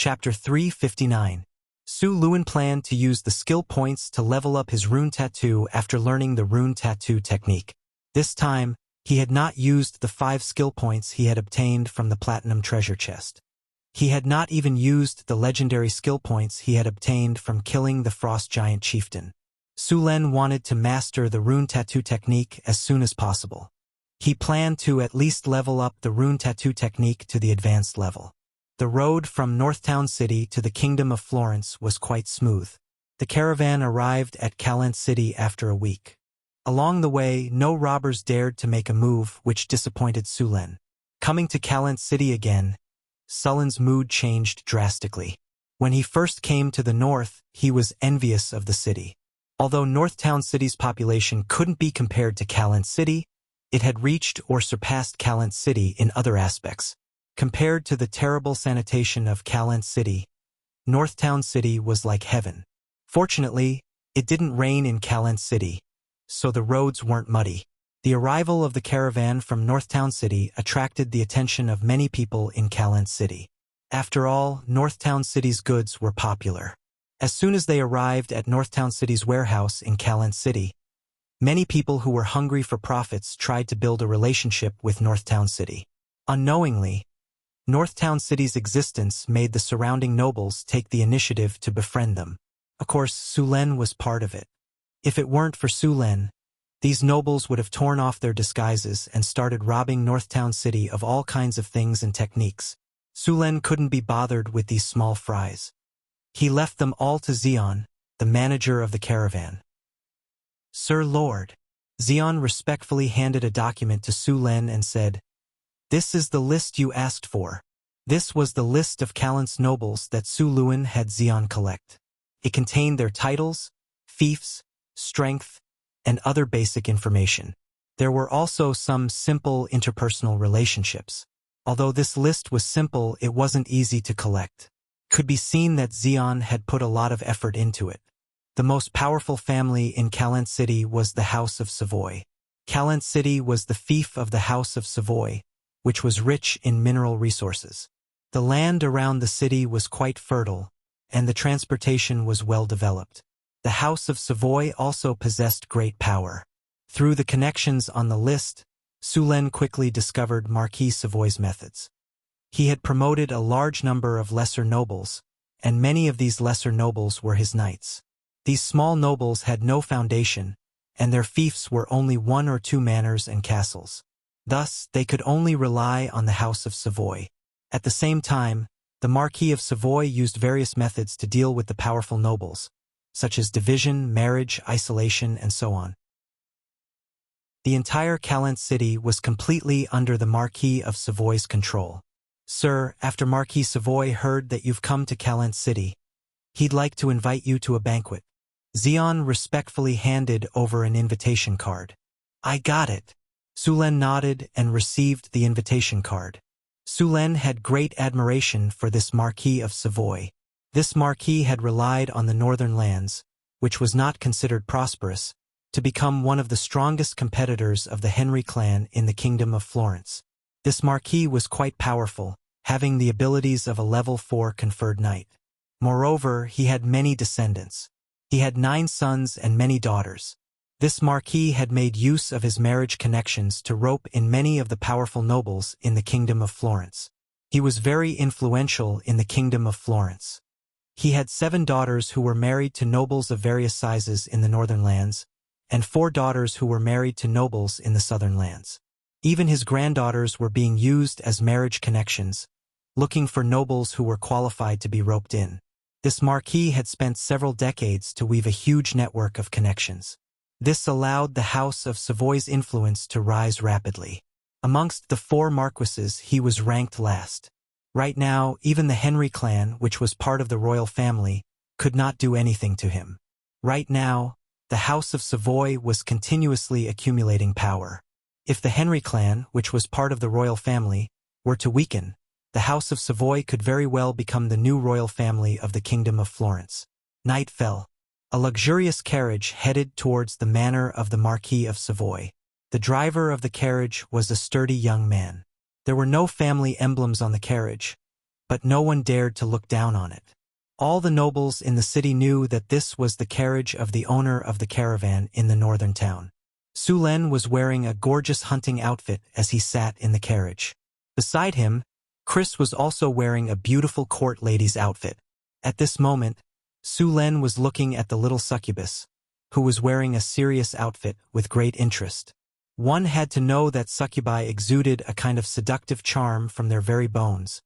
Chapter 359. Su Luan planned to use the skill points to level up his rune tattoo after learning the rune tattoo technique. This time, he had not used the 5 skill points he had obtained from the platinum treasure chest. He had not even used the legendary skill points he had obtained from killing the frost giant chieftain. Su Luan wanted to master the rune tattoo technique as soon as possible. He planned to at least level up the rune tattoo technique to the advanced level. The road from Northtown City to the Kingdom of Florence was quite smooth. The caravan arrived at Calent City after a week. Along the way, no robbers dared to make a move, which disappointed Su Luan. Coming to Calent City again, Sullen's mood changed drastically. When he first came to the north, he was envious of the city. Although Northtown City's population couldn't be compared to Calent City, it had reached or surpassed Calent City in other aspects. Compared to the terrible sanitation of Calent City, Northtown City was like heaven. Fortunately, it didn't rain in Calent City, so the roads weren't muddy. The arrival of the caravan from Northtown City attracted the attention of many people in Calent City. After all, Northtown City's goods were popular. As soon as they arrived at Northtown City's warehouse in Calent City, many people who were hungry for profits tried to build a relationship with Northtown City. Unknowingly, Northtown City's existence made the surrounding nobles take the initiative to befriend them. Of course, Su Luan was part of it. If it weren't for Su Luan, these nobles would have torn off their disguises and started robbing Northtown City of all kinds of things and techniques. Su Luan couldn't be bothered with these small fries. He left them all to Xion, the manager of the caravan. "Sir Lord." Xion respectfully handed a document to Su Luan and said, "This is the list you asked for." This was the list of Calent's nobles that Su Luan had Xion collect. It contained their titles, fiefs, strength, and other basic information. There were also some simple interpersonal relationships. Although this list was simple, it wasn't easy to collect. Could be seen that Xion had put a lot of effort into it. The most powerful family in Calent City was the House of Savoy. Calent City was the fief of the House of Savoy, which was rich in mineral resources. The land around the city was quite fertile, and the transportation was well developed. The House of Savoy also possessed great power. Through the connections on the list, Su Luan quickly discovered Marquis Savoy's methods. He had promoted a large number of lesser nobles, and many of these lesser nobles were his knights. These small nobles had no foundation, and their fiefs were only 1 or 2 manors and castles. Thus, they could only rely on the House of Savoy. At the same time, the Marquis of Savoy used various methods to deal with the powerful nobles, such as division, marriage, isolation, and so on. The entire Calent City was completely under the Marquis of Savoy's control. "Sir, after Marquis Savoy heard that you've come to Calent City, he'd like to invite you to a banquet." Xion respectfully handed over an invitation card. "I got it." Su Luan nodded and received the invitation card. Su Luan had great admiration for this Marquis of Savoy. This Marquis had relied on the northern lands, which was not considered prosperous, to become one of the strongest competitors of the Henry clan in the Kingdom of Florence. This Marquis was quite powerful, having the abilities of a level 4 conferred knight. Moreover, he had many descendants. He had 9 sons and many daughters. This Marquis had made use of his marriage connections to rope in many of the powerful nobles in the Kingdom of Florence. He was very influential in the Kingdom of Florence. He had 7 daughters who were married to nobles of various sizes in the northern lands, and 4 daughters who were married to nobles in the southern lands. Even his granddaughters were being used as marriage connections, looking for nobles who were qualified to be roped in. This Marquis had spent several decades to weave a huge network of connections. This allowed the House of Savoy's influence to rise rapidly. Amongst the 4 marquises, he was ranked last. Right now, even the Henry clan, which was part of the royal family, could not do anything to him. Right now, the House of Savoy was continuously accumulating power. If the Henry clan, which was part of the royal family, were to weaken, the House of Savoy could very well become the new royal family of the Kingdom of Florence. Night fell. A luxurious carriage headed towards the manor of the Marquis of Savoy. The driver of the carriage was a sturdy young man. There were no family emblems on the carriage, but no one dared to look down on it. All the nobles in the city knew that this was the carriage of the owner of the caravan in the northern town. Su Len was wearing a gorgeous hunting outfit as he sat in the carriage. Beside him, Chris was also wearing a beautiful court lady's outfit. At this moment, Su Len was looking at the little succubus, who was wearing a serious outfit with great interest. One had to know that succubi exuded a kind of seductive charm from their very bones,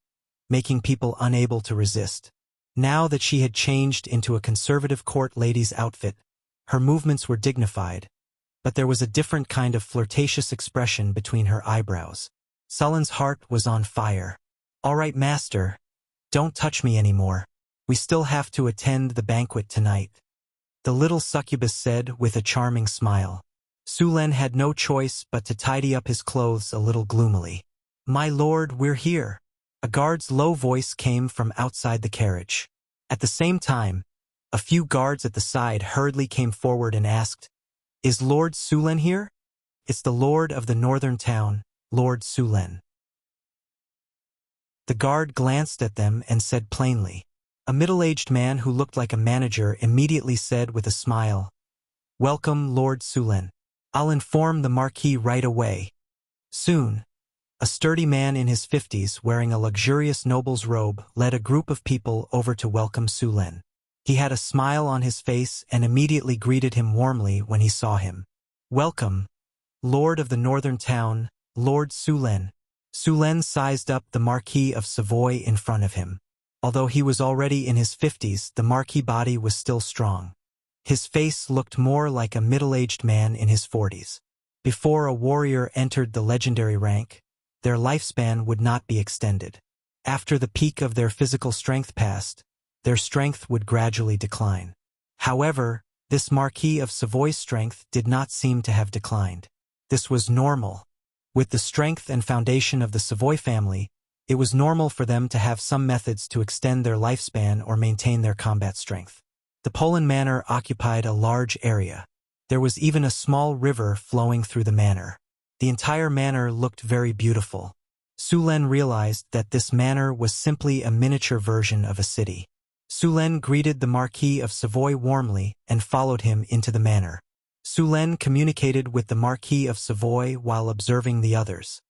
making people unable to resist. Now that she had changed into a conservative court lady's outfit, her movements were dignified, but there was a different kind of flirtatious expression between her eyebrows. Sullen's heart was on fire. "All right, master. Don't touch me anymore. We still have to attend the banquet tonight," the little succubus said with a charming smile. Su Len had no choice but to tidy up his clothes a little gloomily. "My lord, we're here." A guard's low voice came from outside the carriage. At the same time, a few guards at the side hurriedly came forward and asked, "Is Lord Su Len here?" "It's the lord of the northern town, Lord Su Len." The guard glanced at them and said plainly. A middle-aged man who looked like a manager immediately said with a smile, "Welcome, Lord Su Len. I'll inform the Marquis right away." Soon, a sturdy man in his 50s wearing a luxurious noble's robe led a group of people over to welcome Su Len. He had a smile on his face and immediately greeted him warmly when he saw him. "Welcome, Lord of the northern town, Lord Su Len." Su Len sized up the Marquis of Savoy in front of him. Although he was already in his 50s, the Marquis body was still strong. His face looked more like a middle-aged man in his 40s. Before a warrior entered the legendary rank, their lifespan would not be extended. After the peak of their physical strength passed, their strength would gradually decline. However, this Marquis of Savoy's strength did not seem to have declined. This was normal. With the strength and foundation of the Savoy family, it was normal for them to have some methods to extend their lifespan or maintain their combat strength. The Poland manor occupied a large area. There was even a small river flowing through the manor. The entire manor looked very beautiful. Su Len realized that this manor was simply a miniature version of a city. Su Len greeted the Marquis of Savoy warmly and followed him into the manor. Su Len communicated with the Marquis of Savoy while observing the others.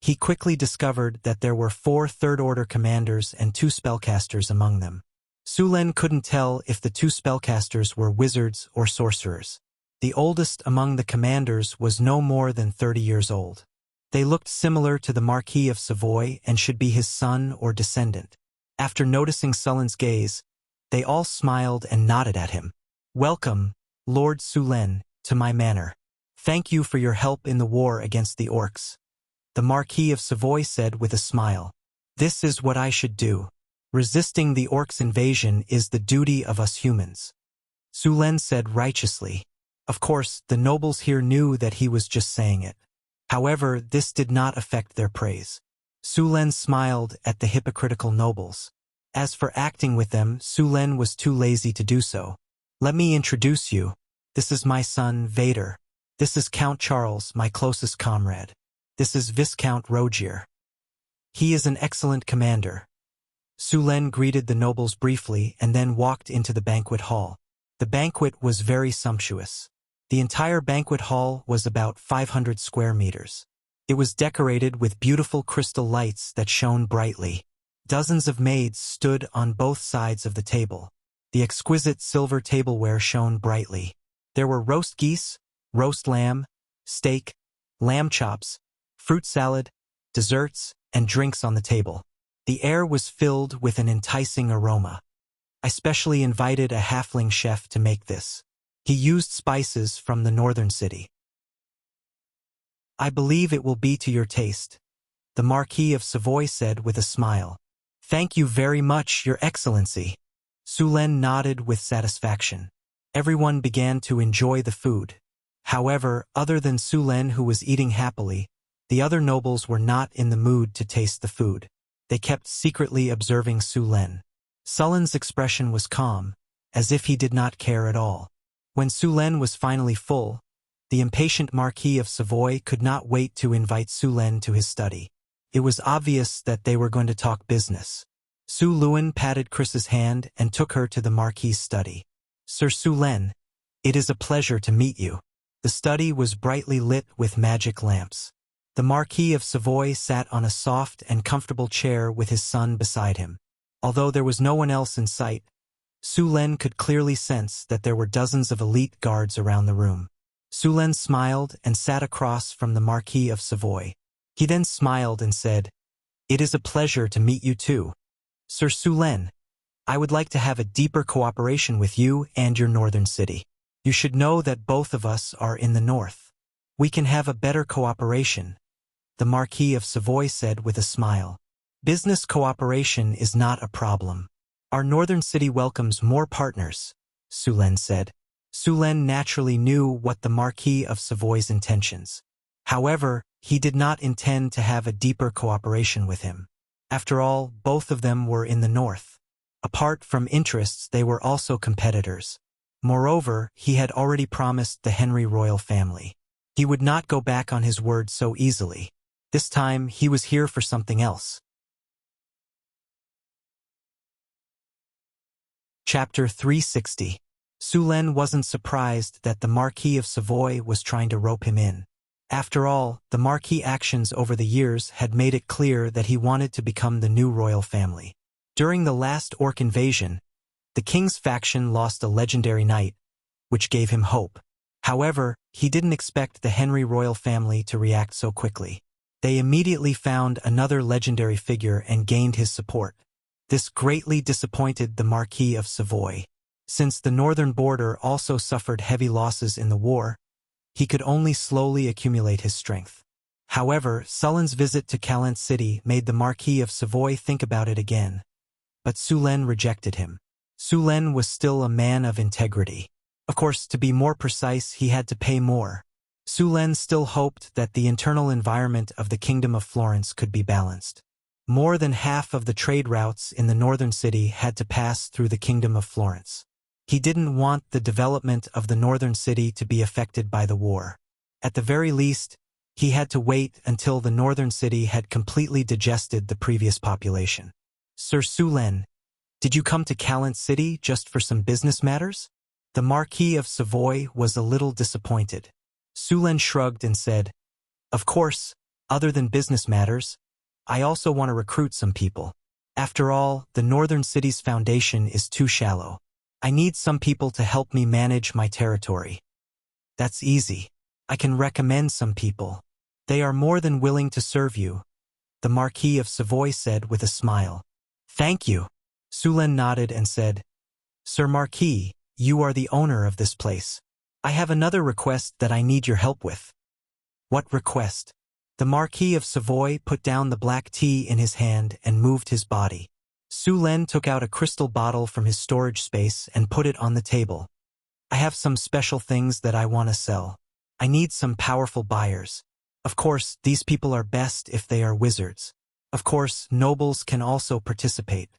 He quickly discovered that there were 4 third-order commanders and 2 spellcasters among them. Su Len couldn't tell if the 2 spellcasters were wizards or sorcerers. The oldest among the commanders was no more than 30 years old. They looked similar to the Marquis of Savoy and should be his son or descendant. After noticing Sullen's gaze, they all smiled and nodded at him. "Welcome, Lord Su Len, to my manor. Thank you for your help in the war against the orcs," the Marquis of Savoy said with a smile. "This is what I should do. Resisting the orcs' invasion is the duty of us humans," Su Len said righteously. Of course, the nobles here knew that he was just saying it. However, this did not affect their praise. Su Len smiled at the hypocritical nobles. As for acting with them, Su Len was too lazy to do so. "Let me introduce you. This is my son, Vader. This is Count Charles, my closest comrade. This is Viscount Rogier. He is an excellent commander." Su Len greeted the nobles briefly and then walked into the banquet hall. The banquet was very sumptuous. The entire banquet hall was about 500 square meters. It was decorated with beautiful crystal lights that shone brightly. Dozens of maids stood on both sides of the table. The exquisite silver tableware shone brightly. There were roast geese, roast lamb, steak, lamb chops, fruit salad, desserts, and drinks on the table. The air was filled with an enticing aroma. I specially invited a halfling chef to make this. He used spices from the northern city. "I believe it will be to your taste," the Marquis of Savoy said with a smile. "Thank you very much, Your Excellency." Su Len nodded with satisfaction. Everyone began to enjoy the food. However, other than Su Len, who was eating happily, the other nobles were not in the mood to taste the food. They kept secretly observing Su Len. Sullen's expression was calm, as if he did not care at all. When Su Len was finally full, the impatient Marquis of Savoy could not wait to invite Su Len to his study. It was obvious that they were going to talk business. Su Luen patted Chris's hand and took her to the Marquis's study. Sir Su Len, it is a pleasure to meet you. The study was brightly lit with magic lamps. The Marquis of Savoy sat on a soft and comfortable chair with his son beside him. Although there was no one else in sight, Su Len could clearly sense that there were dozens of elite guards around the room. Su Len smiled and sat across from the Marquis of Savoy. He then smiled and said, "It is a pleasure to meet you too. Sir Su Len, I would like to have a deeper cooperation with you and your northern city. You should know that both of us are in the north. We can have a better cooperation," the Marquis of Savoy said with a smile. "Business cooperation is not a problem. Our northern city welcomes more partners," Su Len said. Su Len naturally knew what the Marquis of Savoy's intentions. However, he did not intend to have a deeper cooperation with him. After all, both of them were in the north. Apart from interests, they were also competitors. Moreover, he had already promised the Henry royal family. He would not go back on his word so easily. This time, he was here for something else. Chapter 360. Su Len wasn't surprised that the Marquis of Savoy was trying to rope him in. After all, the Marquis' actions over the years had made it clear that he wanted to become the new royal family. During the last Orc invasion, the king's faction lost a legendary knight, which gave him hope. However, he didn't expect the Henry royal family to react so quickly. They immediately found another legendary figure and gained his support. This greatly disappointed the Marquis of Savoy. Since the northern border also suffered heavy losses in the war, he could only slowly accumulate his strength. However, Sullen's visit to Calent City made the Marquis of Savoy think about it again. But Su Len rejected him. Su Len was still a man of integrity. Of course, to be more precise, he had to pay more. Su Len still hoped that the internal environment of the Kingdom of Florence could be balanced. More than half of the trade routes in the northern city had to pass through the Kingdom of Florence. He didn't want the development of the northern city to be affected by the war. At the very least, he had to wait until the northern city had completely digested the previous population. "Sir Su Len, did you come to Calent City just for some business matters?" The Marquis of Savoy was a little disappointed. Su Len shrugged and said, "Of course, other than business matters, I also want to recruit some people. After all, the northern city's foundation is too shallow. I need some people to help me manage my territory." "That's easy. I can recommend some people. They are more than willing to serve you," the Marquis of Savoy said with a smile. "Thank you." Su Len nodded and said, "Sir Marquis, you are the owner of this place. I have another request that I need your help with." "What request?" The Marquis of Savoy put down the black tea in his hand and moved his body. Su Len took out a crystal bottle from his storage space and put it on the table. "I have some special things that I want to sell. I need some powerful buyers. Of course, these people are best if they are wizards. Of course, nobles can also participate."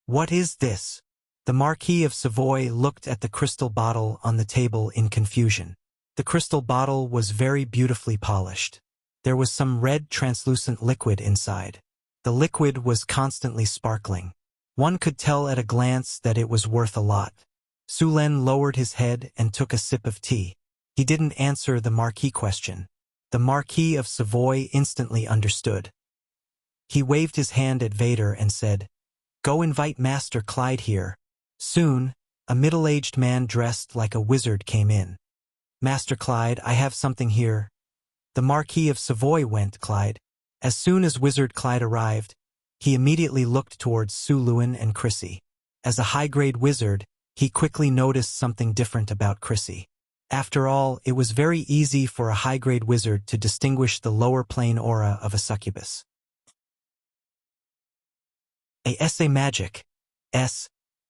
"What is this?" The Marquis of Savoy looked at the crystal bottle on the table in confusion. The crystal bottle was very beautifully polished. There was some red translucent liquid inside. The liquid was constantly sparkling. One could tell at a glance that it was worth a lot. Su Len lowered his head and took a sip of tea. He didn't answer the Marquis question. The Marquis of Savoy instantly understood. He waved his hand at Vader and said, "Go invite Master Clyde here." Soon, a middle-aged man dressed like a wizard came in. "Master Clyde, I have something here." The Marquis of Savoy went Clyde. As soon as Wizard Clyde arrived, he immediately looked towards Su Luen and Chrissy. As a high-grade wizard, he quickly noticed something different about Chrissy. After all, it was very easy for a high-grade wizard to distinguish the lower plane aura of a succubus. A essay magic. S.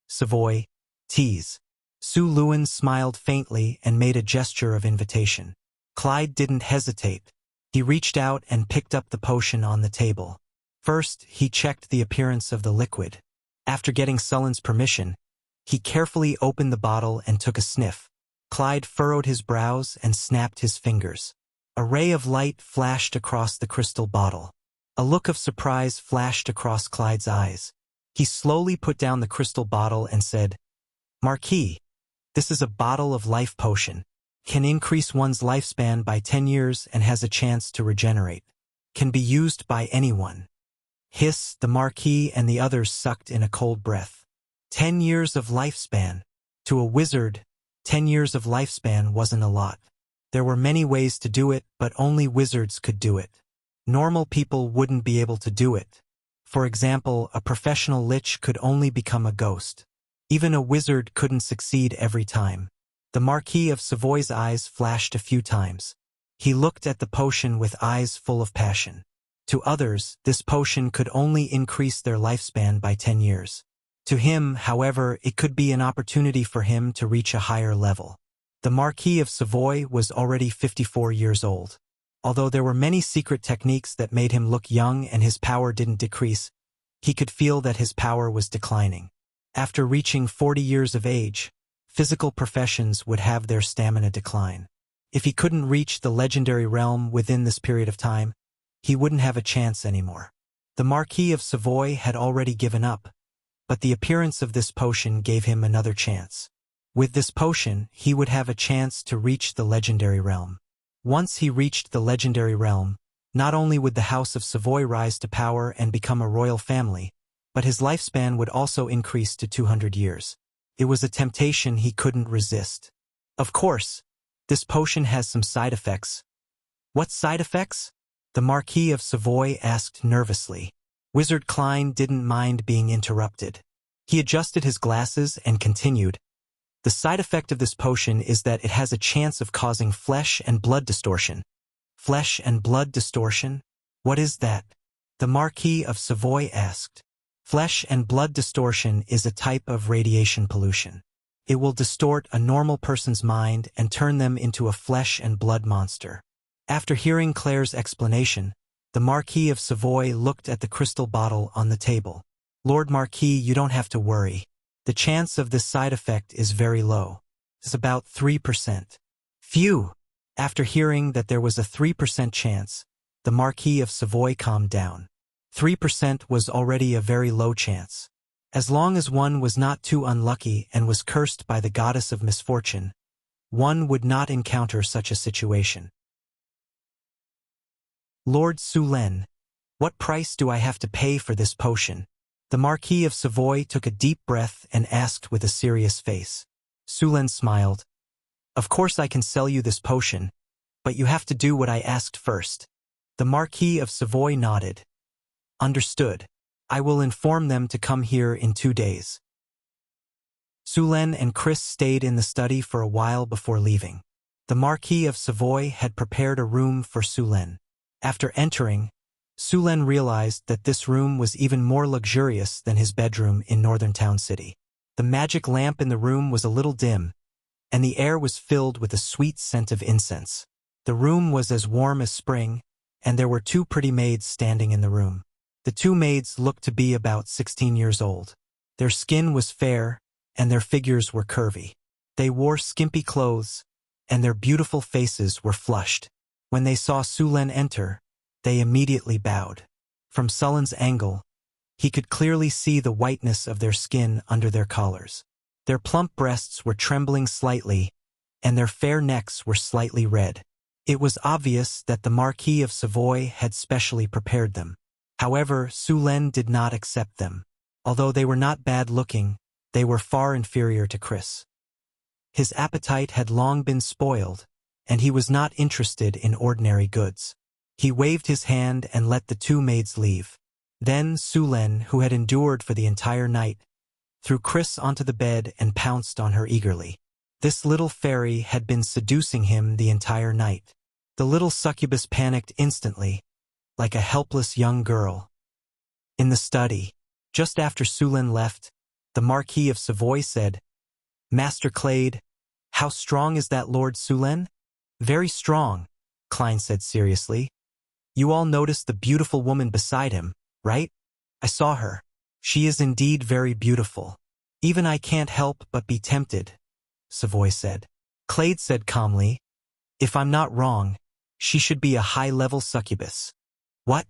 Savoy. Tease. Su Luen smiled faintly and made a gesture of invitation. Clyde didn't hesitate. He reached out and picked up the potion on the table. First, he checked the appearance of the liquid. After getting Sullen's permission, he carefully opened the bottle and took a sniff. Clyde furrowed his brows and snapped his fingers. A ray of light flashed across the crystal bottle. A look of surprise flashed across Clyde's eyes. He slowly put down the crystal bottle and said, "Marquis, this is a bottle of life potion. Can increase one's lifespan by 10 years and has a chance to regenerate. Can be used by anyone." Hiss, the Marquis and the others sucked in a cold breath. 10 years of lifespan. To a wizard, 10 years of lifespan wasn't a lot. There were many ways to do it, but only wizards could do it. Normal people wouldn't be able to do it. For example, a professional lich could only become a ghost. Even a wizard couldn't succeed every time. The Marquis of Savoy's eyes flashed a few times. He looked at the potion with eyes full of passion. To others, this potion could only increase their lifespan by 10 years. To him, however, it could be an opportunity for him to reach a higher level. The Marquis of Savoy was already 54 years old. Although there were many secret techniques that made him look young and his power didn't decrease, he could feel that his power was declining. After reaching 40 years of age, physical professions would have their stamina decline. If he couldn't reach the legendary realm within this period of time, he wouldn't have a chance anymore. The Marquis of Savoy had already given up, but the appearance of this potion gave him another chance. With this potion, he would have a chance to reach the legendary realm. Once he reached the legendary realm, not only would the House of Savoy rise to power and become a royal family, but his lifespan would also increase to 200 years. It was a temptation he couldn't resist. Of course, this potion has some side effects. What side effects? The Marquis of Savoy asked nervously. Wizard Klein didn't mind being interrupted. He adjusted his glasses and continued. The side effect of this potion is that it has a chance of causing flesh and blood distortion. Flesh and blood distortion? What is that? The Marquis of Savoy asked. Flesh and blood distortion is a type of radiation pollution. It will distort a normal person's mind and turn them into a flesh and blood monster. After hearing Claire's explanation, the Marquis of Savoy looked at the crystal bottle on the table. Lord Marquis, you don't have to worry. The chance of this side effect is very low. It's about 3%. Phew! After hearing that there was a 3% chance, the Marquis of Savoy calmed down. 3% was already a very low chance. As long as one was not too unlucky and was cursed by the goddess of misfortune, one would not encounter such a situation. Lord Sulen, what price do I have to pay for this potion? The Marquis of Savoy took a deep breath and asked with a serious face. Sulen smiled. Of course I can sell you this potion, but you have to do what I asked first. The Marquis of Savoy nodded. Understood. I will inform them to come here in 2 days. Sulen and Chris stayed in the study for a while before leaving. The Marquis of Savoy had prepared a room for Sulen. After entering, Sulen realized that this room was even more luxurious than his bedroom in Northern Town City. The magic lamp in the room was a little dim, and the air was filled with a sweet scent of incense. The room was as warm as spring, and there were 2 pretty maids standing in the room. The 2 maids looked to be about 16 years old. Their skin was fair, and their figures were curvy. They wore skimpy clothes, and their beautiful faces were flushed. When they saw Sulen enter, they immediately bowed. From Sulen's angle, he could clearly see the whiteness of their skin under their collars. Their plump breasts were trembling slightly, and their fair necks were slightly red. It was obvious that the Marquis of Savoy had specially prepared them. However, Sulen did not accept them. Although they were not bad-looking, they were far inferior to Chris. His appetite had long been spoiled, and he was not interested in ordinary goods. He waved his hand and let the 2 maids leave. Then Sulen, who had endured for the entire night, threw Chris onto the bed and pounced on her eagerly. This little fairy had been seducing him the entire night. The little succubus panicked instantly, like a helpless young girl. In the study, just after Sulen left, the Marquis of Savoy said, Master Clade, how strong is that Lord Sulen? Very strong, Klein said seriously. You all noticed the beautiful woman beside him, right? I saw her. She is indeed very beautiful. Even I can't help but be tempted, Savoy said. Clade said calmly, if I'm not wrong, she should be a high-level succubus. What?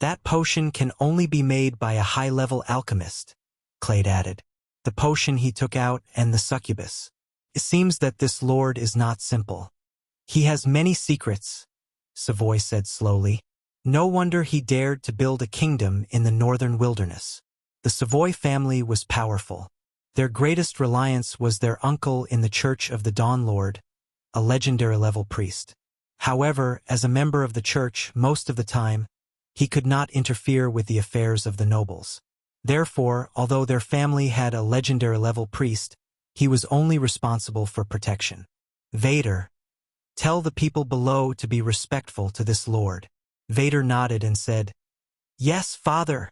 That potion can only be made by a high-level alchemist, Clade added. The potion he took out and the succubus. It seems that this lord is not simple. He has many secrets, Savoy said slowly. No wonder he dared to build a kingdom in the northern wilderness. The Savoy family was powerful. Their greatest reliance was their uncle in the Church of the Dawn Lord, a legendary-level priest. However, as a member of the church, most of the time, he could not interfere with the affairs of the nobles. Therefore, although their family had a legendary-level priest, he was only responsible for protection. Vader, tell the people below to be respectful to this lord. Vader nodded and said, Yes, father.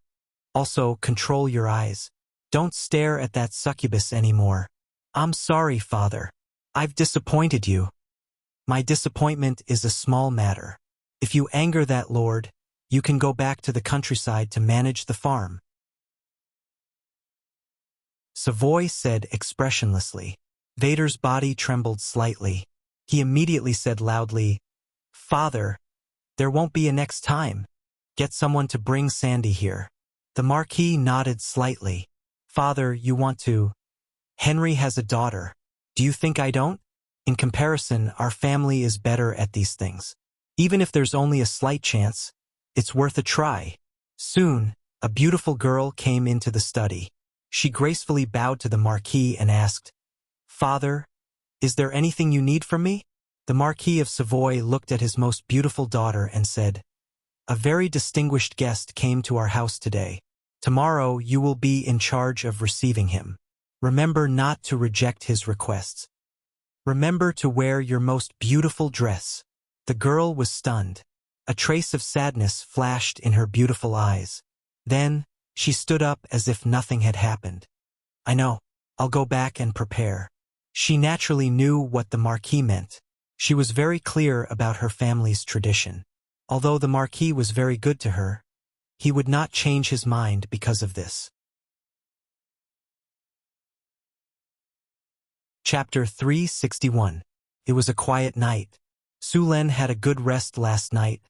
Also, control your eyes. Don't stare at that succubus anymore. I'm sorry, father. I've disappointed you. My disappointment is a small matter. If you anger that lord, you can go back to the countryside to manage the farm. Savoy said expressionlessly. Vader's body trembled slightly. He immediately said loudly, Father, there won't be a next time. Get someone to bring Sandy here. The Marquis nodded slightly. Father, you want to? Henry has a daughter. Do you think I don't? In comparison, our family is better at these things. Even if there's only a slight chance, it's worth a try. Soon, a beautiful girl came into the study. She gracefully bowed to the Marquis and asked, Father, is there anything you need from me? The Marquis of Savoy looked at his most beautiful daughter and said, A very distinguished guest came to our house today. Tomorrow you will be in charge of receiving him. Remember not to reject his requests. Remember to wear your most beautiful dress. The girl was stunned. A trace of sadness flashed in her beautiful eyes. Then, she stood up as if nothing had happened. I know. I'll go back and prepare. She naturally knew what the Marquis meant. She was very clear about her family's tradition. Although the Marquis was very good to her, he would not change his mind because of this. Chapter 361. It was a quiet night. Sulen had a good rest last night,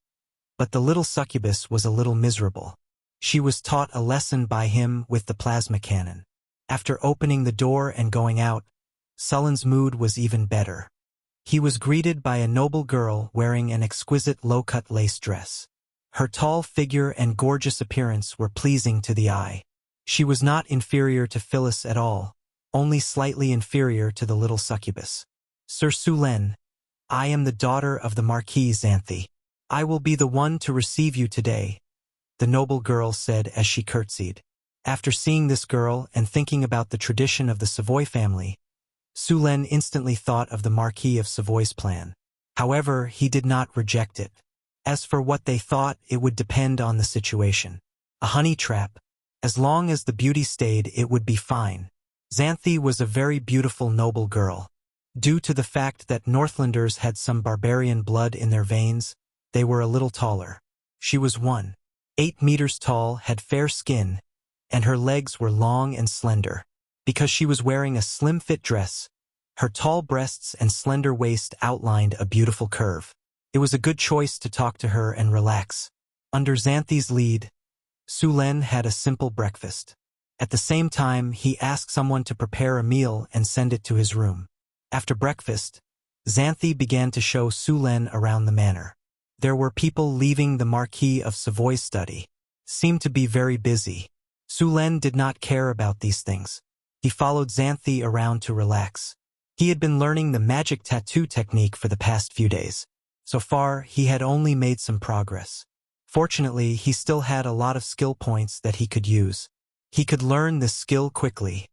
but the little succubus was a little miserable. She was taught a lesson by him with the plasma cannon. After opening the door and going out, Sulen's mood was even better. He was greeted by a noble girl wearing an exquisite low-cut lace dress. Her tall figure and gorgeous appearance were pleasing to the eye. She was not inferior to Phyllis at all, only slightly inferior to the little succubus. Sir Sulen, I am the daughter of the Marquis Xanthi. I will be the one to receive you today, the noble girl said as she curtsied. After seeing this girl and thinking about the tradition of the Savoy family, Sulen instantly thought of the Marquis of Savoy's plan. However, he did not reject it. As for what they thought, it would depend on the situation. A honey trap. As long as the beauty stayed, it would be fine. Xanthi was a very beautiful noble girl. Due to the fact that Northlanders had some barbarian blood in their veins, they were a little taller. She was 1.8 meters tall, had fair skin, and her legs were long and slender. Because she was wearing a slim-fit dress, her tall breasts and slender waist outlined a beautiful curve. It was a good choice to talk to her and relax. Under Xanthi's lead, Sulen had a simple breakfast. At the same time, he asked someone to prepare a meal and send it to his room. After breakfast, Xanthi began to show Sulen around the manor. There were people leaving the Marquis of Savoy's study. Seemed to be very busy. Sulen did not care about these things. He followed Xanthi around to relax. He had been learning the magic tattoo technique for the past few days. So far, he had only made some progress. Fortunately, he still had a lot of skill points that he could use. He could learn this skill quickly.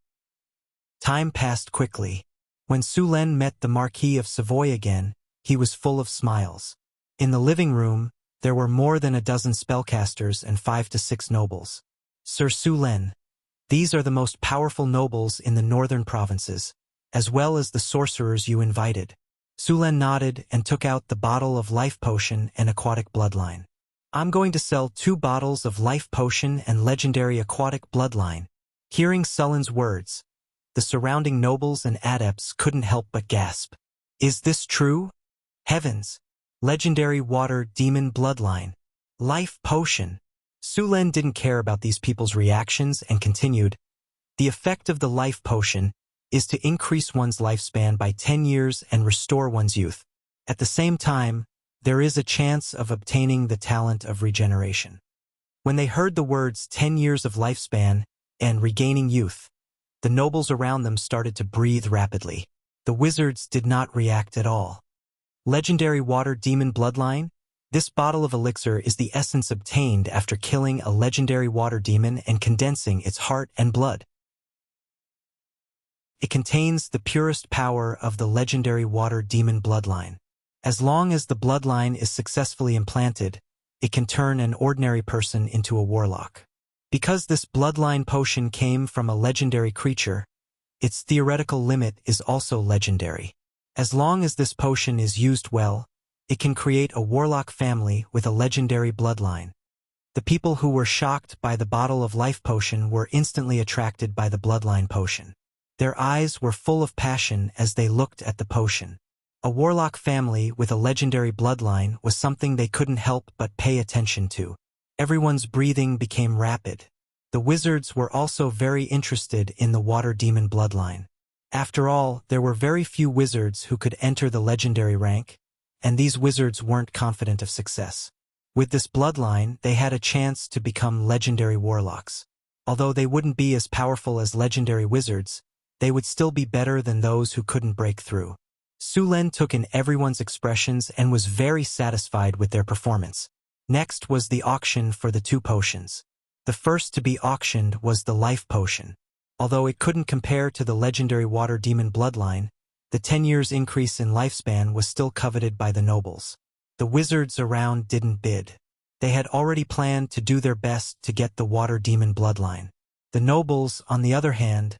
Time passed quickly. When Sulen met the Marquis of Savoy again, he was full of smiles. In the living room, there were more than a dozen spellcasters and 5 to 6 nobles. Sir Sulen, these are the most powerful nobles in the northern provinces, as well as the sorcerers you invited. Sulen nodded and took out the bottle of life potion and aquatic bloodline. I'm going to sell 2 bottles of life potion and legendary aquatic bloodline. Hearing Sulen's words, the surrounding nobles and adepts couldn't help but gasp. Is this true? Heavens! Legendary water demon bloodline. Life potion. Su Lin didn't care about these people's reactions and continued, "The effect of the life potion is to increase one's lifespan by 10 years and restore one's youth. At the same time, there is a chance of obtaining the talent of regeneration." When they heard the words 10 years of lifespan and regaining youth, the nobles around them started to breathe rapidly. The wizards did not react at all. Legendary Water Demon Bloodline? This bottle of elixir is the essence obtained after killing a legendary water demon and condensing its heart and blood. It contains the purest power of the legendary water demon bloodline. As long as the bloodline is successfully implanted, it can turn an ordinary person into a warlock. Because this bloodline potion came from a legendary creature, its theoretical limit is also legendary. As long as this potion is used well, it can create a warlock family with a legendary bloodline. The people who were shocked by the bottle of life potion were instantly attracted by the bloodline potion. Their eyes were full of passion as they looked at the potion. A warlock family with a legendary bloodline was something they couldn't help but pay attention to. Everyone's breathing became rapid. The wizards were also very interested in the water demon bloodline. After all, there were very few wizards who could enter the legendary rank, and these wizards weren't confident of success. With this bloodline, they had a chance to become legendary warlocks. Although they wouldn't be as powerful as legendary wizards, they would still be better than those who couldn't break through. Su Lin took in everyone's expressions and was very satisfied with their performance. Next was the auction for the 2 potions. The first to be auctioned was the life potion. Although it couldn't compare to the legendary water demon bloodline, the 10 years increase in lifespan was still coveted by the nobles. The wizards around didn't bid. They had already planned to do their best to get the water demon bloodline. The nobles, on the other hand,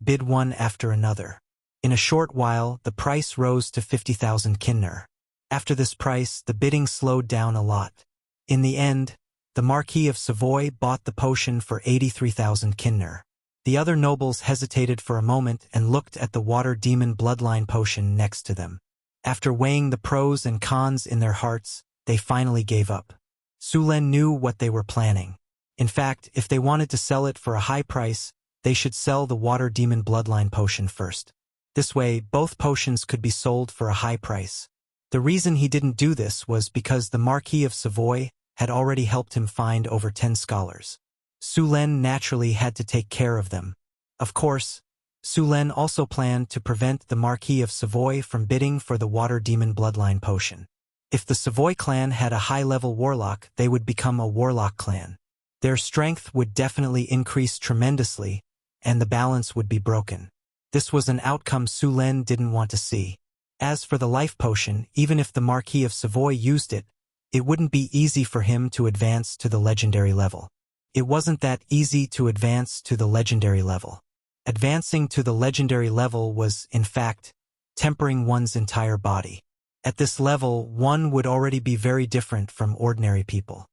bid one after another. In a short while, the price rose to 50,000 kinner. After this price, the bidding slowed down a lot. In the end, the Marquis of Savoy bought the potion for 83,000 kinner. The other nobles hesitated for a moment and looked at the water demon bloodline potion next to them. After weighing the pros and cons in their hearts, they finally gave up. Su Lin knew what they were planning. In fact, if they wanted to sell it for a high price, they should sell the water demon bloodline potion first. This way, both potions could be sold for a high price. The reason he didn't do this was because the Marquis of Savoy had already helped him find over 10 scholars. Su Lin naturally had to take care of them. Of course, Su Lin also planned to prevent the Marquis of Savoy from bidding for the water demon bloodline potion. If the Savoy clan had a high-level warlock, they would become a warlock clan. Their strength would definitely increase tremendously, and the balance would be broken. This was an outcome Su Lin didn't want to see. As for the life potion, even if the Marquis of Savoy used it, it wouldn't be easy for him to advance to the legendary level. It wasn't that easy to advance to the legendary level. Advancing to the legendary level was, in fact, tempering one's entire body. At this level, one would already be very different from ordinary people.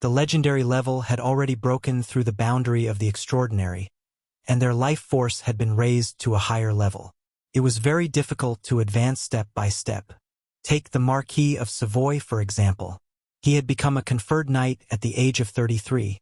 The legendary level had already broken through the boundary of the extraordinary, and their life force had been raised to a higher level. It was very difficult to advance step by step. Take the Marquis of Savoy, for example. He had become a conferred knight at the age of 33,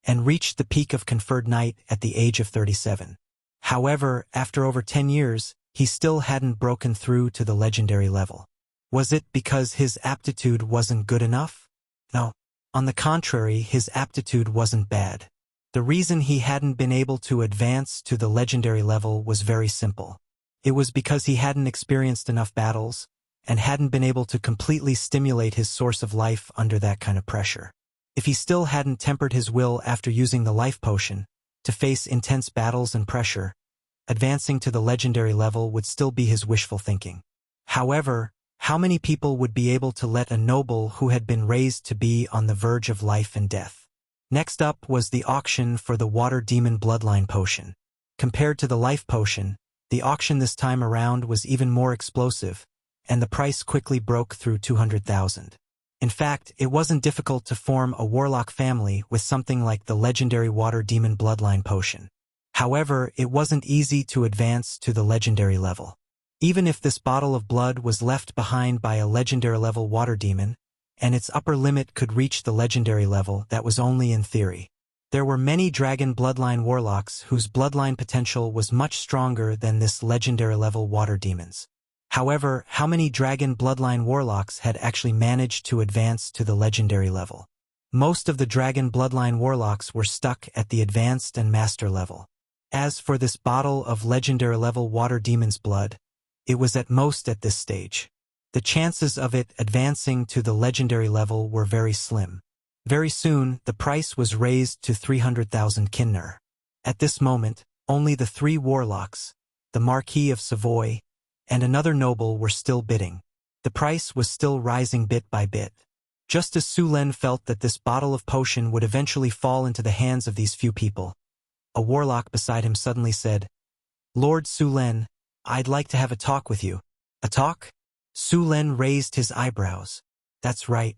and reached the peak of conferred knight at the age of 37. However, after over 10 years, he still hadn't broken through to the legendary level. Was it because his aptitude wasn't good enough? No. On the contrary, his aptitude wasn't bad. The reason he hadn't been able to advance to the legendary level was very simple. It was because he hadn't experienced enough battles, and hadn't been able to completely stimulate his source of life under that kind of pressure. If he still hadn't tempered his will after using the life potion to face intense battles and pressure, advancing to the legendary level would still be his wishful thinking. However, how many people would be able to let a noble who had been raised to be on the verge of life and death? Next up was the auction for the water demon bloodline potion. Compared to the life potion, the auction this time around was even more explosive, and the price quickly broke through 200,000. In fact, it wasn't difficult to form a warlock family with something like the legendary water demon bloodline potion. However, it wasn't easy to advance to the legendary level. Even if this bottle of blood was left behind by a legendary level water demon, and its upper limit could reach the legendary level. That was only in theory. There were many dragon bloodline warlocks whose bloodline potential was much stronger than this legendary level water demons. However, how many dragon bloodline warlocks had actually managed to advance to the legendary level? Most of the dragon bloodline warlocks were stuck at the advanced and master level. As for this bottle of legendary level water demon's blood, it was at most at this stage. The chances of it advancing to the legendary level were very slim. Very soon, the price was raised to 300,000 kinner. At this moment, only the 3 warlocks, the Marquis of Savoy, and another noble were still bidding. The price was still rising bit by bit. Just as Su Len felt that this bottle of potion would eventually fall into the hands of these few people, a warlock beside him suddenly said, "Lord Su Len, I'd like to have a talk with you." "A talk?" Su Len raised his eyebrows. That's right.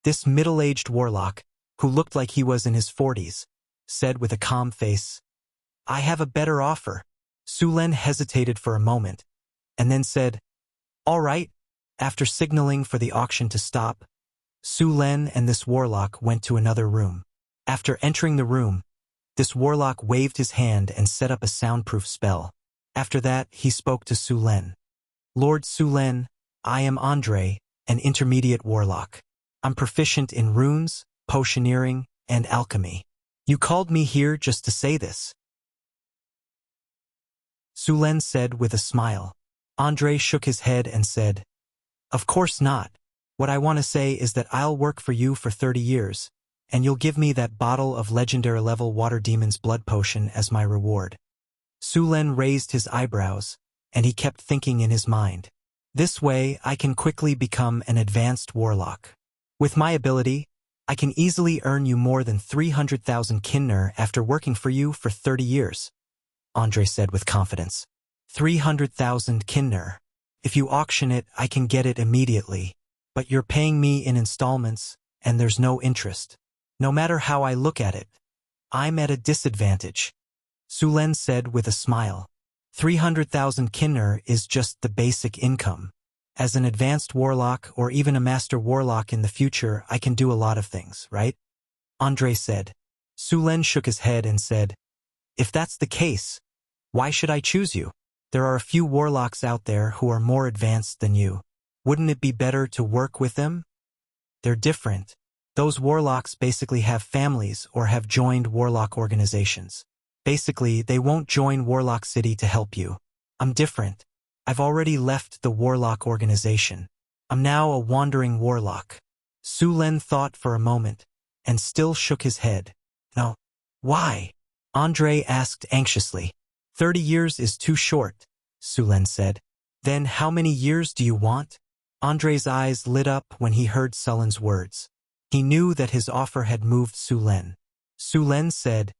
This middle-aged warlock, who looked like he was in his 40s, said with a calm face, "I have a better offer." Su Len hesitated for a moment, and then said, "All right." After signaling for the auction to stop, Su Len and this warlock went to another room. After entering the room, this warlock waved his hand and set up a soundproof spell. After that, he spoke to Su Len. "Lord Su Len, I am Andre, an intermediate warlock. I'm proficient in runes, potioneering, and alchemy. You called me here just to say this?" Su Len said with a smile. Andre shook his head and said, "Of course not. What I want to say is that I'll work for you for 30 years, and you'll give me that bottle of legendary level water demon's blood potion as my reward." Su Len raised his eyebrows, and he kept thinking in his mind, "This way I can quickly become an advanced warlock. With my ability, I can easily earn you more than 300,000 kinner after working for you for 30 years. Andre said with confidence. 300,000 kinner. If you auction it, I can get it immediately. But you're paying me in installments, and there's no interest. No matter how I look at it, I'm at a disadvantage. Su Len said with a smile. 300,000 kinner is just the basic income. As an advanced warlock or even a master warlock in the future, I can do a lot of things, right? Andre said. Su Len shook his head and said, "If that's the case, why should I choose you? There are a few warlocks out there who are more advanced than you. Wouldn't it be better to work with them? They're different. Those warlocks basically have families or have joined warlock organizations. Basically, they won't join Warlock City to help you. I'm different. I've already left the warlock organization. I'm now a wandering warlock." Su Len thought for a moment and still shook his head. "No. Why?" Andre asked anxiously. 30 years is too short, Su Len said. "Then how many years do you want?" Andre's eyes lit up when he heard Su Len's words. He knew that his offer had moved Su Len. Su Len said,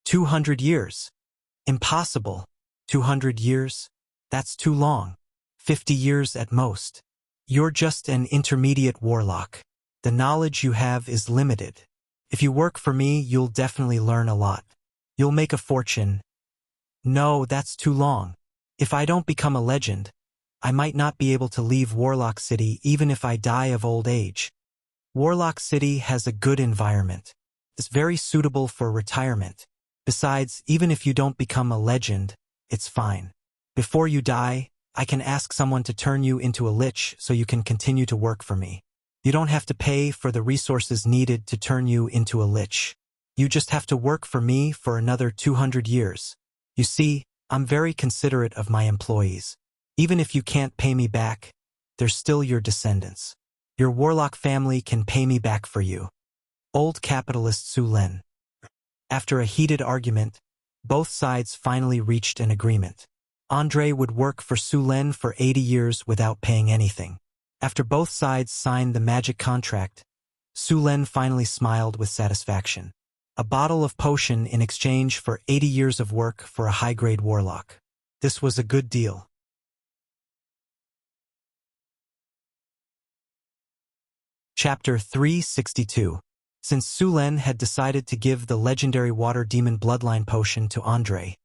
200 years. Impossible. 200 years? That's too long. 50 years at most. You're just an intermediate warlock. The knowledge you have is limited. If you work for me, you'll definitely learn a lot. You'll make a fortune. No, that's too long. If I don't become a legend, I might not be able to leave Warlock City even if I die of old age. Warlock City has a good environment. It's very suitable for retirement. Besides, even if you don't become a legend, it's fine. Before you die, I can ask someone to turn you into a lich so you can continue to work for me. You don't have to pay for the resources needed to turn you into a lich. You just have to work for me for another 200 years. You see, I'm very considerate of my employees. Even if you can't pay me back, they're still your descendants. Your warlock family can pay me back for you. Old capitalist Su Len. After a heated argument, both sides finally reached an agreement. Andre would work for Su Len for 80 years without paying anything. After both sides signed the magic contract, Su Len finally smiled with satisfaction. A bottle of potion in exchange for 80 years of work for a high-grade warlock. This was a good deal. Chapter 362. Since Su Len had decided to give the legendary water demon bloodline potion to Andre,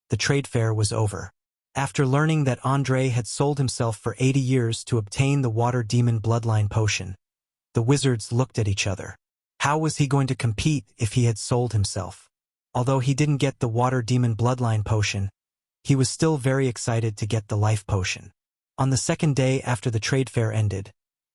the trade fair was over. After learning that Andre had sold himself for 80 years to obtain the water demon bloodline potion, The wizards looked at each other. How was he going to compete if he had sold himself? Although he didn't get the water demon bloodline potion, he was still very excited to get the life potion. On the second day after the trade fair ended,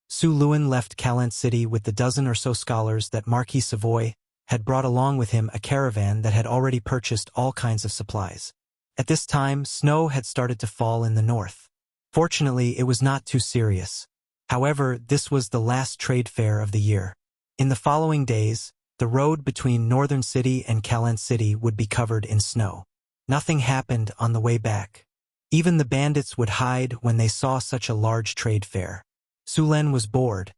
Su Luan left Calent City with the dozen or so scholars that Marquis Savoy had brought along with him, a caravan that had already purchased all kinds of supplies. At this time, snow had started to fall in the north. Fortunately, it was not too serious. However, this was the last trade fair of the year. In the following days, the road between Northern City and Calent City would be covered in snow. Nothing happened on the way back. Even the bandits would hide when they saw such a large trade fair. Su Luan was bored,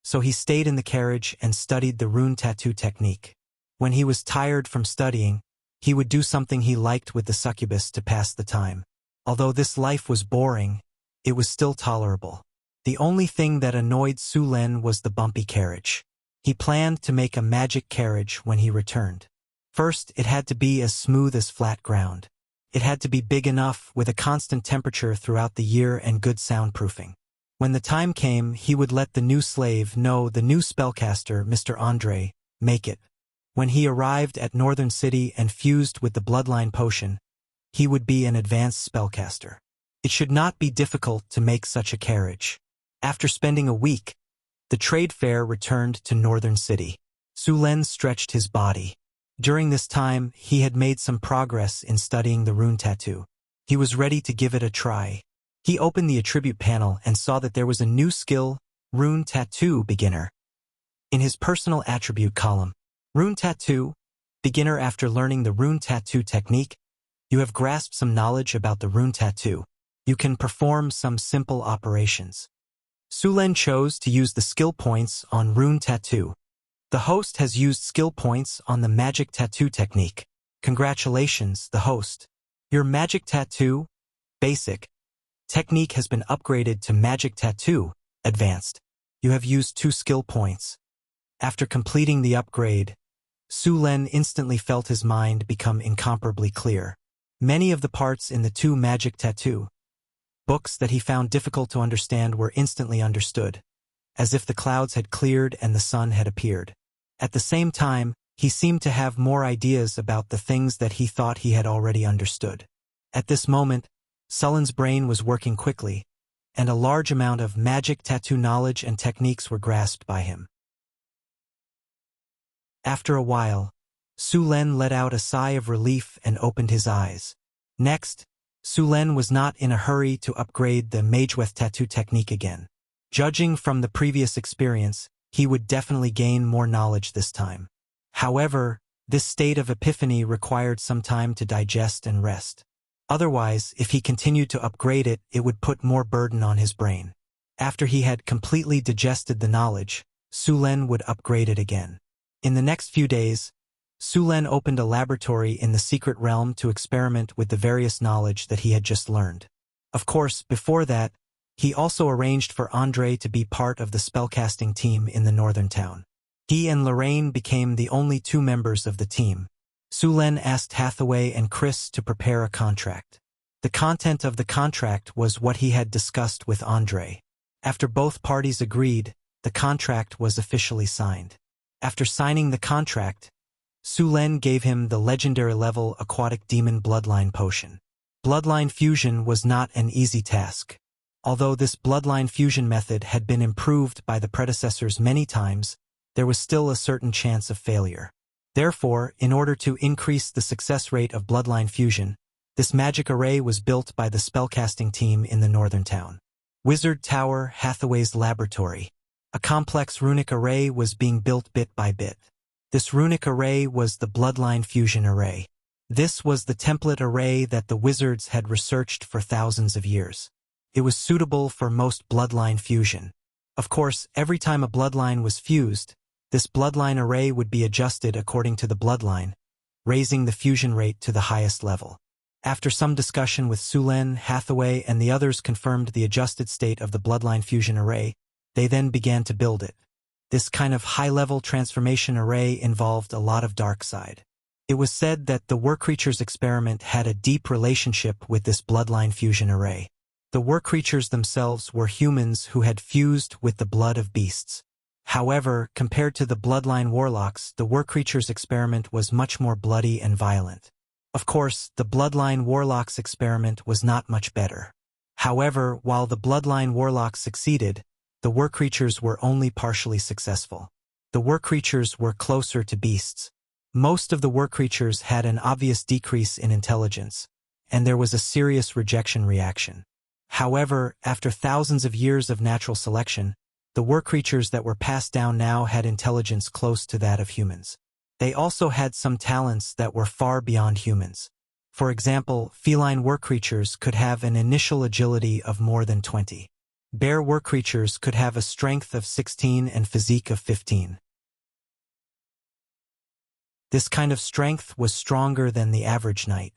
so he stayed in the carriage and studied the rune tattoo technique. When he was tired from studying, he would do something he liked with the succubus to pass the time. Although this life was boring, it was still tolerable. The only thing that annoyed Su Luan was the bumpy carriage. He planned to make a magic carriage when he returned. First, it had to be as smooth as flat ground. It had to be big enough, with a constant temperature throughout the year and good soundproofing. When the time came, he would let the new slave know, the new spellcaster, Mr. Andre, make it. When he arrived at Northern City and fused with the bloodline potion, he would be an advanced spellcaster. It should not be difficult to make such a carriage. After spending a week, the trade fair returned to Northern City. Su Luan stretched his body. During this time, he had made some progress in studying the rune tattoo. He was ready to give it a try. He opened the attribute panel and saw that there was a new skill, Rune Tattoo Beginner. In his personal attribute column, Rune Tattoo, Beginner. After learning the rune tattoo technique, you have grasped some knowledge about the rune tattoo. You can perform some simple operations. Su Luan chose to use the skill points on rune tattoo. The host has used skill points on the magic tattoo technique. Congratulations, the host. Your magic tattoo, basic, technique has been upgraded to Magic Tattoo, Advanced. You have used 2 skill points. After completing the upgrade, Su Luan instantly felt his mind become incomparably clear. Many of the parts in the 2 Magic Tattoo books that he found difficult to understand were instantly understood, as if the clouds had cleared and the sun had appeared. At the same time, he seemed to have more ideas about the things that he thought he had already understood. At this moment, Su Luan's brain was working quickly, and a large amount of magic tattoo knowledge and techniques were grasped by him. After a while, Su Luan let out a sigh of relief and opened his eyes. Next, Su Luan was not in a hurry to upgrade the Mageweth tattoo technique again. Judging from the previous experience, he would definitely gain more knowledge this time. However, this state of epiphany required some time to digest and rest. Otherwise, if he continued to upgrade it, it would put more burden on his brain. After he had completely digested the knowledge, Su Luan would upgrade it again. In the next few days, Su Luan opened a laboratory in the secret realm to experiment with the various knowledge that he had just learned. Of course, before that, he also arranged for Andre to be part of the spellcasting team in the northern town. He and Lorraine became the only 2 members of the team. Su Luan asked Hathaway and Chris to prepare a contract. The content of the contract was what he had discussed with Andre. After both parties agreed, the contract was officially signed. After signing the contract, Su Luan gave him the legendary level aquatic demon bloodline potion. Bloodline fusion was not an easy task. Although this bloodline fusion method had been improved by the predecessors many times, there was still a certain chance of failure. Therefore, in order to increase the success rate of bloodline fusion, this magic array was built by the spellcasting team in the northern town. Wizard Tower, Hathaway's laboratory. A complex runic array was being built bit by bit. This runic array was the bloodline fusion array. This was the template array that the wizards had researched for thousands of years. It was suitable for most bloodline fusion. Of course, every time a bloodline was fused, this bloodline array would be adjusted according to the bloodline, raising the fusion rate to the highest level. After some discussion with Su Luan, Hathaway, and the others confirmed the adjusted state of the bloodline fusion array, they then began to build it. This kind of high-level transformation array involved a lot of dark side. It was said that the War Creatures experiment had a deep relationship with this bloodline fusion array. The War Creatures themselves were humans who had fused with the blood of beasts. However, compared to the Bloodline Warlocks, the War Creatures experiment was much more bloody and violent. Of course, the Bloodline Warlocks experiment was not much better. However, while the Bloodline Warlocks succeeded, the War Creatures were only partially successful. The War Creatures were closer to beasts. Most of the War Creatures had an obvious decrease in intelligence, and there was a serious rejection reaction. However, after thousands of years of natural selection, the War Creatures that were passed down now had intelligence close to that of humans. They also had some talents that were far beyond humans. For example, feline War Creatures could have an initial agility of more than 20. Bear War Creatures could have a strength of 16 and physique of 15. This kind of strength was stronger than the average knight.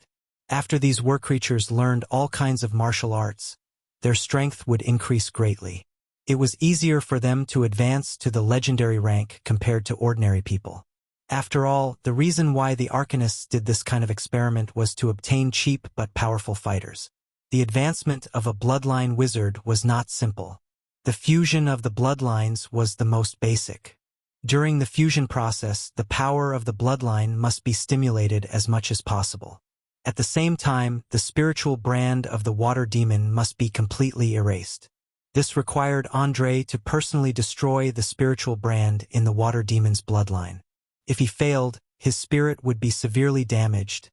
After these War Creatures learned all kinds of martial arts, their strength would increase greatly. It was easier for them to advance to the legendary rank compared to ordinary people. After all, the reason why the Arcanists did this kind of experiment was to obtain cheap but powerful fighters. The advancement of a bloodline wizard was not simple. The fusion of the bloodlines was the most basic. During the fusion process, the power of the bloodline must be stimulated as much as possible. At the same time, the spiritual brand of the water demon must be completely erased. This required Andre to personally destroy the spiritual brand in the water demon's bloodline. If he failed, his spirit would be severely damaged,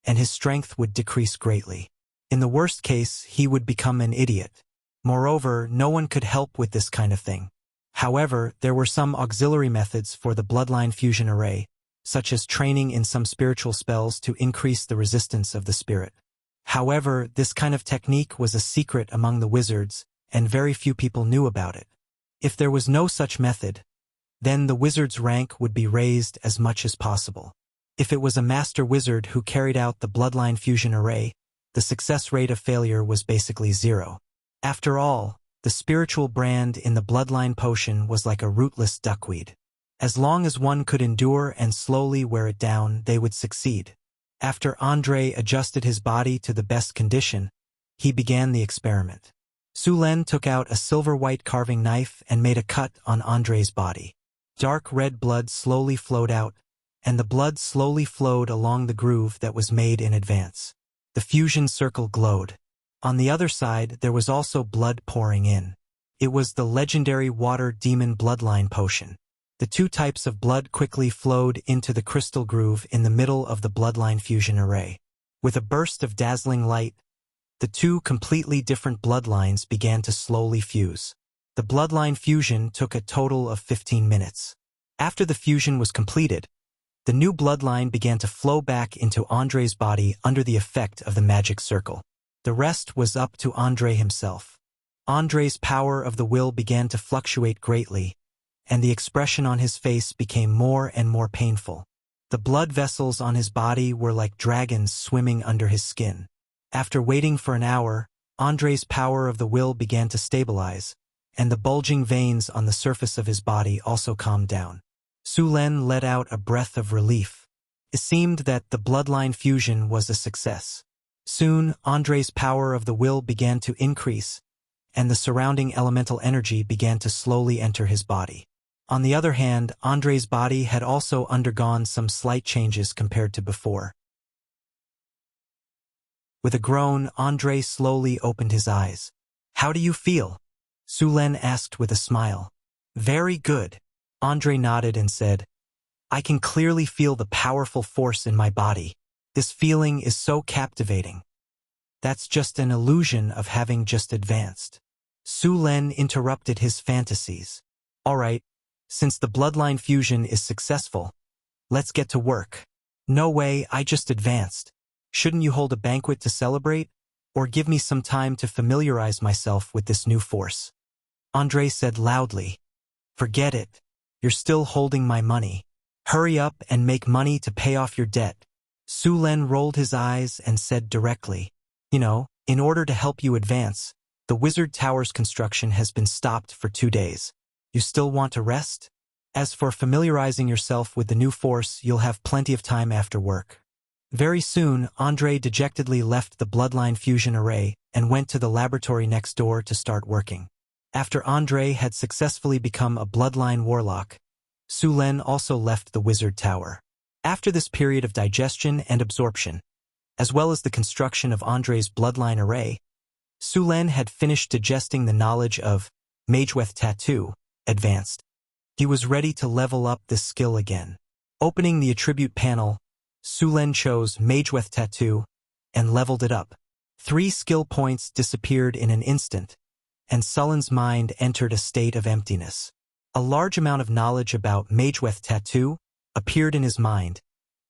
and his strength would decrease greatly. In the worst case, he would become an idiot. Moreover, no one could help with this kind of thing. However, there were some auxiliary methods for the bloodline fusion array, such as training in some spiritual spells to increase the resistance of the spirit. However, this kind of technique was a secret among the wizards, and very few people knew about it. If there was no such method, then the wizard's rank would be raised as much as possible. If it was a master wizard who carried out the bloodline fusion array, the success rate of failure was basically 0. After all, the spiritual brand in the bloodline potion was like a rootless duckweed. As long as one could endure and slowly wear it down, they would succeed. After Andre adjusted his body to the best condition, he began the experiment. Su Len took out a silver-white carving knife and made a cut on Andre's body. Dark red blood slowly flowed out, and the blood slowly flowed along the groove that was made in advance. The fusion circle glowed. On the other side, there was also blood pouring in. It was the legendary water demon bloodline potion. The two types of blood quickly flowed into the crystal groove in the middle of the bloodline fusion array. With a burst of dazzling light, the two completely different bloodlines began to slowly fuse. The bloodline fusion took a total of 15 minutes. After the fusion was completed, the new bloodline began to flow back into Andre's body under the effect of the magic circle. The rest was up to Andre himself. Andre's power of the will began to fluctuate greatly, and the expression on his face became more and more painful. The blood vessels on his body were like dragons swimming under his skin. After waiting for an hour, Andre's power of the will began to stabilize, and the bulging veins on the surface of his body also calmed down. Su Len let out a breath of relief. It seemed that the bloodline fusion was a success. Soon, Andre's power of the will began to increase, and the surrounding elemental energy began to slowly enter his body. On the other hand, Andre's body had also undergone some slight changes compared to before. With a groan, Andre slowly opened his eyes. "How do you feel?" Su Len asked with a smile. "Very good." Andre nodded and said, "I can clearly feel the powerful force in my body. This feeling is so captivating." "That's just an illusion of having just advanced." Su Len interrupted his fantasies. "All right, since the bloodline fusion is successful, let's get to work." "No way, I just advanced. Shouldn't you hold a banquet to celebrate? Or give me some time to familiarize myself with this new force?" Andre said loudly. "Forget it. You're still holding my money. Hurry up and make money to pay off your debt." Su Len rolled his eyes and said directly, "In order to help you advance, the Wizard Tower's construction has been stopped for 2 days. You still want to rest? As for familiarizing yourself with the new force, you'll have plenty of time after work." Very soon, Andre dejectedly left the bloodline fusion array and went to the laboratory next door to start working. After Andre had successfully become a bloodline warlock, Su Len also left the Wizard Tower. After this period of digestion and absorption, as well as the construction of Andre's bloodline array, Su Len had finished digesting the knowledge of Mageweth Tattoo Advanced. He was ready to level up this skill again. Opening the attribute panel, Su Len chose Mageweth Tattoo and leveled it up. 3 skill points disappeared in an instant, and Sullen's mind entered a state of emptiness. A large amount of knowledge about Mageweth Tattoo appeared in his mind,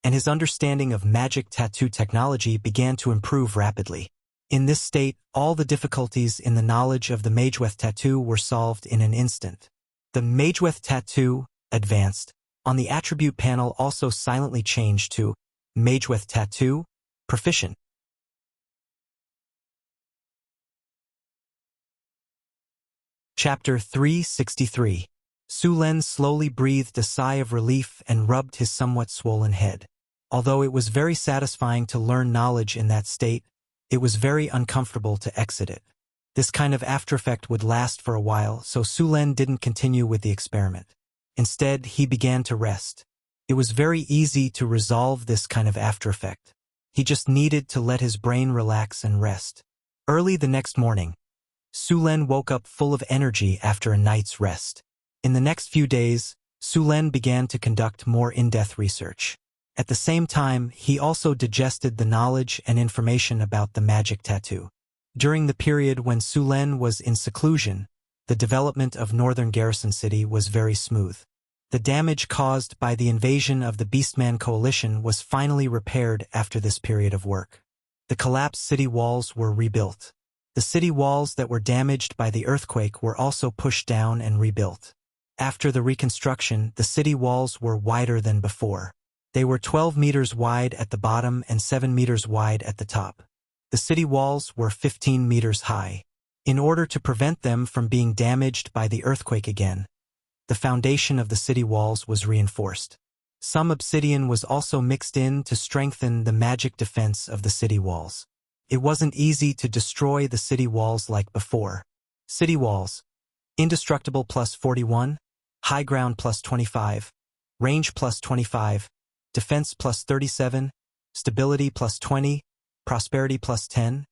and his understanding of magic tattoo technology began to improve rapidly. In this state, all the difficulties in the knowledge of the Mageweth Tattoo were solved in an instant. The Mageweth Tattoo Advanced on the attribute panel also silently changed to Mageweth Tattoo Proficient. Chapter 363. Su Len slowly breathed a sigh of relief and rubbed his somewhat swollen head. Although it was very satisfying to learn knowledge in that state, it was very uncomfortable to exit it. This kind of aftereffect would last for a while, so Su Len didn't continue with the experiment. Instead, he began to rest. It was very easy to resolve this kind of aftereffect. He just needed to let his brain relax and rest. Early the next morning, Su Len woke up full of energy after a night's rest. In the next few days, Su Len began to conduct more in-depth research. At the same time, he also digested the knowledge and information about the magic tattoo. During the period when Su Len was in seclusion, the development of Northern Garrison City was very smooth. The damage caused by the invasion of the Beastman Coalition was finally repaired after this period of work. The collapsed city walls were rebuilt. The city walls that were damaged by the earthquake were also pushed down and rebuilt. After the reconstruction, the city walls were wider than before. They were 12 meters wide at the bottom and 7 meters wide at the top. The city walls were 15 meters high. In order to prevent them from being damaged by the earthquake again, the foundation of the city walls was reinforced. Some obsidian was also mixed in to strengthen the magic defense of the city walls. It wasn't easy to destroy the city walls like before. City walls: indestructible plus 41, high ground plus 25, range plus 25, defense plus 37, stability plus 20, prosperity plus 10,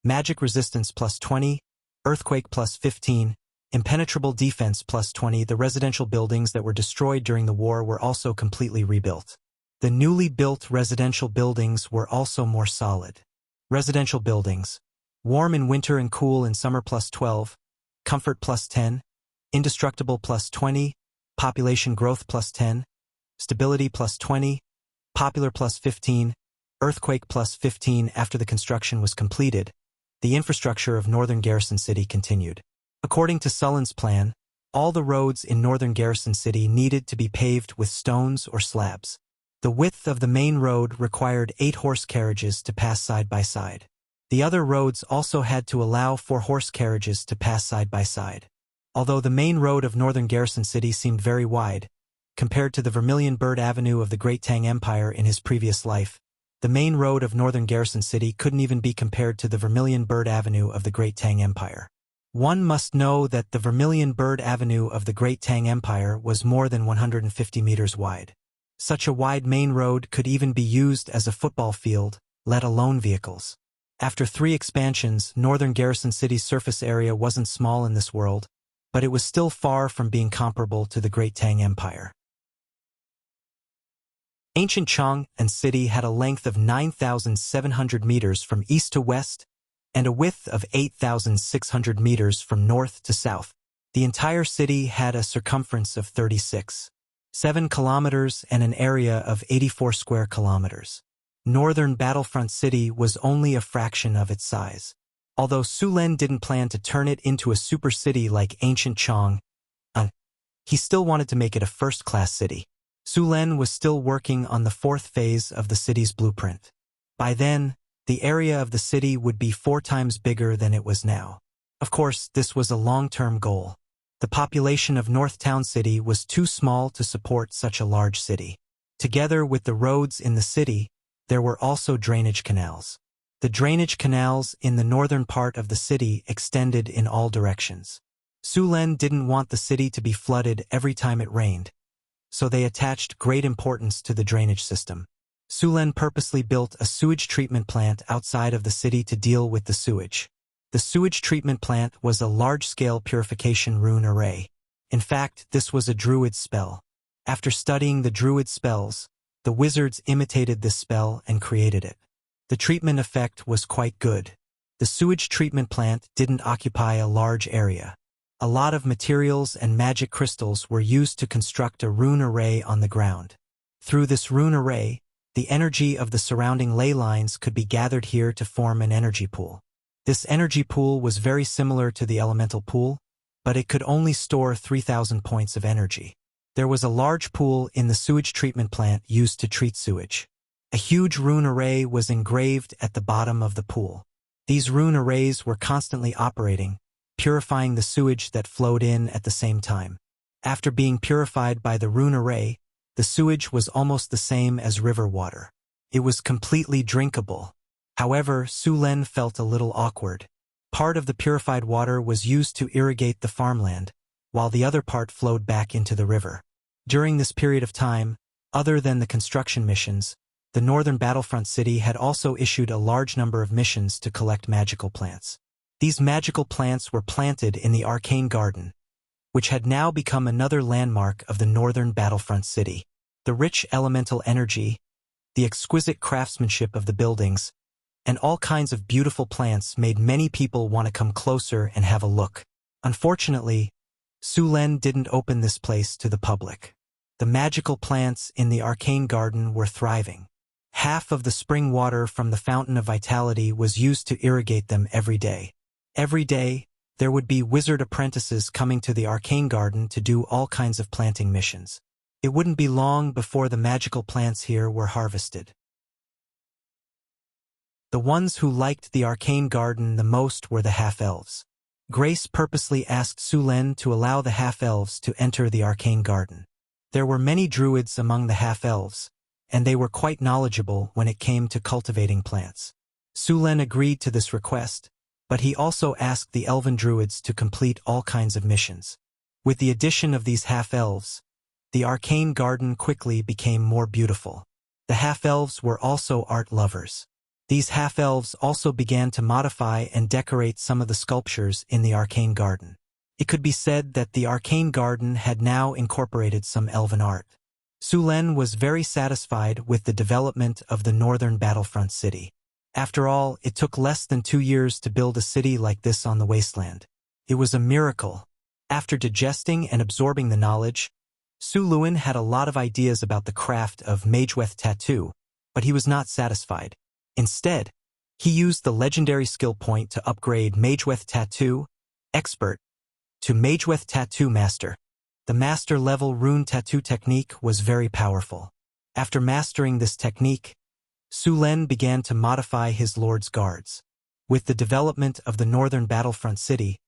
magic resistance plus 20, earthquake plus 15, impenetrable defense plus 20. The residential buildings that were destroyed during the war were also completely rebuilt. The newly built residential buildings were also more solid. Residential buildings: warm in winter and cool in summer plus 12, comfort plus 10, indestructible plus 20, population growth plus 10, stability plus 20, popular plus 15, earthquake plus 15. After the construction was completed, the infrastructure of Northern Garrison City continued. According to Sullen's plan, all the roads in Northern Garrison City needed to be paved with stones or slabs. The width of the main road required 8 horse carriages to pass side by side. The other roads also had to allow 4 horse carriages to pass side by side. Although the main road of Northern Garrison City seemed very wide, compared to the Vermilion Bird Avenue of the Great Tang Empire in his previous life, the main road of Northern Garrison City couldn't even be compared to the Vermilion Bird Avenue of the Great Tang Empire. One must know that the Vermilion Bird Avenue of the Great Tang Empire was more than 150 meters wide. Such a wide main road could even be used as a football field, let alone vehicles. After 3 expansions, Northern Garrison City's surface area wasn't small in this world, but it was still far from being comparable to the Great Tang Empire. Ancient Chang and City had a length of 9,700 meters from east to west and a width of 8,600 meters from north to south. The entire city had a circumference of 36.7 kilometers and an area of 84 square kilometers. Northern Battlefront City was only a fraction of its size. Although Su Len didn't plan to turn it into a super city like Ancient Chang, he still wanted to make it a first-class city. Su Len was still working on the 4th phase of the city's blueprint. By then, the area of the city would be 4 times bigger than it was now. Of course, this was a long-term goal. The population of North Town City was too small to support such a large city. Together with the roads in the city, there were also drainage canals. The drainage canals in the northern part of the city extended in all directions. Su Len didn't want the city to be flooded every time it rained, so they attached great importance to the drainage system. Su Len purposely built a sewage treatment plant outside of the city to deal with the sewage. The sewage treatment plant was a large-scale purification rune array. In fact, this was a druid spell. After studying the druid spells, the wizards imitated this spell and created it. The treatment effect was quite good. The sewage treatment plant didn't occupy a large area. A lot of materials and magic crystals were used to construct a rune array on the ground. Through this rune array, the energy of the surrounding ley lines could be gathered here to form an energy pool. This energy pool was very similar to the elemental pool, but it could only store 3,000 points of energy. There was a large pool in the sewage treatment plant used to treat sewage. A huge rune array was engraved at the bottom of the pool. These rune arrays were constantly operating, purifying the sewage that flowed in at the same time. After being purified by the rune array, the sewage was almost the same as river water. It was completely drinkable. However, Su Len felt a little awkward. Part of the purified water was used to irrigate the farmland, while the other part flowed back into the river. During this period of time, other than the construction missions, the northern battlefront city had also issued a large number of missions to collect magical plants. These magical plants were planted in the arcane garden, which had now become another landmark of the northern battlefront city. The rich elemental energy, the exquisite craftsmanship of the buildings, and all kinds of beautiful plants made many people want to come closer and have a look. Unfortunately, Su Len didn't open this place to the public. The magical plants in the arcane garden were thriving. Half of the spring water from the Fountain of Vitality was used to irrigate them every day. Every day, there would be wizard apprentices coming to the arcane garden to do all kinds of planting missions. It wouldn't be long before the magical plants here were harvested. The ones who liked the arcane garden the most were the half-elves. Grace purposely asked Su Len to allow the half-elves to enter the arcane garden. There were many druids among the half-elves, and they were quite knowledgeable when it came to cultivating plants. Su Len agreed to this request, but he also asked the elven druids to complete all kinds of missions. With the addition of these half-elves, the arcane garden quickly became more beautiful. The half-elves were also art lovers. These half-elves also began to modify and decorate some of the sculptures in the arcane garden. It could be said that the arcane garden had now incorporated some elven art. Su Len was very satisfied with the development of the northern battlefront city. After all, it took less than 2 years to build a city like this on the wasteland. It was a miracle. After digesting and absorbing the knowledge, Su Luen had a lot of ideas about the craft of Mageweth Tattoo, but he was not satisfied. Instead, he used the legendary skill point to upgrade Mageweth Tattoo Expert to Mageweth Tattoo Master. The master-level rune tattoo technique was very powerful. After mastering this technique, Su Len began to modify his lord's guards. With the development of the northern battlefront city,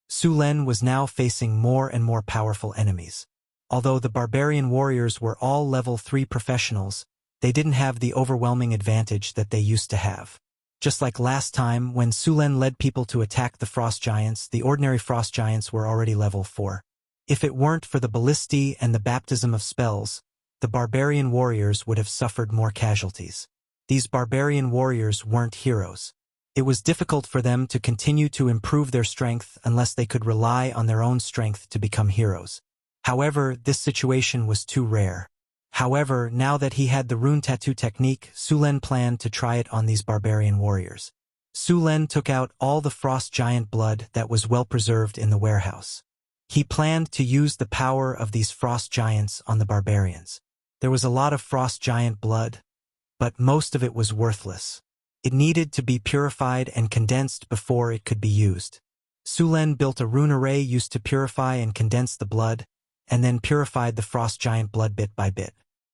Su Len was now facing more and more powerful enemies. Although the barbarian warriors were all level 3 professionals, they didn't have the overwhelming advantage that they used to have. Just like last time when Su Len led people to attack the frost giants, the ordinary frost giants were already level 4. If it weren't for the ballistae and the baptism of spells, the barbarian warriors would have suffered more casualties. These barbarian warriors weren't heroes. It was difficult for them to continue to improve their strength unless they could rely on their own strength to become heroes. However, this situation was too rare. However, now that he had the rune tattoo technique, Su Len planned to try it on these barbarian warriors. Su Len took out all the frost giant blood that was well preserved in the warehouse. He planned to use the power of these frost giants on the barbarians. There was a lot of frost giant blood, but most of it was worthless. It needed to be purified and condensed before it could be used. Su Len built a rune array used to purify and condense the blood, and then purified the frost giant blood bit by bit.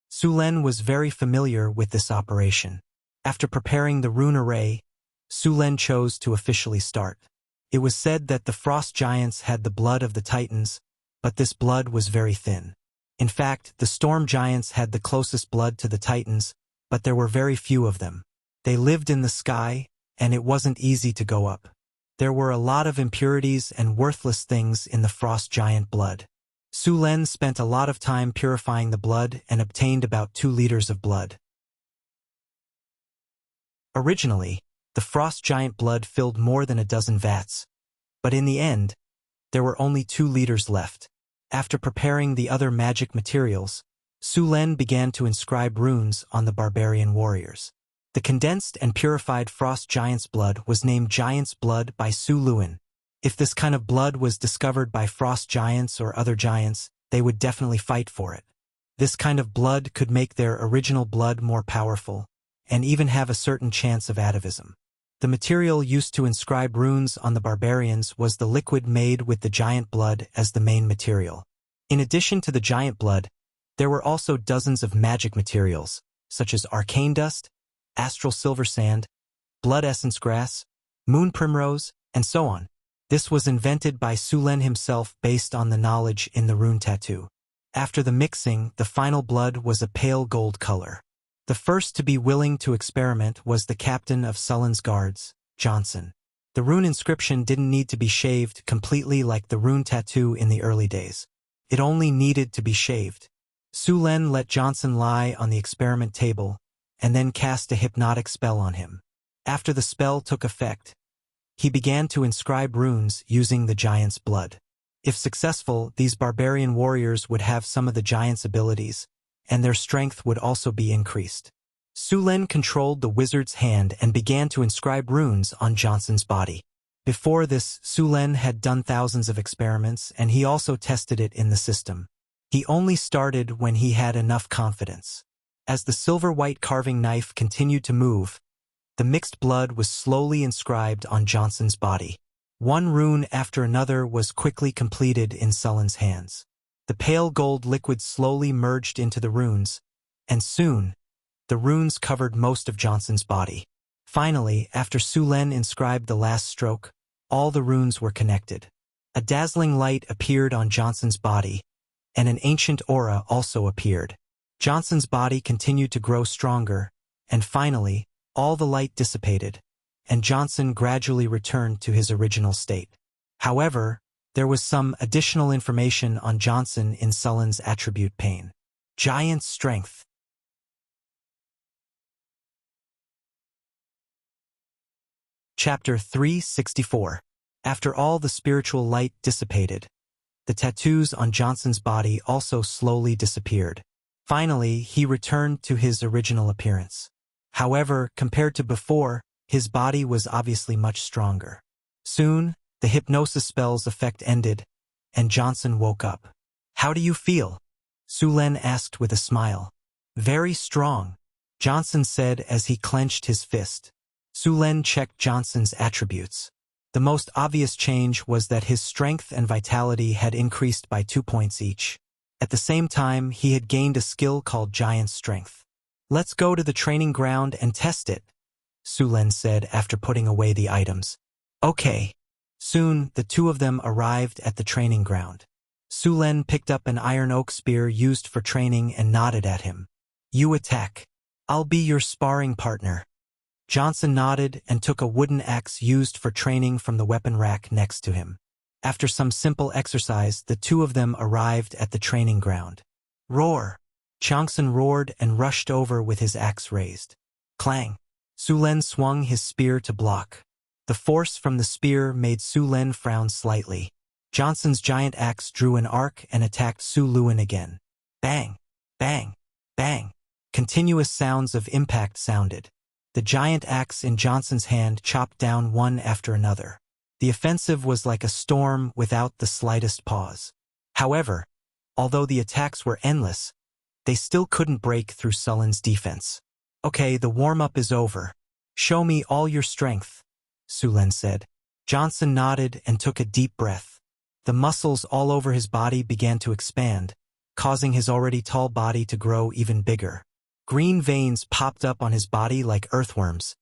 Su Len was very familiar with this operation. After preparing the rune array, Su Len chose to officially start. It was said that the frost giants had the blood of the titans, but this blood was very thin. In fact, the storm giants had the closest blood to the titans, but there were very few of them. They lived in the sky, and it wasn't easy to go up. There were a lot of impurities and worthless things in the frost giant blood. Su Len spent a lot of time purifying the blood and obtained about 2 liters of blood. Originally, the frost giant blood filled more than a dozen vats, but in the end, there were only 2 liters left. After preparing the other magic materials, Su Len began to inscribe runes on the barbarian warriors. The condensed and purified frost giant's blood was named Giant's Blood by Su Luen. If this kind of blood was discovered by frost giants or other giants, they would definitely fight for it. This kind of blood could make their original blood more powerful, and even have a certain chance of atavism. The material used to inscribe runes on the barbarians was the liquid made with the giant blood as the main material. In addition to the giant blood, there were also dozens of magic materials, such as arcane dust, astral silver sand, blood essence grass, moon primrose, and so on. This was invented by Su Len himself based on the knowledge in the rune tattoo. After the mixing, the final blood was a pale gold color. The first to be willing to experiment was the captain of Sullen's guards, Johnson. The rune inscription didn't need to be shaved completely like the rune tattoo in the early days. It only needed to be shaved. Su Len let Johnson lie on the experiment table and then cast a hypnotic spell on him. After the spell took effect, he began to inscribe runes using the giant's blood. If successful, these barbarian warriors would have some of the giant's abilities, and their strength would also be increased. Su Len controlled the wizard's hand and began to inscribe runes on Johnson's body. Before this, Su Len had done thousands of experiments, and he also tested it in the system. He only started when he had enough confidence. As the silver-white carving knife continued to move, the mixed blood was slowly inscribed on Johnson's body. One rune after another was quickly completed in Sullen's hands. The pale gold liquid slowly merged into the runes, and soon, the runes covered most of Johnson's body. Finally, after Su Len inscribed the last stroke, all the runes were connected. A dazzling light appeared on Johnson's body, and an ancient aura also appeared. Johnson's body continued to grow stronger, and finally, all the light dissipated, and Johnson gradually returned to his original state. However, there was some additional information on Johnson in Sullen's attribute pane. Giant strength. Chapter 364. After all the spiritual light dissipated, the tattoos on Johnson's body also slowly disappeared. Finally, he returned to his original appearance. However, compared to before, his body was obviously much stronger. Soon, the hypnosis spell's effect ended, and Johnson woke up. "How do you feel?" Su Len asked with a smile. "Very strong," Johnson said as he clenched his fist. Su Len checked Johnson's attributes. The most obvious change was that his strength and vitality had increased by 2 points each. At the same time, he had gained a skill called Giant Strength. "Let's go to the training ground and test it," Su Len said after putting away the items. "Okay." Soon, the two of them arrived at the training ground. Su Len picked up an iron oak spear used for training and nodded at him. "You attack. I'll be your sparring partner." Johnson nodded and took a wooden axe used for training from the weapon rack next to him. After some simple exercise, the two of them arrived at the training ground. "Roar!" Johnson roared and rushed over with his axe raised. Clang! Su Len swung his spear to block. The force from the spear made Su Len frown slightly. Johnson's giant axe drew an arc and attacked Su Luen again. Bang! Bang! Bang! Continuous sounds of impact sounded. The giant axe in Johnson's hand chopped down one after another. The offensive was like a storm without the slightest pause. However, although the attacks were endless, they still couldn't break through Sullen's defense. "Okay, the warm-up is over. Show me all your strength," Su Len said. Johnson nodded and took a deep breath. The muscles all over his body began to expand, causing his already tall body to grow even bigger. Green veins popped up on his body like earthworms,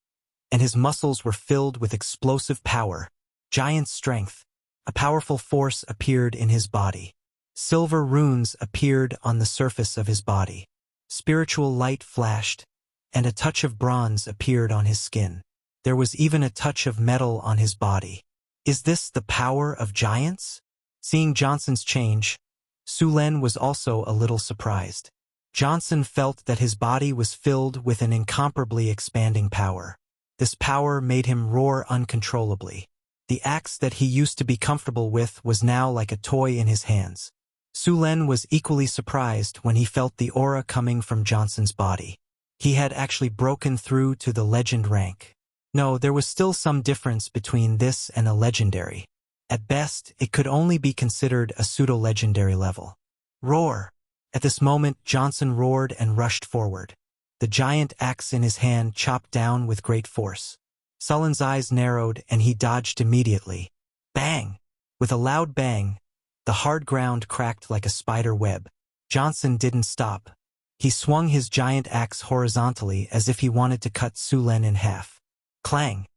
and his muscles were filled with explosive power. Giant strength. A powerful force appeared in his body. Silver runes appeared on the surface of his body. Spiritual light flashed, and a touch of bronze appeared on his skin. There was even a touch of metal on his body. Is this the power of giants? Seeing Johnson's change, Su Len was also a little surprised. Johnson felt that his body was filled with an incomparably expanding power. This power made him roar uncontrollably. The axe that he used to be comfortable with was now like a toy in his hands. Su Len was equally surprised when he felt the aura coming from Johnson's body. He had actually broken through to the legend rank. No, there was still some difference between this and a legendary. At best, it could only be considered a pseudo-legendary level. Roar! At this moment, Johnson roared and rushed forward. The giant axe in his hand chopped down with great force. Sullen's eyes narrowed and he dodged immediately. Bang! With a loud bang, the hard ground cracked like a spider web. Johnson didn't stop. He swung his giant axe horizontally as if he wanted to cut Su Len in half. Clang!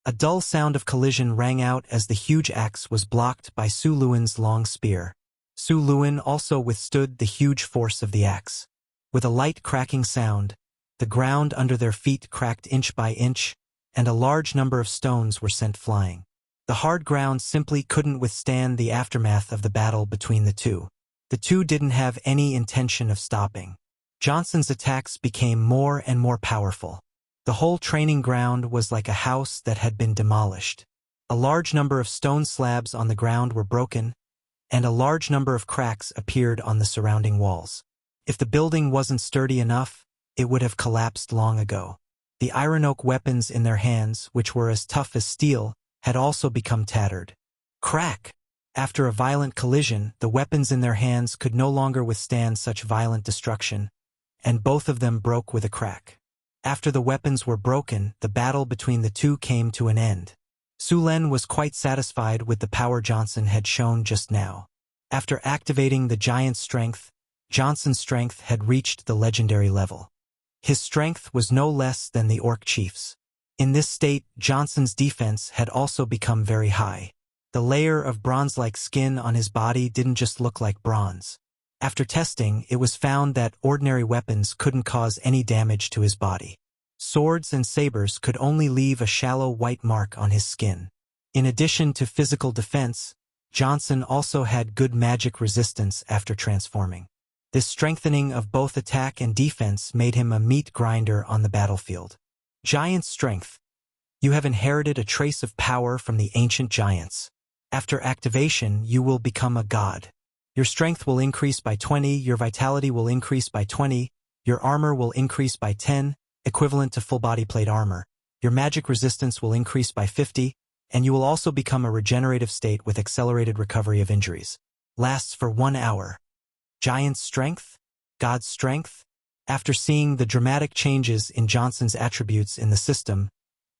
A dull sound of collision rang out as the huge axe was blocked by Su Luan's long spear. Su Luan also withstood the huge force of the axe. With a light cracking sound, the ground under their feet cracked inch by inch, and a large number of stones were sent flying. The hard ground simply couldn't withstand the aftermath of the battle between the two. The two didn't have any intention of stopping. Johnson's attacks became more and more powerful. The whole training ground was like a house that had been demolished. A large number of stone slabs on the ground were broken, and a large number of cracks appeared on the surrounding walls. If the building wasn't sturdy enough, it would have collapsed long ago. The iron oak weapons in their hands, which were as tough as steel, had also become tattered. Crack! After a violent collision, the weapons in their hands could no longer withstand such violent destruction, and both of them broke with a crack. After the weapons were broken, the battle between the two came to an end. Su Len was quite satisfied with the power Johnson had shown just now. After activating the giant's strength, Johnson's strength had reached the legendary level. His strength was no less than the Orc Chief's. In this state, Johnson's defense had also become very high. The layer of bronze-like skin on his body didn't just look like bronze. After testing, it was found that ordinary weapons couldn't cause any damage to his body. Swords and sabers could only leave a shallow white mark on his skin. In addition to physical defense, Johnson also had good magic resistance after transforming. This strengthening of both attack and defense made him a meat grinder on the battlefield. Giant strength. You have inherited a trace of power from the ancient giants. After activation, you will become a god. Your strength will increase by 20, your vitality will increase by 20, your armor will increase by 10, equivalent to full body plate armor. Your magic resistance will increase by 50, and you will also become a regenerative state with accelerated recovery of injuries. Lasts for 1 hour. Giant strength? God's strength? After seeing the dramatic changes in Johnson's attributes in the system,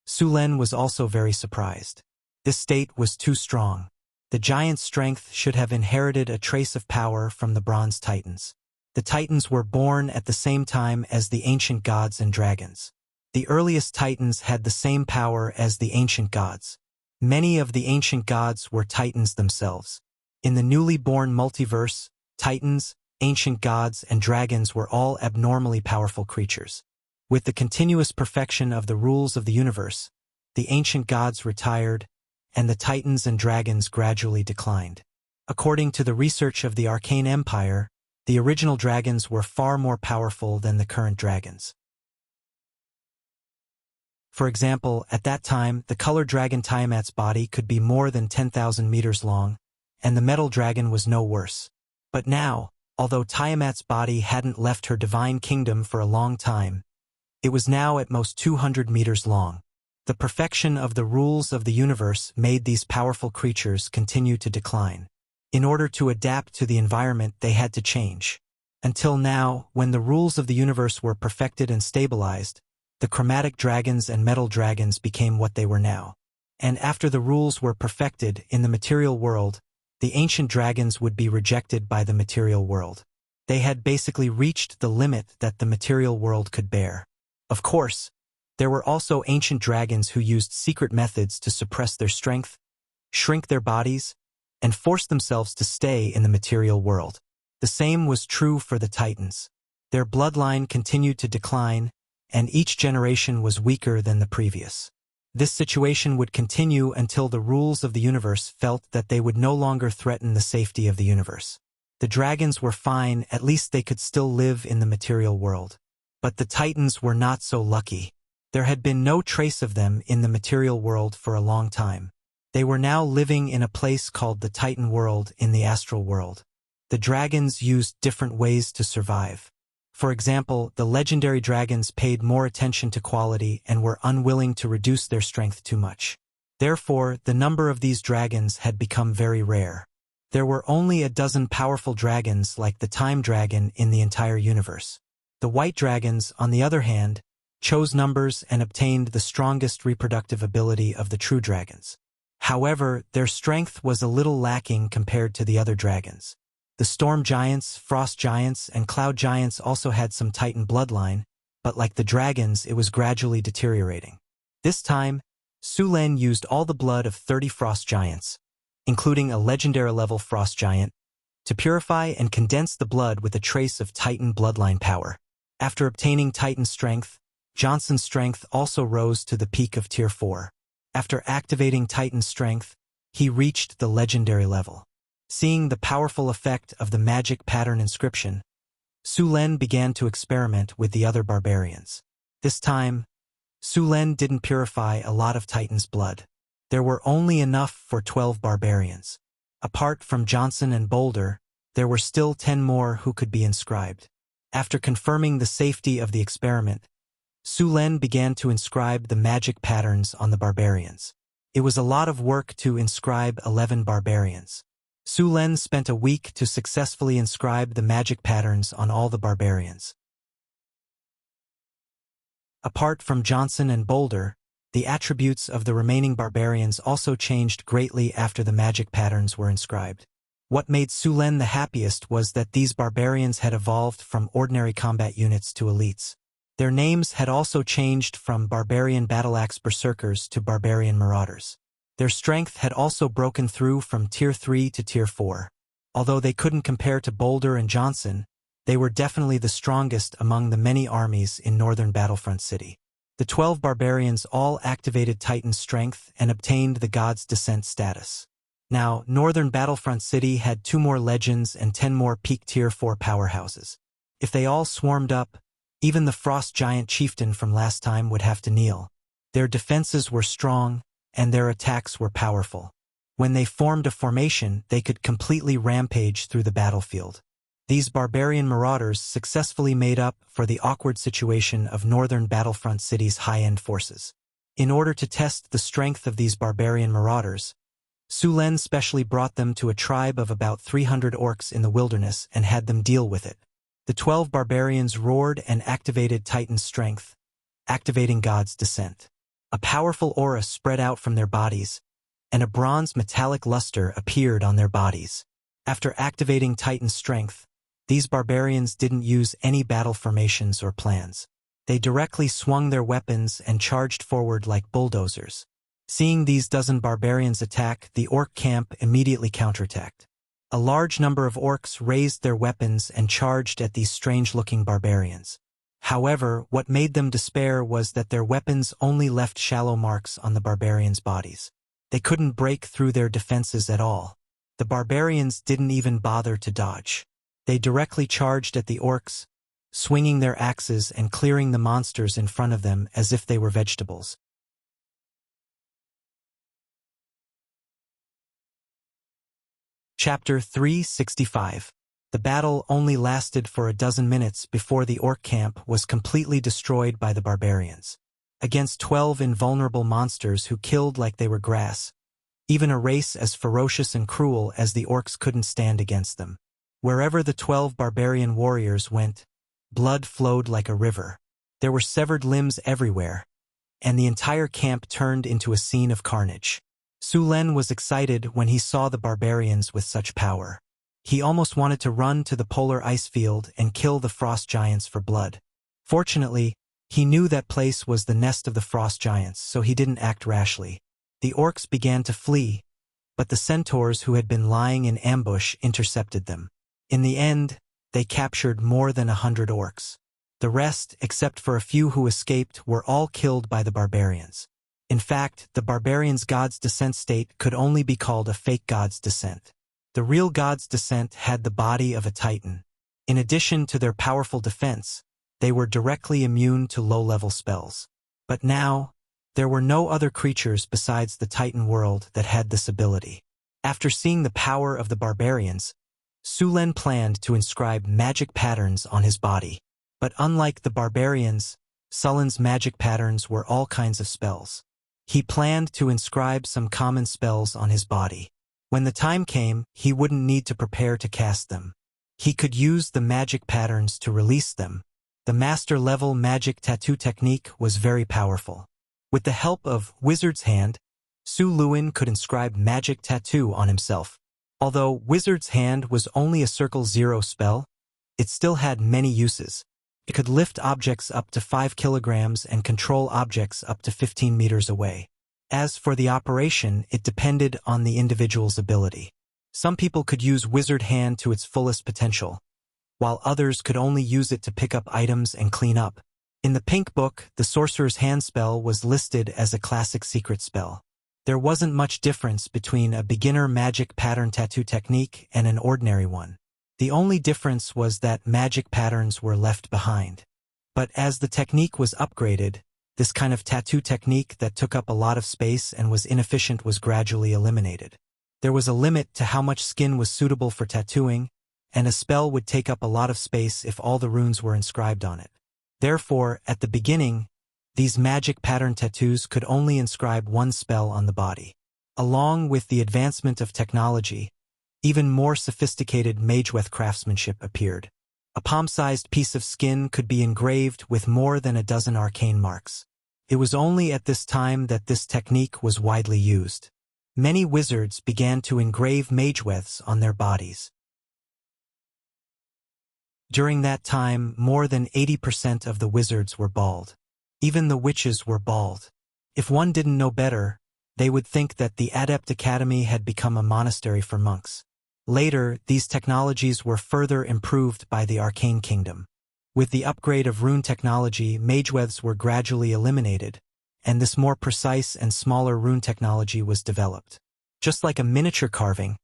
Su Len was also very surprised. This state was too strong. The giant's strength should have inherited a trace of power from the Bronze Titans. The Titans were born at the same time as the ancient gods and dragons. The earliest Titans had the same power as the ancient gods. Many of the ancient gods were Titans themselves. In the newly born multiverse, Titans, ancient gods, and dragons were all abnormally powerful creatures. With the continuous perfection of the rules of the universe, the ancient gods retired, and the Titans and dragons gradually declined. According to the research of the Arcane Empire, the original dragons were far more powerful than the current dragons. For example, at that time, the colored dragon Tiamat's body could be more than 10,000 meters long, and the metal dragon was no worse. But now, although Tiamat's body hadn't left her divine kingdom for a long time, it was now at most 200 meters long. The perfection of the rules of the universe made these powerful creatures continue to decline. In order to adapt to the environment, they had to change. Until now, when the rules of the universe were perfected and stabilized, the chromatic dragons and metal dragons became what they were now. And after the rules were perfected in the material world, the ancient dragons would be rejected by the material world. They had basically reached the limit that the material world could bear. Of course, there were also ancient dragons who used secret methods to suppress their strength, shrink their bodies, and force themselves to stay in the material world. The same was true for the Titans. Their bloodline continued to decline, and each generation was weaker than the previous. This situation would continue until the rules of the universe felt that they would no longer threaten the safety of the universe. The dragons were fine, at least they could still live in the material world. But the Titans were not so lucky. There had been no trace of them in the material world for a long time. They were now living in a place called the Titan world in the astral world. The dragons used different ways to survive. For example, the legendary dragons paid more attention to quality and were unwilling to reduce their strength too much. Therefore, the number of these dragons had become very rare. There were only a dozen powerful dragons like the Time Dragon in the entire universe. The white dragons, on the other hand, chose numbers and obtained the strongest reproductive ability of the true dragons. However, their strength was a little lacking compared to the other dragons. The storm giants, frost giants, and cloud giants also had some Titan bloodline, but like the dragons, it was gradually deteriorating. This time, Su Len used all the blood of 30 frost giants, including a legendary-level frost giant, to purify and condense the blood with a trace of Titan bloodline power. After obtaining Titan strength, Johnson's strength also rose to the peak of Tier 4. After activating Titan strength, he reached the legendary level. Seeing the powerful effect of the magic pattern inscription, Su Len began to experiment with the other barbarians. This time, Su Len didn't purify a lot of Titan's blood. There were only enough for 12 barbarians. Apart from Johnson and Boulder, there were still 10 more who could be inscribed. After confirming the safety of the experiment, Su Len began to inscribe the magic patterns on the barbarians. It was a lot of work to inscribe 11 barbarians. Su Len spent a week to successfully inscribe the magic patterns on all the barbarians. Apart from Johnson and Boulder, the attributes of the remaining barbarians also changed greatly after the magic patterns were inscribed. What made Su Len the happiest was that these barbarians had evolved from ordinary combat units to elites. Their names had also changed from Barbarian Battle-Axe Berserkers to Barbarian Marauders. Their strength had also broken through from Tier 3 to Tier 4. Although they couldn't compare to Boulder and Johnson, they were definitely the strongest among the many armies in northern Battlefront City. The 12 barbarians all activated Titan's strength and obtained the God's Descent status. Now, northern Battlefront City had 2 more legends and 10 more peak Tier 4 powerhouses. If they all swarmed up, even the Frost Giant Chieftain from last time would have to kneel. Their defenses were strong, and their attacks were powerful. When they formed a formation, they could completely rampage through the battlefield. These barbarian marauders successfully made up for the awkward situation of northern Battlefront City's high-end forces. In order to test the strength of these barbarian marauders, Su Len specially brought them to a tribe of about 300 orcs in the wilderness and had them deal with it. The 12 barbarians roared and activated Titan's strength, activating God's Descent. A powerful aura spread out from their bodies, and a bronze metallic luster appeared on their bodies. After activating Titan's strength, these barbarians didn't use any battle formations or plans. They directly swung their weapons and charged forward like bulldozers. Seeing these dozen barbarians attack, the orc camp immediately counterattacked. A large number of orcs raised their weapons and charged at these strange-looking barbarians. However, what made them despair was that their weapons only left shallow marks on the barbarians' bodies. They couldn't break through their defenses at all. The barbarians didn't even bother to dodge. They directly charged at the orcs, swinging their axes and clearing the monsters in front of them as if they were vegetables. Chapter 365. The battle only lasted for a dozen minutes before the orc camp was completely destroyed by the barbarians. Against 12 invulnerable monsters who killed like they were grass, even a race as ferocious and cruel as the orcs couldn't stand against them. Wherever the 12 barbarian warriors went, blood flowed like a river. There were severed limbs everywhere, and the entire camp turned into a scene of carnage. Su Len was excited when he saw the barbarians with such power. He almost wanted to run to the polar ice field and kill the frost giants for blood. Fortunately, he knew that place was the nest of the frost giants, so he didn't act rashly. The orcs began to flee, but the centaurs who had been lying in ambush intercepted them. In the end, they captured more than 100 orcs. The rest, except for a few who escaped, were all killed by the barbarians. In fact, the barbarian's god's descent state could only be called a fake god's descent. The real god's descent had the body of a titan. In addition to their powerful defense, they were directly immune to low-level spells. But now, there were no other creatures besides the Titan world that had this ability. After seeing the power of the barbarians, Su Lin planned to inscribe magic patterns on his body. But unlike the barbarians, Sullen's magic patterns were all kinds of spells. He planned to inscribe some common spells on his body. When the time came, he wouldn't need to prepare to cast them. He could use the magic patterns to release them. The master-level magic tattoo technique was very powerful. With the help of Wizard's Hand, Su Lin could inscribe magic tattoo on himself. Although Wizard's Hand was only a Circle 0 spell, it still had many uses. It could lift objects up to 5 kilograms and control objects up to 15 meters away. As for the operation, it depended on the individual's ability. Some people could use Wizard Hand to its fullest potential, while others could only use it to pick up items and clean up. In the Pink Book, the Sorcerer's Hand spell was listed as a classic secret spell. There wasn't much difference between a beginner magic pattern tattoo technique and an ordinary one. The only difference was that magic patterns were left behind. But as the technique was upgraded, this kind of tattoo technique that took up a lot of space and was inefficient was gradually eliminated. There was a limit to how much skin was suitable for tattooing, and a spell would take up a lot of space if all the runes were inscribed on it. Therefore, at the beginning, these magic pattern tattoos could only inscribe one spell on the body. Along with the advancement of technology, even more sophisticated mageweth craftsmanship appeared. A palm-sized piece of skin could be engraved with more than a dozen arcane marks. It was only at this time that this technique was widely used. Many wizards began to engrave mageweths on their bodies. During that time, more than 80% of the wizards were bald. Even the witches were bald. If one didn't know better, they would think that the Adept Academy had become a monastery for monks. Later, these technologies were further improved by the Arcane Kingdom. With the upgrade of rune technology, mageweths were gradually eliminated, and this more precise and smaller rune technology was developed. Just like a miniature carving,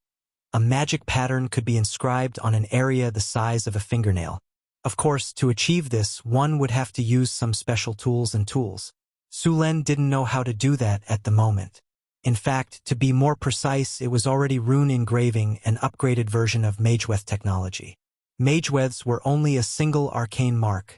a magic pattern could be inscribed on an area the size of a fingernail. Of course, to achieve this, one would have to use some special tools and tools. Su Lin didn't know how to do that at the moment. In fact, to be more precise, it was already rune engraving, an upgraded version of mageweth technology. Mageweths were only a single arcane mark,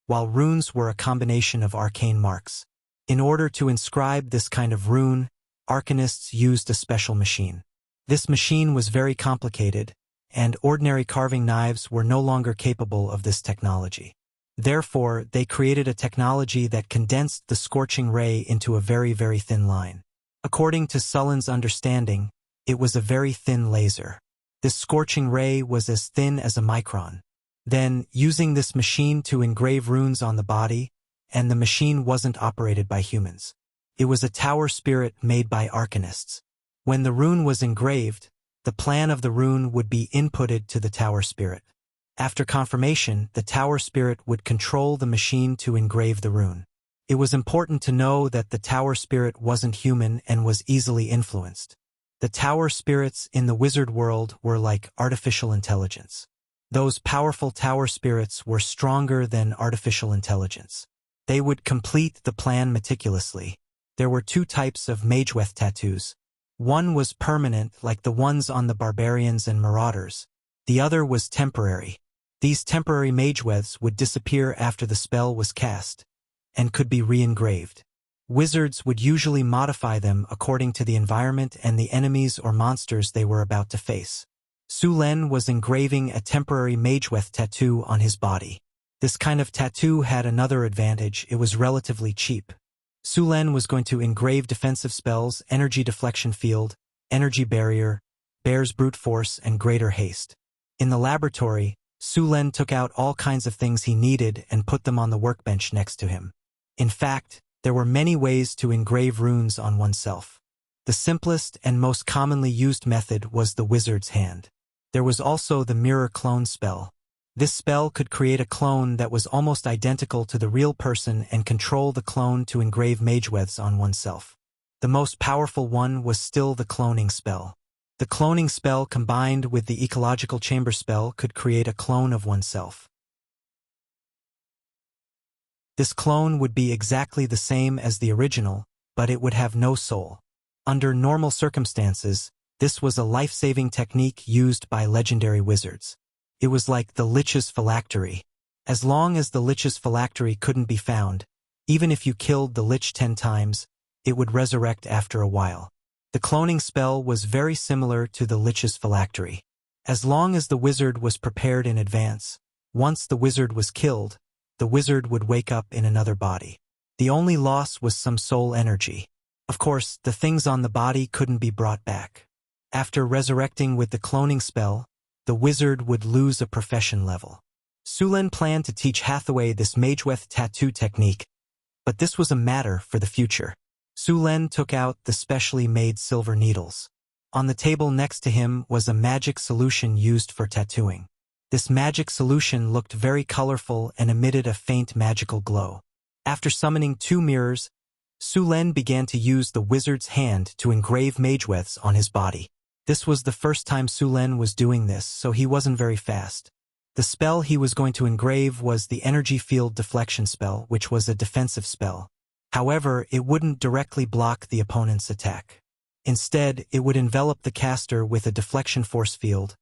while runes were a combination of arcane marks. In order to inscribe this kind of rune, arcanists used a special machine. This machine was very complicated, and ordinary carving knives were no longer capable of this technology. Therefore, they created a technology that condensed the scorching ray into a very, very thin line. According to Sullen's understanding, it was a very thin laser. This scorching ray was as thin as a micron. Then, using this machine to engrave runes on the body, and the machine wasn't operated by humans. It was a tower spirit made by arcanists. When the rune was engraved, the plan of the rune would be inputted to the tower spirit. After confirmation, the tower spirit would control the machine to engrave the rune. It was important to know that the tower spirit wasn't human and was easily influenced. The tower spirits in the wizard world were like artificial intelligence. Those powerful tower spirits were stronger than artificial intelligence. They would complete the plan meticulously. There were two types of mageweth tattoos. One was permanent, like the ones on the barbarians and marauders. The other was temporary. These temporary mageweths would disappear after the spell was cast, and could be re-engraved. Wizards would usually modify them according to the environment and the enemies or monsters they were about to face. Su Lin was engraving a temporary mageweth tattoo on his body. This kind of tattoo had another advantage: it was relatively cheap. Su Lin was going to engrave defensive spells, energy deflection field, energy barrier, bear's brute force, and greater haste. In the laboratory, Su Lin took out all kinds of things he needed and put them on the workbench next to him. In fact, there were many ways to engrave runes on oneself. The simplest and most commonly used method was the Wizard's Hand. There was also the mirror clone spell. This spell could create a clone that was almost identical to the real person and control the clone to engrave mageweths on oneself. The most powerful one was still the cloning spell. The cloning spell combined with the ecological chamber spell could create a clone of oneself. This clone would be exactly the same as the original, but it would have no soul. Under normal circumstances, this was a life-saving technique used by legendary wizards. It was like the Lich's phylactery. As long as the Lich's phylactery couldn't be found, even if you killed the Lich 10 times, it would resurrect after a while. The cloning spell was very similar to the Lich's phylactery. As long as the wizard was prepared in advance, once the wizard was killed, the wizard would wake up in another body. The only loss was some soul energy. Of course, the things on the body couldn't be brought back. After resurrecting with the cloning spell, the wizard would lose a profession level. Sulen planned to teach Hathaway this mageweth tattoo technique, but this was a matter for the future. Sulen took out the specially made silver needles. On the table next to him was a magic solution used for tattooing. This magic solution looked very colorful and emitted a faint magical glow. After summoning 2 mirrors, Sulen began to use the wizard's hand to engrave mageweths on his body. This was the first time Sulen was doing this, so he wasn't very fast. The spell he was going to engrave was the energy field deflection spell, which was a defensive spell. However, it wouldn't directly block the opponent's attack. Instead, it would envelop the caster with a deflection force field,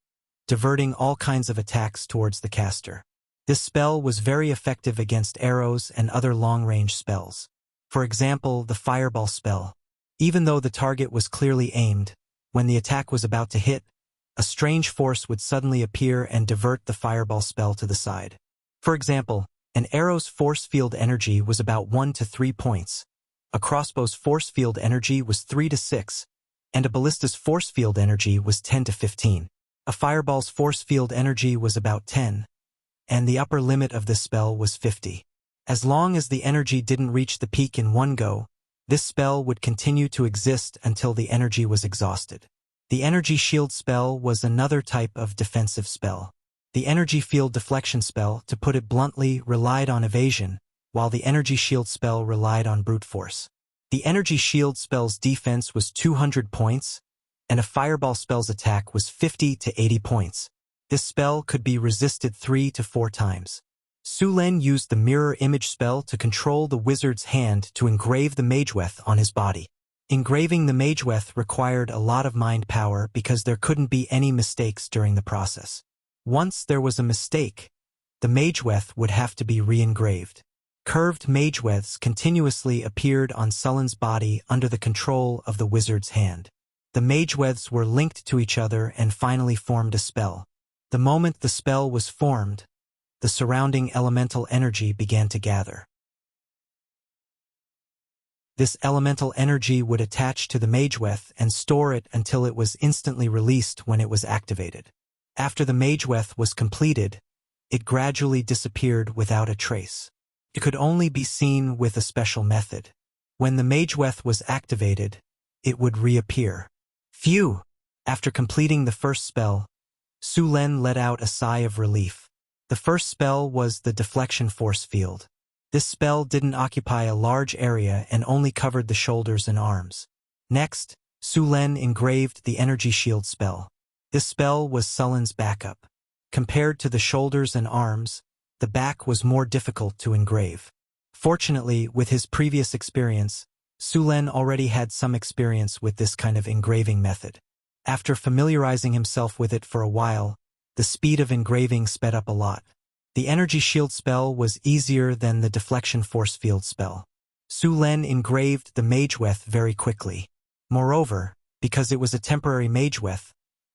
diverting all kinds of attacks towards the caster. This spell was very effective against arrows and other long-range spells. For example, the fireball spell. Even though the target was clearly aimed, when the attack was about to hit, a strange force would suddenly appear and divert the fireball spell to the side. For example, an arrow's force field energy was about 1 to 3 points. A crossbow's force field energy was 3 to 6, and a ballista's force field energy was 10 to 15. A fireball's force field energy was about 10, and the upper limit of this spell was 50. As long as the energy didn't reach the peak in one go, this spell would continue to exist until the energy was exhausted. The energy shield spell was another type of defensive spell. The energy field deflection spell, to put it bluntly, relied on evasion, while the energy shield spell relied on brute force. The energy shield spell's defense was 200 points, and a fireball spell's attack was 50 to 80 points. This spell could be resisted 3 to 4 times. Sulen used the mirror image spell to control the wizard's hand to engrave the mageweth on his body. Engraving the mageweth required a lot of mind power because there couldn't be any mistakes during the process. Once there was a mistake, the mageweth would have to be re-engraved. Curved mageweths continuously appeared on Sullen's body under the control of the wizard's hand. The mageweths were linked to each other and finally formed a spell. The moment the spell was formed, the surrounding elemental energy began to gather. This elemental energy would attach to the mageweth and store it until it was instantly released when it was activated. After the mageweth was completed, it gradually disappeared without a trace. It could only be seen with a special method. When the mageweth was activated, it would reappear. Phew! After completing the first spell, Sulen let out a sigh of relief. The first spell was the deflection force field. This spell didn't occupy a large area and only covered the shoulders and arms. Next, Sulen engraved the energy shield spell. This spell was Sullen's backup. Compared to the shoulders and arms, the back was more difficult to engrave. Fortunately, with his previous experience, Sulen already had some experience with this kind of engraving method. After familiarizing himself with it for a while, the speed of engraving sped up a lot. The energy shield spell was easier than the deflection force field spell. Sulen engraved the mageweth very quickly. Moreover, because it was a temporary mageweth,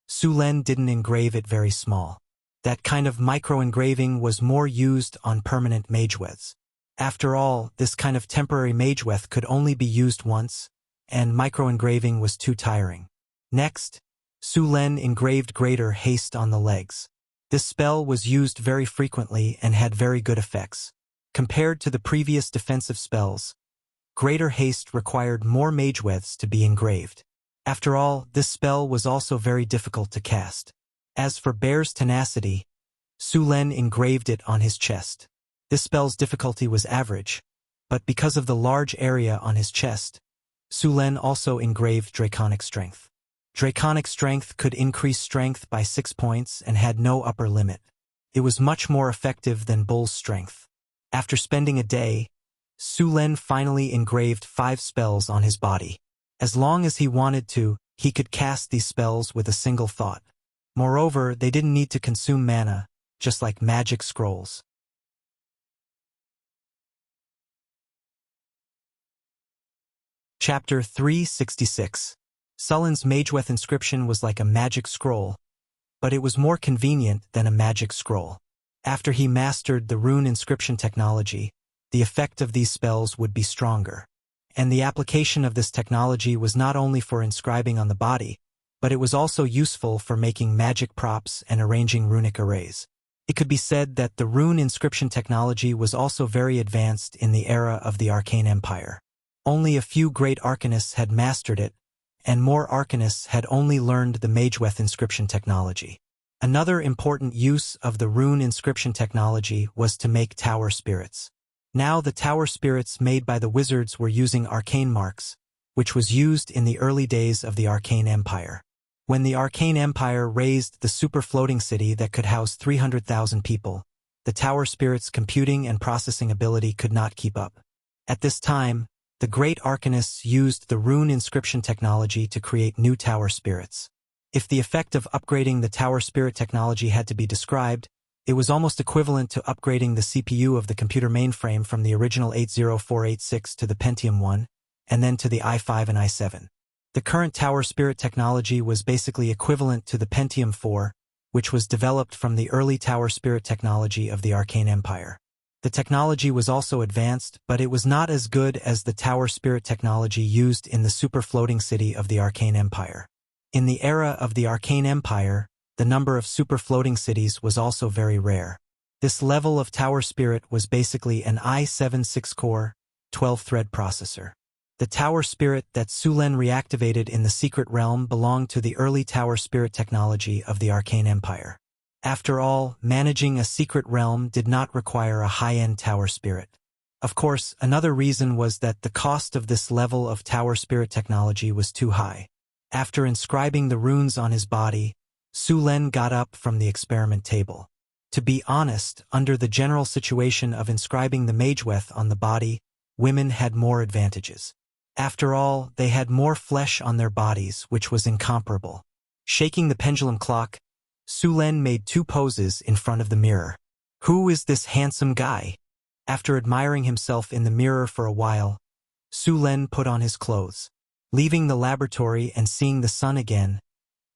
Sulen didn't engrave it very small. That kind of micro-engraving was more used on permanent mageweths. After all, this kind of temporary mageweth could only be used once, and micro-engraving was too tiring. Next, Sulen engraved greater haste on the legs. This spell was used very frequently and had very good effects. Compared to the previous defensive spells, greater haste required more mageweths to be engraved. After all, this spell was also very difficult to cast. As for Bear's tenacity, Su Len engraved it on his chest. This spell's difficulty was average, but because of the large area on his chest, Su Len also engraved Draconic Strength. Draconic Strength could increase strength by 6 points and had no upper limit. It was much more effective than Bull's Strength. After spending a day, Su Len finally engraved 5 spells on his body. As long as he wanted to, he could cast these spells with a single thought. Moreover, they didn't need to consume mana, just like magic scrolls. Chapter 366. Sullen's Mageweth inscription was like a magic scroll, but it was more convenient than a magic scroll. After he mastered the rune inscription technology, the effect of these spells would be stronger. And the application of this technology was not only for inscribing on the body, but it was also useful for making magic props and arranging runic arrays. It could be said that the rune inscription technology was also very advanced in the era of the Arcane Empire. Only a few great arcanists had mastered it, and more arcanists had only learned the Mageweth inscription technology. Another important use of the rune inscription technology was to make tower spirits. Now the tower spirits made by the wizards were using arcane marks, which was used in the early days of the Arcane Empire. When the Arcane Empire raised the super-floating city that could house 300,000 people, the tower spirits' computing and processing ability could not keep up. At this time, the great arcanists used the rune inscription technology to create new tower spirits. If the effect of upgrading the tower spirit technology had to be described, it was almost equivalent to upgrading the CPU of the computer mainframe from the original 80486 to the Pentium 1, and then to the i5 and i7. The current tower spirit technology was basically equivalent to the Pentium 4, which was developed from the early tower spirit technology of the Arcane Empire. The technology was also advanced, but it was not as good as the tower spirit technology used in the super-floating city of the Arcane Empire. In the era of the Arcane Empire, the number of super-floating cities was also very rare. This level of tower spirit was basically an i7 6-core, 12-thread processor. The tower spirit that Su Len reactivated in the Secret Realm belonged to the early tower spirit technology of the Arcane Empire. After all, managing a secret realm did not require a high-end tower spirit. Of course, another reason was that the cost of this level of tower spirit technology was too high. After inscribing the runes on his body, Su Len got up from the experiment table. To be honest, under the general situation of inscribing the Mageweth on the body, women had more advantages. After all, they had more flesh on their bodies, which was incomparable. Shaking the pendulum clock, Su Len made 2 poses in front of the mirror. Who is this handsome guy? After admiring himself in the mirror for a while, Su Len put on his clothes. Leaving the laboratory and seeing the sun again,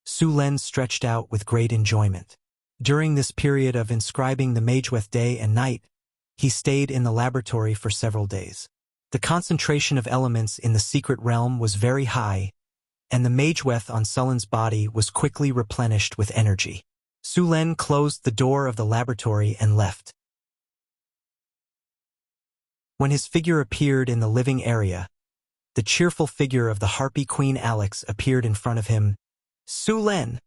Su Len stretched out with great enjoyment. During this period of inscribing the Mageweth day and night, he stayed in the laboratory for several days. The concentration of elements in the secret realm was very high, and the Mageweth on Sullen's body was quickly replenished with energy. Su Len closed the door of the laboratory and left. When his figure appeared in the living area, the cheerful figure of the Harpy Queen Alex appeared in front of him. Su Len,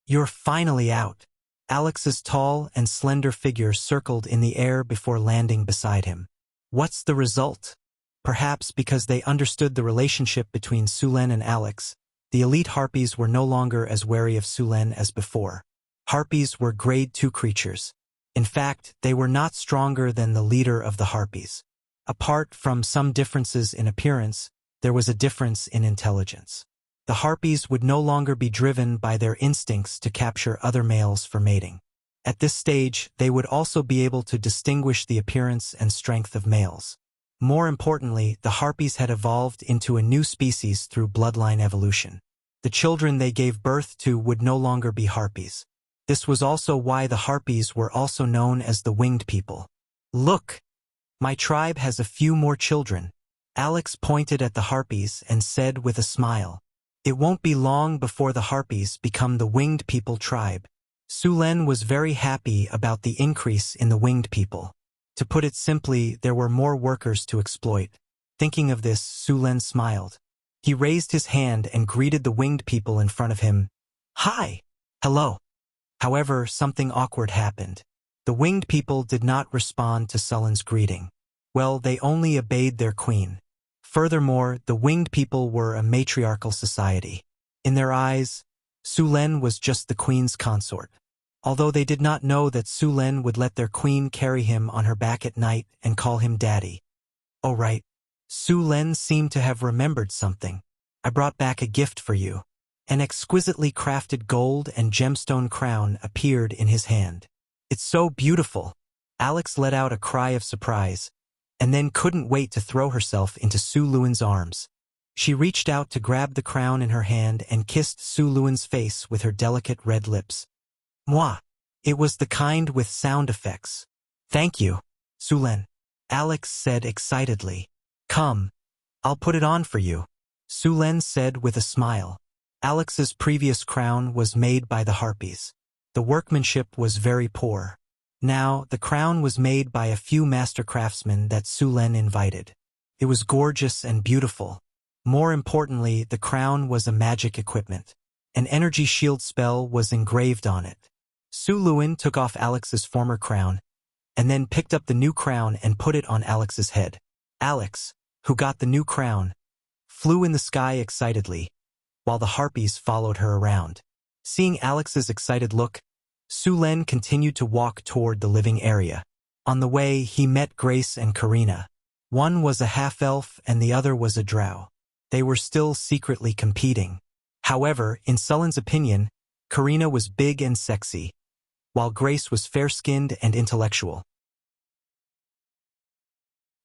you're finally out. Alex's tall and slender figure circled in the air before landing beside him. What's the result? Perhaps because they understood the relationship between Su Len and Alex, the elite Harpies were no longer as wary of Su Len as before. Harpies were grade 2 creatures. In fact, they were not stronger than the leader of the Harpies. Apart from some differences in appearance, there was a difference in intelligence. The Harpies would no longer be driven by their instincts to capture other males for mating. At this stage, they would also be able to distinguish the appearance and strength of males. More importantly, the Harpies had evolved into a new species through bloodline evolution. The children they gave birth to would no longer be Harpies. This was also why the Harpies were also known as the Winged People. Look! My tribe has a few more children. Alex pointed at the Harpies and said with a smile, "It won't be long before the Harpies become the Winged People tribe." Su Len was very happy about the increase in the Winged People. To put it simply, there were more workers to exploit. Thinking of this, Su Len smiled. He raised his hand and greeted the Winged People in front of him. Hi! Hello! However, something awkward happened. The winged people did not respond to Sullen's greeting. Well, they only obeyed their queen. Furthermore, the winged people were a matriarchal society. In their eyes, Sulen was just the queen's consort. Although they did not know that Sulen would let their queen carry him on her back at night and call him daddy. Oh right. Sulen seemed to have remembered something. I brought back a gift for you. An exquisitely crafted gold and gemstone crown appeared in his hand. It's so beautiful. Alex let out a cry of surprise, and then couldn't wait to throw herself into Su Luan's arms. She reached out to grab the crown in her hand and kissed Su Luan's face with her delicate red lips. Moi. It was the kind with sound effects. Thank you, Sulen. Alex said excitedly. Come. I'll put it on for you, Sulen said with a smile. Alex's previous crown was made by the harpies. The workmanship was very poor. Now, the crown was made by a few master craftsmen that Sulen invited. It was gorgeous and beautiful. More importantly, the crown was a magic equipment. An energy shield spell was engraved on it. Su Luan took off Alex's former crown, and then picked up the new crown and put it on Alex's head. Alex, who got the new crown, flew in the sky excitedly, while the harpies followed her around. Seeing Alex's excited look, Sulen continued to walk toward the living area. On the way, he met Grace and Karina. One was a half-elf and the other was a drow. They were still secretly competing. However, in Sullen's opinion, Karina was big and sexy, while Grace was fair-skinned and intellectual.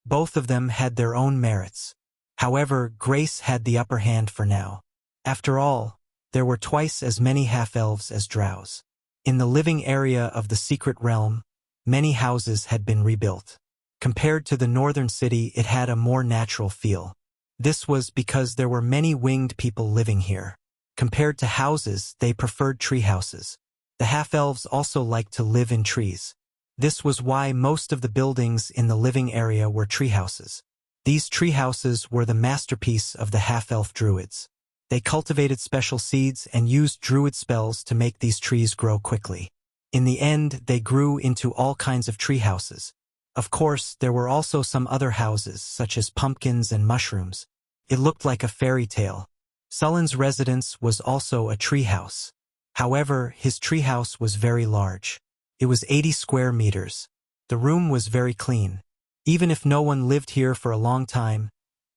Both of them had their own merits. However, Grace had the upper hand for now. After all, there were twice as many half-elves as drows. In the living area of the secret realm, many houses had been rebuilt. Compared to the northern city, it had a more natural feel. This was because there were many winged people living here. Compared to houses, they preferred tree houses. The half-elves also liked to live in trees. This was why most of the buildings in the living area were tree houses. These tree houses were the masterpiece of the half-elf druids. They cultivated special seeds and used druid spells to make these trees grow quickly. In the end, they grew into all kinds of tree houses. Of course, there were also some other houses, such as pumpkins and mushrooms. It looked like a fairy tale. Sullen's residence was also a tree house. However, his tree house was very large. It was 80 square meters. The room was very clean. Even if no one lived here for a long time,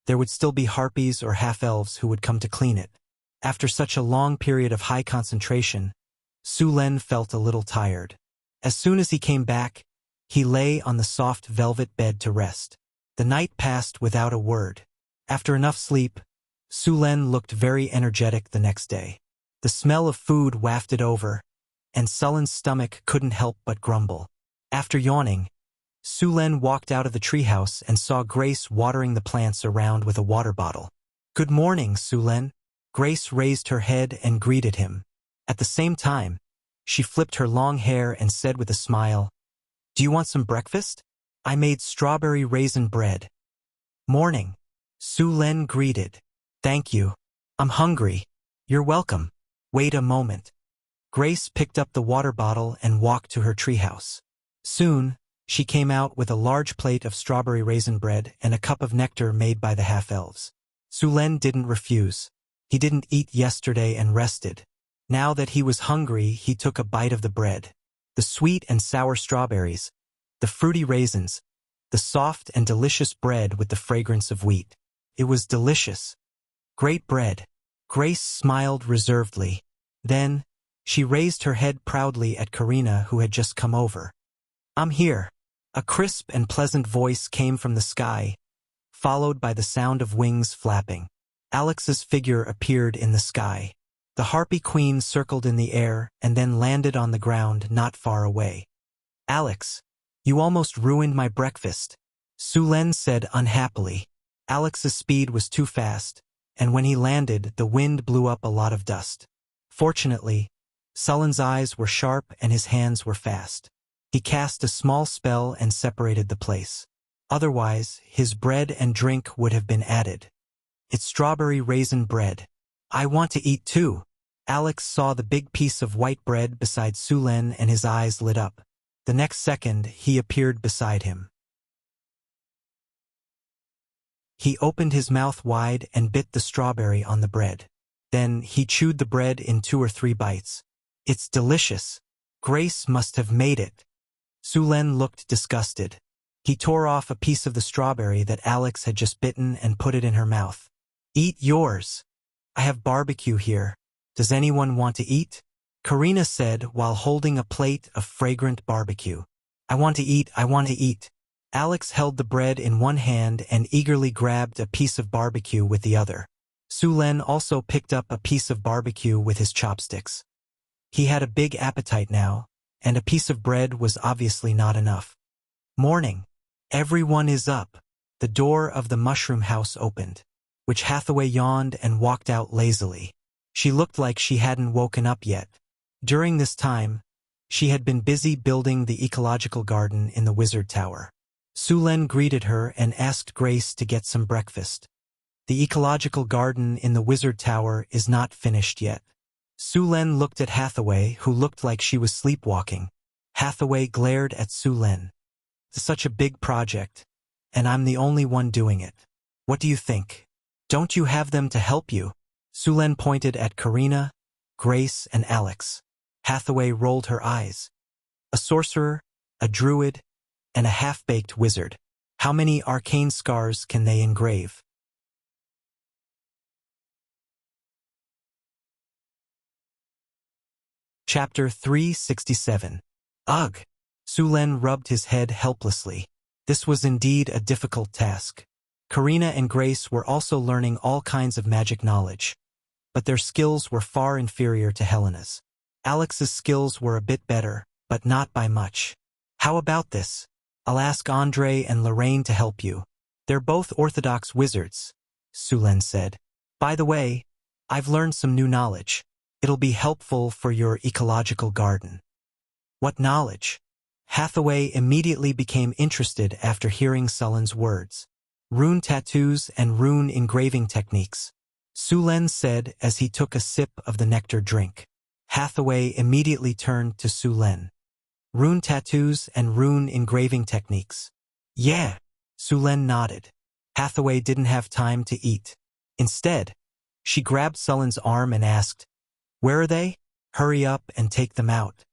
there would still be harpies or half-elves who would come to clean it. After such a long period of high concentration, Sulen felt a little tired. As soon as he came back, he lay on the soft velvet bed to rest. The night passed without a word. After enough sleep, Sulen looked very energetic the next day. The smell of food wafted over, and Sullen's stomach couldn't help but grumble. After yawning, Sulen walked out of the treehouse and saw Grace watering the plants around with a water bottle. Good morning, Sulen. Grace raised her head and greeted him. At the same time, she flipped her long hair and said with a smile, Do you want some breakfast? I made strawberry raisin bread. Morning. Sulen greeted. Thank you. I'm hungry. You're welcome. Wait a moment. Grace picked up the water bottle and walked to her treehouse. Soon, she came out with a large plate of strawberry raisin bread and a cup of nectar made by the half-elves. Sulen didn't refuse. He didn't eat yesterday and rested. Now that he was hungry, he took a bite of the bread. The sweet and sour strawberries, the fruity raisins, the soft and delicious bread with the fragrance of wheat. It was delicious. Great bread. Grace smiled reservedly. Then, she raised her head proudly at Karina, who had just come over. I'm here. A crisp and pleasant voice came from the sky, followed by the sound of wings flapping. Alex's figure appeared in the sky. The Harpy Queen circled in the air and then landed on the ground not far away. Alex, you almost ruined my breakfast, Sulen said unhappily. Alex's speed was too fast, and when he landed, the wind blew up a lot of dust. Fortunately, Sullen's eyes were sharp and his hands were fast. He cast a small spell and separated the place. Otherwise, his bread and drink would have been added. It's strawberry raisin bread. I want to eat too. Alex saw the big piece of white bread beside Sulen and his eyes lit up. The next second, he appeared beside him. He opened his mouth wide and bit the strawberry on the bread. Then, he chewed the bread in 2 or 3 bites. It's delicious. Grace must have made it. Sulen looked disgusted. He tore off a piece of the strawberry that Alex had just bitten and put it in her mouth. Eat yours. I have barbecue here. Does anyone want to eat? Karina said while holding a plate of fragrant barbecue. I want to eat, I want to eat. Alex held the bread in one hand and eagerly grabbed a piece of barbecue with the other. Sulen also picked up a piece of barbecue with his chopsticks. He had a big appetite now, and a piece of bread was obviously not enough. Morning. Everyone is up. The door of the mushroom house opened, which Hathaway yawned and walked out lazily. She looked like she hadn't woken up yet. During this time, she had been busy building the ecological garden in the wizard tower. Sulen greeted her and asked Grace to get some breakfast. The ecological garden in the wizard tower is not finished yet. Sulen looked at Hathaway, who looked like she was sleepwalking. Hathaway glared at Sulen. It's such a big project, and I'm the only one doing it. What do you think? Don't you have them to help you? Sulen pointed at Karina, Grace, and Alex. Hathaway rolled her eyes. A sorcerer, a druid, and a half-baked wizard. How many arcane scars can they engrave? Chapter 367. Ugh! Sulen rubbed his head helplessly. This was indeed a difficult task. Karina and Grace were also learning all kinds of magic knowledge, but their skills were far inferior to Helena's. Alex's skills were a bit better, but not by much. How about this? I'll ask Andre and Lorraine to help you. They're both Orthodox wizards, Sulen said. By the way, I've learned some new knowledge. It'll be helpful for your ecological garden. What knowledge? Hathaway immediately became interested after hearing Sulen's words. Rune tattoos and rune engraving techniques, Sulen said as he took a sip of the nectar drink. Hathaway immediately turned to Sulen. Rune tattoos and rune engraving techniques. Yeah, Sulen nodded. Hathaway didn't have time to eat. Instead, she grabbed Sulen's arm and asked, "Where are they? Hurry up and take them out."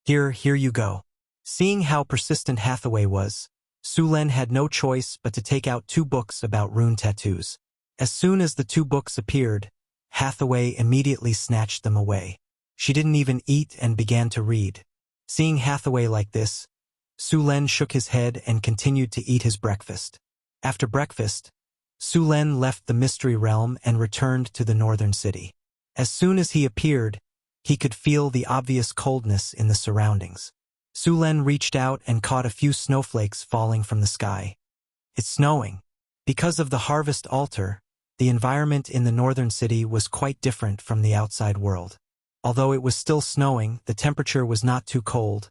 Here you go. Seeing how persistent Hathaway was, Sulen had no choice but to take out 2 books about rune tattoos. As soon as the 2 books appeared, Hathaway immediately snatched them away. She didn't even eat and began to read. Seeing Hathaway like this, Sulen shook his head and continued to eat his breakfast. After breakfast, Sulen left the mystery realm and returned to the northern city. As soon as he appeared, he could feel the obvious coldness in the surroundings. Sulen reached out and caught a few snowflakes falling from the sky. It's snowing. Because of the harvest altar, the environment in the northern city was quite different from the outside world. Although it was still snowing, the temperature was not too cold,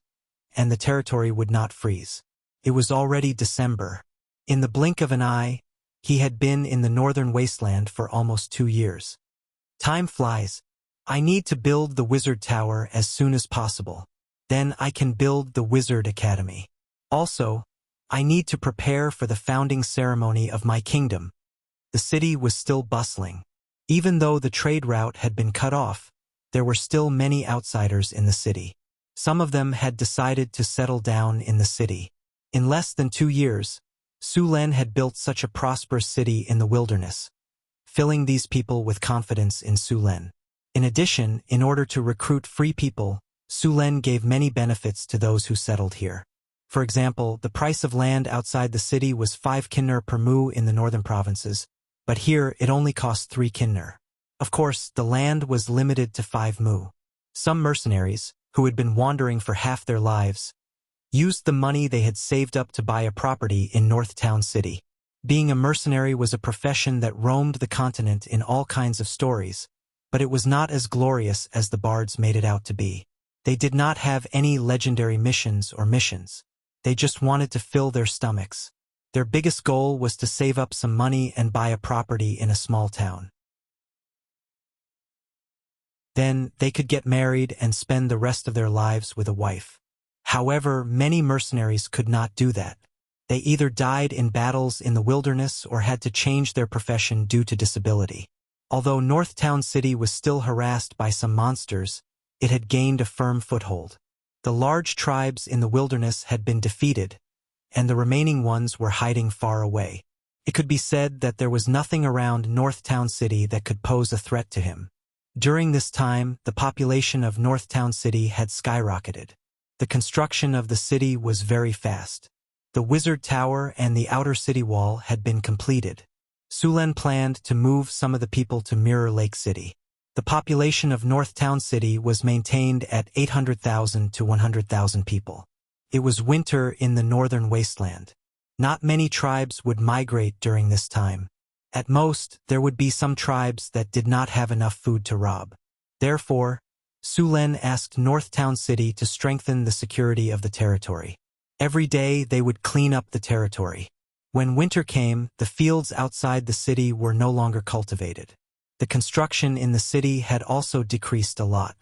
and the territory would not freeze. It was already December. In the blink of an eye, he had been in the northern wasteland for almost 2 years. Time flies. I need to build the wizard tower as soon as possible. Then I can build the wizard academy. Also, I need to prepare for the founding ceremony of my kingdom. The city was still bustling. Even though the trade route had been cut off, there were still many outsiders in the city. Some of them had decided to settle down in the city. In less than 2 years, Sulen had built such a prosperous city in the wilderness, filling these people with confidence in Sulen. In addition, in order to recruit free people, Sulen gave many benefits to those who settled here. For example, the price of land outside the city was 5 kinner per mu in the northern provinces, but here it only cost 3 kinner. Of course, the land was limited to 5 mu. Some mercenaries, who had been wandering for half their lives, used the money they had saved up to buy a property in North Town City. Being a mercenary was a profession that roamed the continent in all kinds of stories, but it was not as glorious as the bards made it out to be. They did not have any legendary missions or missions. They just wanted to fill their stomachs. Their biggest goal was to save up some money and buy a property in a small town. Then they could get married and spend the rest of their lives with a wife. However, many mercenaries could not do that. They either died in battles in the wilderness or had to change their profession due to disability. Although North Town City was still harassed by some monsters, it had gained a firm foothold. The large tribes in the wilderness had been defeated, and the remaining ones were hiding far away. It could be said that there was nothing around North Town City that could pose a threat to him. During this time, the population of North Town City had skyrocketed. The construction of the city was very fast. The Wizard Tower and the outer city wall had been completed. Sulen planned to move some of the people to Mirror Lake City. The population of North Town City was maintained at 800,000 to 100,000 people. It was winter in the northern wasteland. Not many tribes would migrate during this time. At most, there would be some tribes that did not have enough food to rob. Therefore, Sulen asked North Town City to strengthen the security of the territory. Every day they would clean up the territory. When winter came, the fields outside the city were no longer cultivated. The construction in the city had also decreased a lot.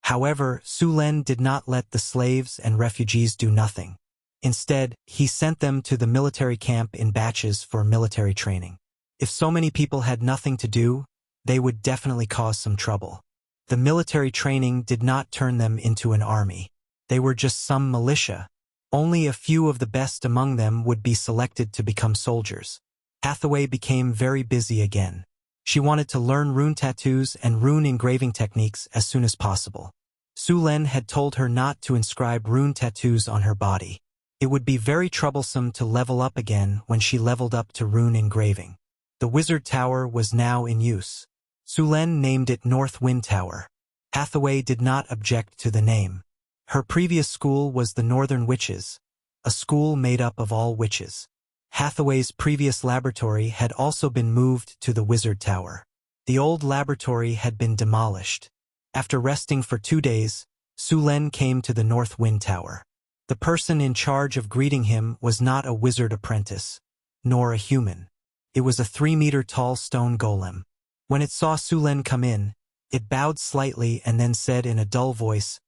However, Sulen did not let the slaves and refugees do nothing. Instead, he sent them to the military camp in batches for military training. If so many people had nothing to do, they would definitely cause some trouble. The military training did not turn them into an army. They were just some militia. Only a few of the best among them would be selected to become soldiers. Hathaway became very busy again. She wanted to learn rune tattoos and rune engraving techniques as soon as possible. Sulen had told her not to inscribe rune tattoos on her body. It would be very troublesome to level up again when she leveled up to rune engraving. The Wizard Tower was now in use. Sulen named it North Wind Tower. Hathaway did not object to the name. Her previous school was the Northern Witches, a school made up of all witches. Hathaway's previous laboratory had also been moved to the Wizard Tower. The old laboratory had been demolished. After resting for 2 days, Sulen came to the North Wind Tower. The person in charge of greeting him was not a wizard apprentice, nor a human. It was a 3-meter-tall stone golem. When it saw Sulen come in, it bowed slightly and then said in a dull voice,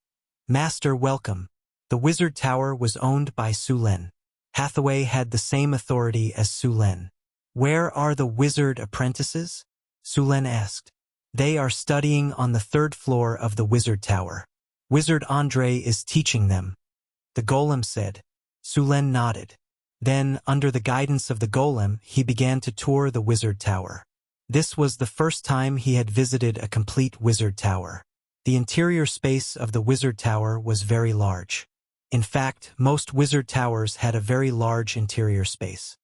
"Master, welcome." The Wizard Tower was owned by Sulen. Hathaway had the same authority as Sulen. "Where are the wizard apprentices?" Sulen asked. "They are studying on the 3rd floor of the Wizard Tower. Wizard Andre is teaching them," the golem said. Sulen nodded. Then, under the guidance of the golem, he began to tour the Wizard Tower. This was the first time he had visited a complete Wizard Tower. The interior space of the Wizard Tower was very large. In fact, most Wizard Towers had a very large interior space.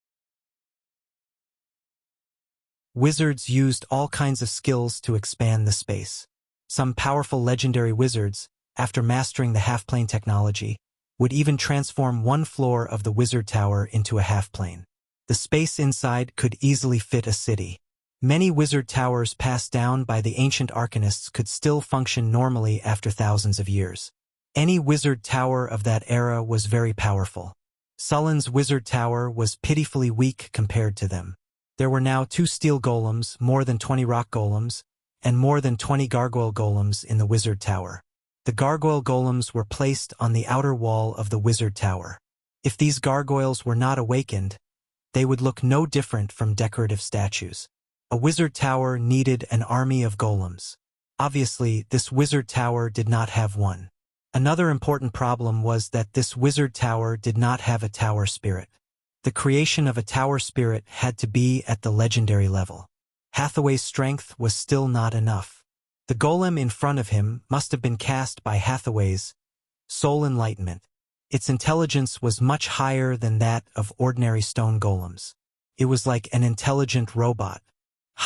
Wizards used all kinds of skills to expand the space. Some powerful legendary wizards, after mastering the half-plane technology, would even transform 1 floor of the Wizard Tower into a half-plane. The space inside could easily fit a city. Many Wizard Towers passed down by the ancient arcanists could still function normally after thousands of years. Any Wizard Tower of that era was very powerful. Sullen's Wizard Tower was pitifully weak compared to them. There were now 2 steel golems, more than 20 rock golems, and more than 20 gargoyle golems in the Wizard Tower. The gargoyle golems were placed on the outer wall of the Wizard Tower. If these gargoyles were not awakened, they would look no different from decorative statues. A Wizard Tower needed an army of golems. Obviously, this Wizard Tower did not have one. Another important problem was that this Wizard Tower did not have a tower spirit. The creation of a tower spirit had to be at the legendary level. Hathaway's strength was still not enough. The golem in front of him must have been cast by Hathaway's soul enlightenment. Its intelligence was much higher than that of ordinary stone golems. It was like an intelligent robot.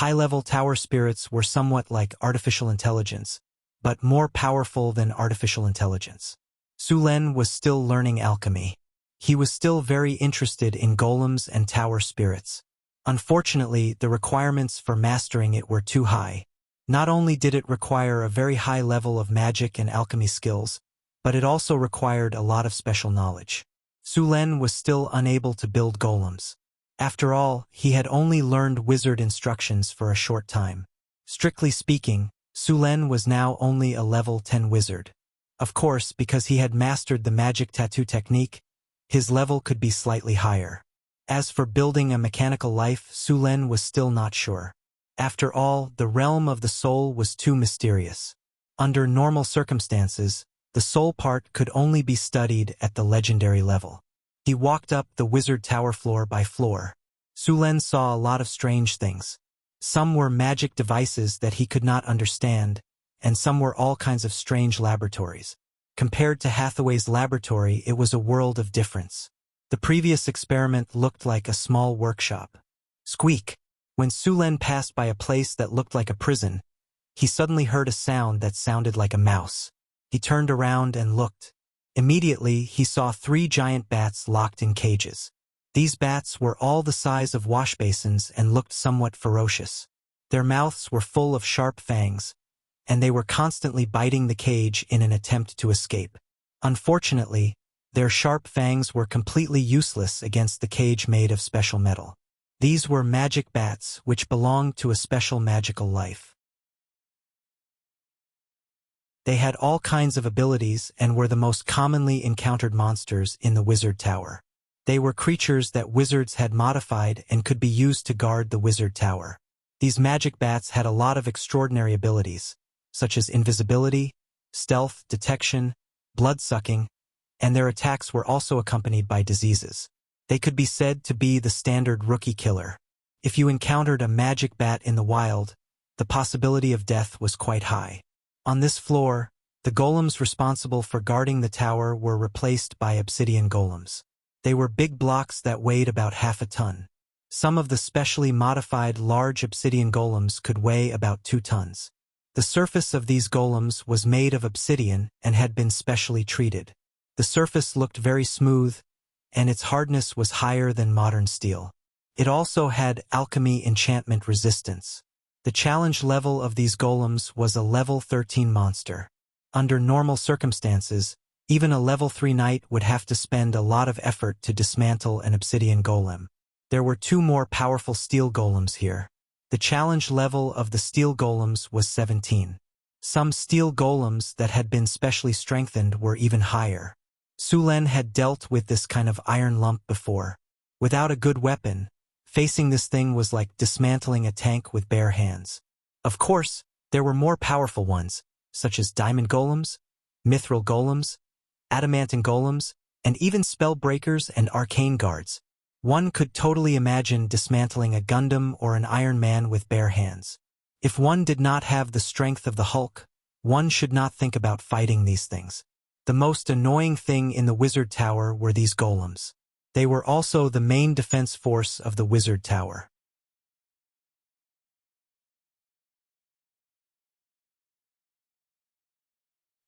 High-level tower spirits were somewhat like artificial intelligence, but more powerful than artificial intelligence. Sulen was still learning alchemy. He was still very interested in golems and tower spirits. Unfortunately, the requirements for mastering it were too high. Not only did it require a very high level of magic and alchemy skills, but it also required a lot of special knowledge. Sulen was still unable to build golems. After all, he had only learned wizard instructions for a short time. Strictly speaking, Sulen was now only a level 10 wizard. Of course, because he had mastered the magic tattoo technique, his level could be slightly higher. As for building a mechanical life, Su Lin was still not sure. After all, the realm of the soul was too mysterious. Under normal circumstances, the soul part could only be studied at the legendary level. He walked up the wizard tower floor by floor. Su Lin saw a lot of strange things. Some were magic devices that he could not understand, and some were all kinds of strange laboratories. Compared to Hathaway's laboratory, it was a world of difference. The previous experiment looked like a small workshop. Squeak! When Su Lin passed by a place that looked like a prison, he suddenly heard a sound that sounded like a mouse. He turned around and looked. Immediately, he saw 3 giant bats locked in cages. These bats were all the size of wash basins and looked somewhat ferocious. Their mouths were full of sharp fangs, and they were constantly biting the cage in an attempt to escape. Unfortunately, their sharp fangs were completely useless against the cage made of special metal. These were magic bats, which belonged to a special magical life. They had all kinds of abilities and were the most commonly encountered monsters in the wizard tower. They were creatures that wizards had modified and could be used to guard the wizard tower. These magic bats had a lot of extraordinary abilities, such as invisibility, stealth, detection, blood-sucking, and their attacks were also accompanied by diseases. They could be said to be the standard rookie killer. If you encountered a magic bat in the wild, the possibility of death was quite high. On this floor, the golems responsible for guarding the tower were replaced by obsidian golems. They were big blocks that weighed about half a ton. Some of the specially modified large obsidian golems could weigh about 2 tons. The surface of these golems was made of obsidian and had been specially treated. The surface looked very smooth, and its hardness was higher than modern steel. It also had alchemy enchantment resistance. The challenge level of these golems was a level 13 monster. Under normal circumstances, even a level 3 knight would have to spend a lot of effort to dismantle an obsidian golem. There were 2 more powerful steel golems here. The challenge level of the steel golems was 17. Some steel golems that had been specially strengthened were even higher. Su Lin had dealt with this kind of iron lump before. Without a good weapon, facing this thing was like dismantling a tank with bare hands. Of course, there were more powerful ones, such as diamond golems, mithril golems, adamantine golems, and even spell breakers and arcane guards. One could totally imagine dismantling a Gundam or an Iron Man with bare hands. If one did not have the strength of the Hulk, one should not think about fighting these things. The most annoying thing in the wizard tower were these golems. They were also the main defense force of the wizard tower.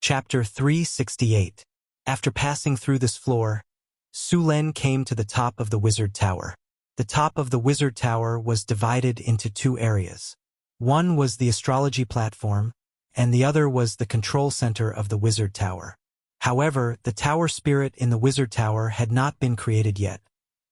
Chapter 368. After passing through this floor, Su Lin came to the top of the wizard tower. The top of the wizard tower was divided into 2 areas. One was the astrology platform, and the other was the control center of the wizard tower. However, the tower spirit in the wizard tower had not been created yet,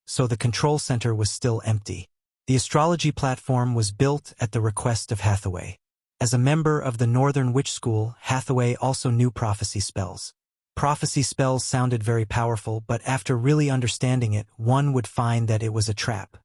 so the control center was still empty. The astrology platform was built at the request of Hathaway. As a member of the Northern Witch School, Hathaway also knew prophecy spells. Prophecy spells sounded very powerful, but after really understanding it, one would find that it was a trap.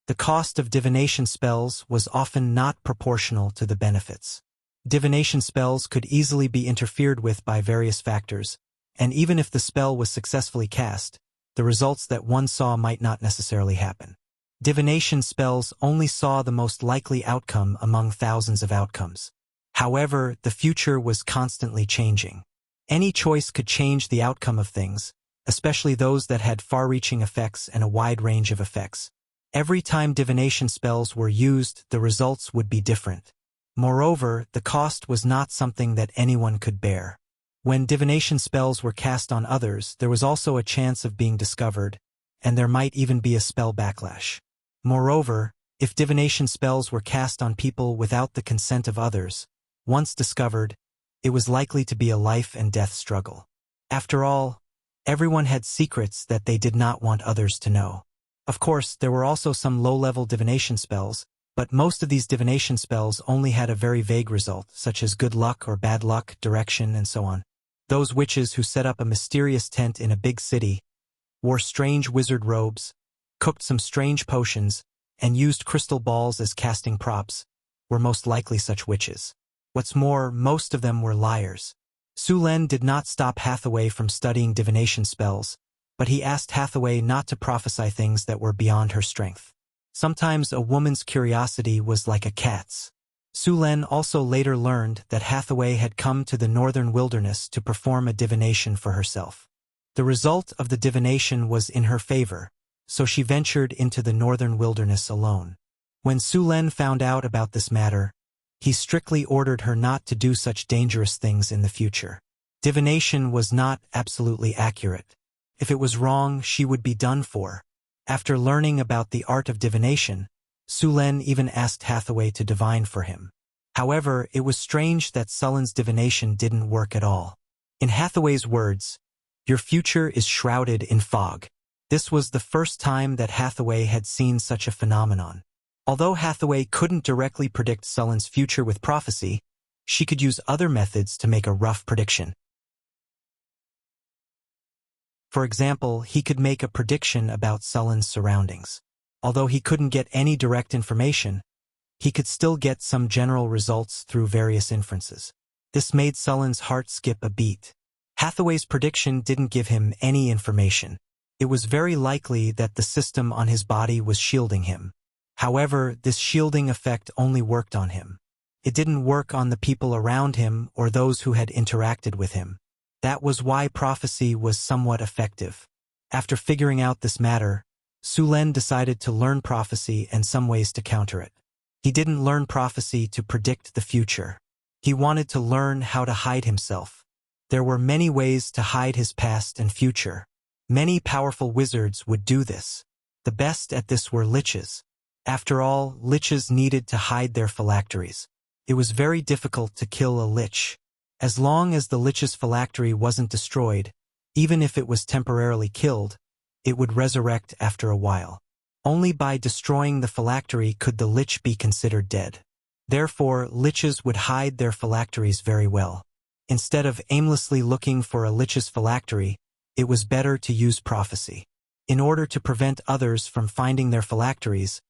The cost of divination spells was often not proportional to the benefits. Divination spells could easily be interfered with by various factors, and even if the spell was successfully cast, the results that one saw might not necessarily happen. Divination spells only saw the most likely outcome among thousands of outcomes. However, the future was constantly changing. Any choice could change the outcome of things, especially those that had far-reaching effects and a wide range of effects. Every time divination spells were used, the results would be different. Moreover, the cost was not something that anyone could bear. When divination spells were cast on others, there was also a chance of being discovered, and there might even be a spell backlash. Moreover, if divination spells were cast on people without the consent of others, once discovered, it was likely to be a life-and-death struggle. After all, everyone had secrets that they did not want others to know. Of course, there were also some low-level divination spells, but most of these divination spells only had a very vague result, such as good luck or bad luck, direction, and so on. Those witches who set up a mysterious tent in a big city, wore strange wizard robes, cooked some strange potions, and used crystal balls as casting props, were most likely such witches. What's more, most of them were liars. Su Lin did not stop Hathaway from studying divination spells, but he asked Hathaway not to prophesy things that were beyond her strength. Sometimes a woman's curiosity was like a cat's. Su Lin also later learned that Hathaway had come to the northern wilderness to perform a divination for herself. The result of the divination was in her favor, so she ventured into the northern wilderness alone. When Su Lin found out about this matter, he strictly ordered her not to do such dangerous things in the future. Divination was not absolutely accurate. If it was wrong, she would be done for. After learning about the art of divination, Su Lin even asked Hathaway to divine for him. However, it was strange that Sullen's divination didn't work at all. In Hathaway's words, "Your future is shrouded in fog." This was the first time that Hathaway had seen such a phenomenon. Although Hathaway couldn't directly predict Sullen's future with prophecy, she could use other methods to make a rough prediction. For example, he could make a prediction about Sullen's surroundings. Although he couldn't get any direct information, he could still get some general results through various inferences. This made Sullen's heart skip a beat. Hathaway's prediction didn't give him any information. It was very likely that the system on his body was shielding him. However, this shielding effect only worked on him. It didn't work on the people around him or those who had interacted with him. That was why prophecy was somewhat effective. After figuring out this matter, Su Lin decided to learn prophecy and some ways to counter it. He didn't learn prophecy to predict the future. He wanted to learn how to hide himself. There were many ways to hide his past and future. Many powerful wizards would do this. The best at this were liches. After all, liches needed to hide their phylacteries. It was very difficult to kill a lich. As long as the lich's phylactery wasn't destroyed, even if it was temporarily killed, it would resurrect after a while. Only by destroying the phylactery could the lich be considered dead. Therefore, liches would hide their phylacteries very well. Instead of aimlessly looking for a lich's phylactery, it was better to use prophecy. In order to prevent others from finding their phylacteries,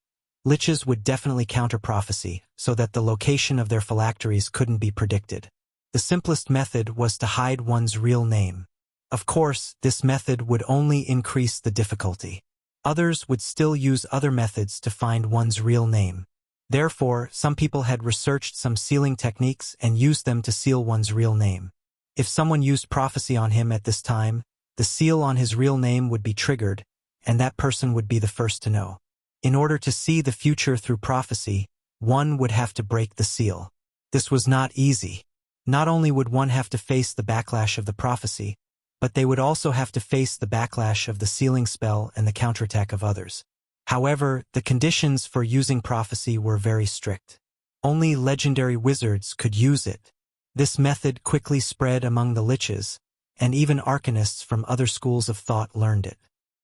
liches would definitely counter prophecy so that the location of their phylacteries couldn't be predicted. The simplest method was to hide one's real name. Of course, this method would only increase the difficulty. Others would still use other methods to find one's real name. Therefore, some people had researched some sealing techniques and used them to seal one's real name. If someone used prophecy on him at this time, the seal on his real name would be triggered, and that person would be the first to know. In order to see the future through prophecy, one would have to break the seal. This was not easy. Not only would one have to face the backlash of the prophecy, but they would also have to face the backlash of the sealing spell and the counterattack of others. However, the conditions for using prophecy were very strict. Only legendary wizards could use it. This method quickly spread among the liches, and even arcanists from other schools of thought learned it.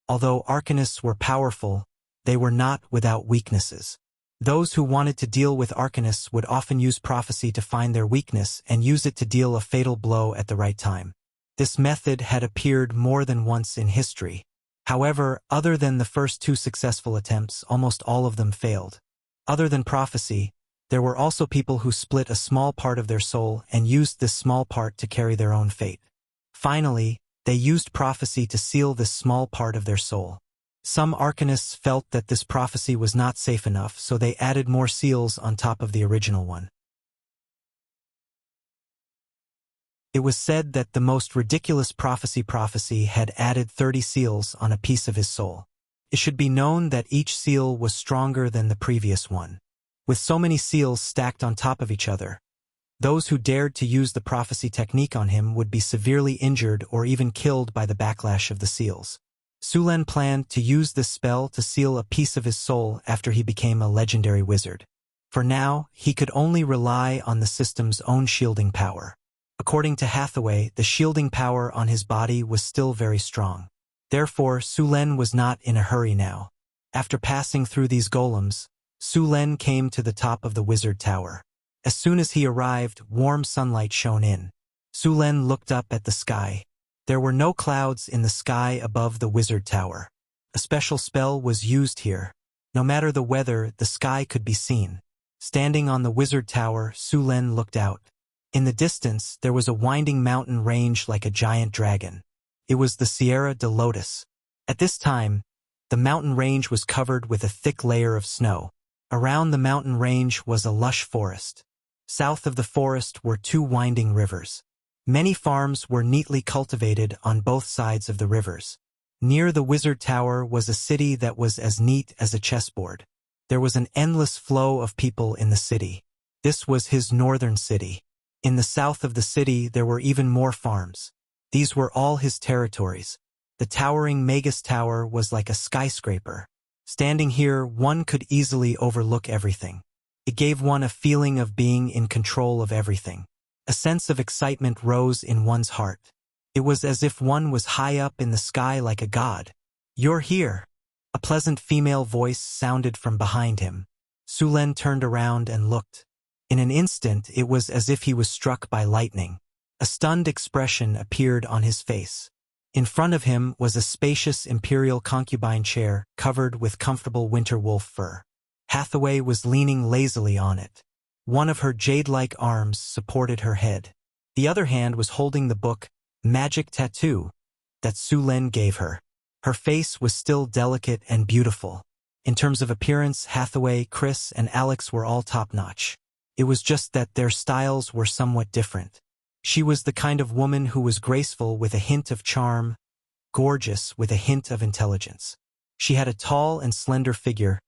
Although arcanists were powerful, they were not without weaknesses. Those who wanted to deal with arcanists would often use prophecy to find their weakness and use it to deal a fatal blow at the right time. This method had appeared more than once in history. However, other than the first two successful attempts, almost all of them failed. Other than prophecy, there were also people who split a small part of their soul and used this small part to carry their own fate. Finally, they used prophecy to seal this small part of their soul. Some arcanists felt that this prophecy was not safe enough, so they added more seals on top of the original one. It was said that the most ridiculous prophecy had added 30 seals on a piece of his soul. It should be known that each seal was stronger than the previous one. With so many seals stacked on top of each other, those who dared to use the prophecy technique on him would be severely injured or even killed by the backlash of the seals. Su Lin planned to use this spell to seal a piece of his soul after he became a legendary wizard. For now, he could only rely on the system's own shielding power. According to Hathaway, the shielding power on his body was still very strong. Therefore, Su Lin was not in a hurry now. After passing through these golems, Su Lin came to the top of the wizard tower. As soon as he arrived, warm sunlight shone in. Sulen looked up at the sky. There were no clouds in the sky above the wizard tower. A special spell was used here. No matter the weather, the sky could be seen. Standing on the wizard tower, Sulen looked out. In the distance, there was a winding mountain range like a giant dragon. It was the Sierra de Lotus. At this time, the mountain range was covered with a thick layer of snow. Around the mountain range was a lush forest. South of the forest were two winding rivers. Many farms were neatly cultivated on both sides of the rivers. Near the wizard tower was a city that was as neat as a chessboard. There was an endless flow of people in the city. This was his northern city. In the south of the city there were even more farms. These were all his territories. The towering Magus Tower was like a skyscraper. Standing here, one could easily overlook everything. It gave one a feeling of being in control of everything. A sense of excitement rose in one's heart. It was as if one was high up in the sky like a god. "You're here." A pleasant female voice sounded from behind him. Sulen turned around and looked. In an instant, it was as if he was struck by lightning. A stunned expression appeared on his face. In front of him was a spacious imperial concubine chair covered with comfortable winter wolf fur. Hathaway was leaning lazily on it. One of her jade-like arms supported her head. The other hand was holding the book, Magic Tattoo, that Sulen gave her. Her face was still delicate and beautiful. In terms of appearance, Hathaway, Chris, and Alex were all top-notch. It was just that their styles were somewhat different. She was the kind of woman who was graceful with a hint of charm, gorgeous with a hint of intelligence. She had a tall and slender figure,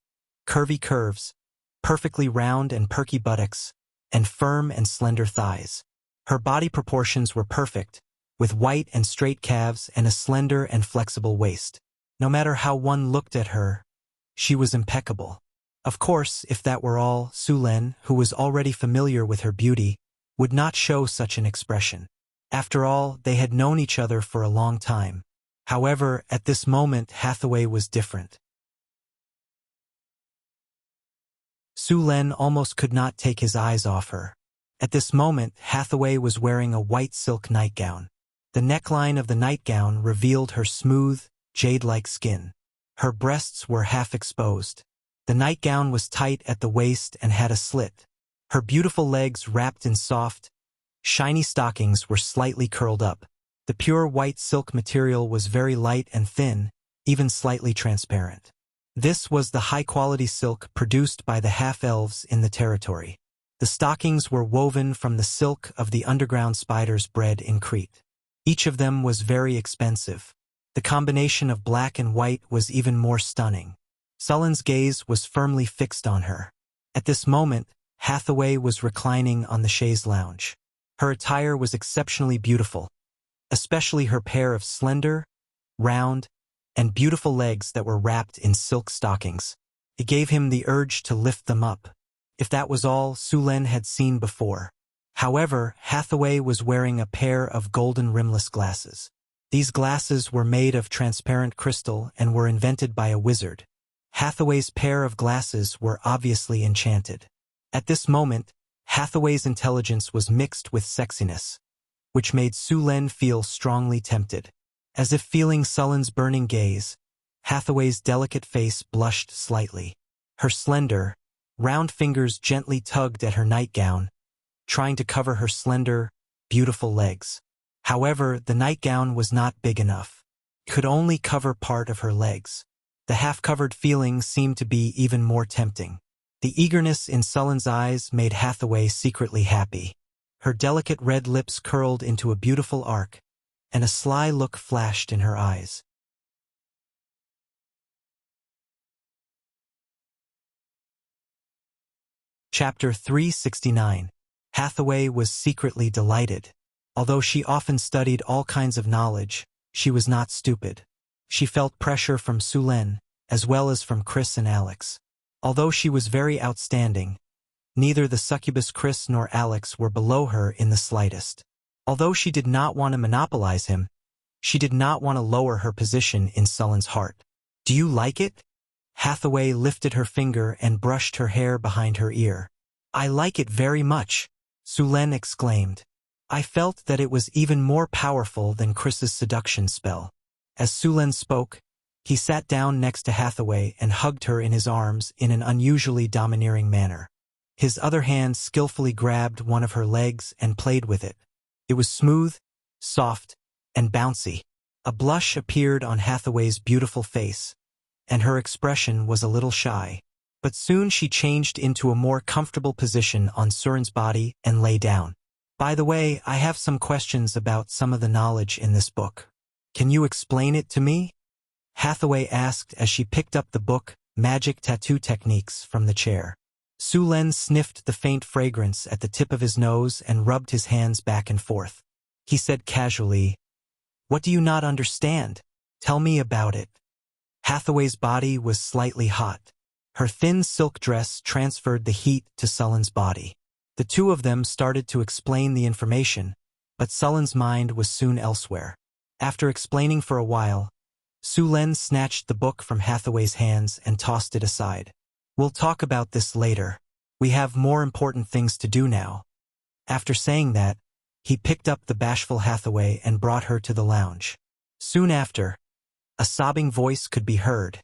curvy curves, perfectly round and perky buttocks, and firm and slender thighs. Her body proportions were perfect, with white and straight calves and a slender and flexible waist. No matter how one looked at her, she was impeccable. Of course, if that were all, Sulen, who was already familiar with her beauty, would not show such an expression. After all, they had known each other for a long time. However, at this moment, Hathaway was different. Sulen almost could not take his eyes off her. At this moment, Hathaway was wearing a white silk nightgown. The neckline of the nightgown revealed her smooth, jade-like skin. Her breasts were half exposed. The nightgown was tight at the waist and had a slit. Her beautiful legs wrapped in soft, shiny stockings were slightly curled up. The pure white silk material was very light and thin, even slightly transparent. This was the high-quality silk produced by the half-elves in the territory. The stockings were woven from the silk of the underground spiders bred in Crete. Each of them was very expensive. The combination of black and white was even more stunning. Sulen's gaze was firmly fixed on her. At this moment, Hathaway was reclining on the chaise lounge. Her attire was exceptionally beautiful, especially her pair of slender, round, and beautiful legs that were wrapped in silk stockings. It gave him the urge to lift them up. If that was all Sulen had seen before. However, Hathaway was wearing a pair of golden rimless glasses. These glasses were made of transparent crystal and were invented by a wizard. Hathaway's pair of glasses were obviously enchanted. At this moment, Hathaway's intelligence was mixed with sexiness, which made Sulen feel strongly tempted. As if feeling Sulen's burning gaze, Hathaway's delicate face blushed slightly. Her slender, round fingers gently tugged at her nightgown, trying to cover her slender, beautiful legs. However, the nightgown was not big enough. It could only cover part of her legs. The half-covered feeling seemed to be even more tempting. The eagerness in Sulen's eyes made Hathaway secretly happy. Her delicate red lips curled into a beautiful arc, and a sly look flashed in her eyes. Chapter 369. Hathaway was secretly delighted. Although she often studied all kinds of knowledge, she was not stupid. She felt pressure from Sulen, as well as from Chris and Alex. Although she was very outstanding, neither the succubus Chris nor Alex were below her in the slightest. Although she did not want to monopolize him, she did not want to lower her position in Sulen's heart. "Do you like it?" Hathaway lifted her finger and brushed her hair behind her ear. "I like it very much," Sulen exclaimed. I felt that it was even more powerful than Chris's seduction spell. As Sulen spoke, he sat down next to Hathaway and hugged her in his arms in an unusually domineering manner. His other hand skillfully grabbed one of her legs and played with it. It was smooth, soft, and bouncy. A blush appeared on Hathaway's beautiful face, and her expression was a little shy. But soon she changed into a more comfortable position on Suren's body and lay down. By the way, I have some questions about some of the knowledge in this book. Can you explain it to me? Hathaway asked as she picked up the book, Magic Tattoo Techniques, from the chair. Sulen sniffed the faint fragrance at the tip of his nose and rubbed his hands back and forth. He said casually, "What do you not understand? Tell me about it." Hathaway's body was slightly hot. Her thin silk dress transferred the heat to Sullen's body. The two of them started to explain the information, but Sullen's mind was soon elsewhere. After explaining for a while, Sulen snatched the book from Hathaway's hands and tossed it aside. "We'll talk about this later. We have more important things to do now." After saying that, he picked up the bashful Hathaway and brought her to the lounge. Soon after, a sobbing voice could be heard.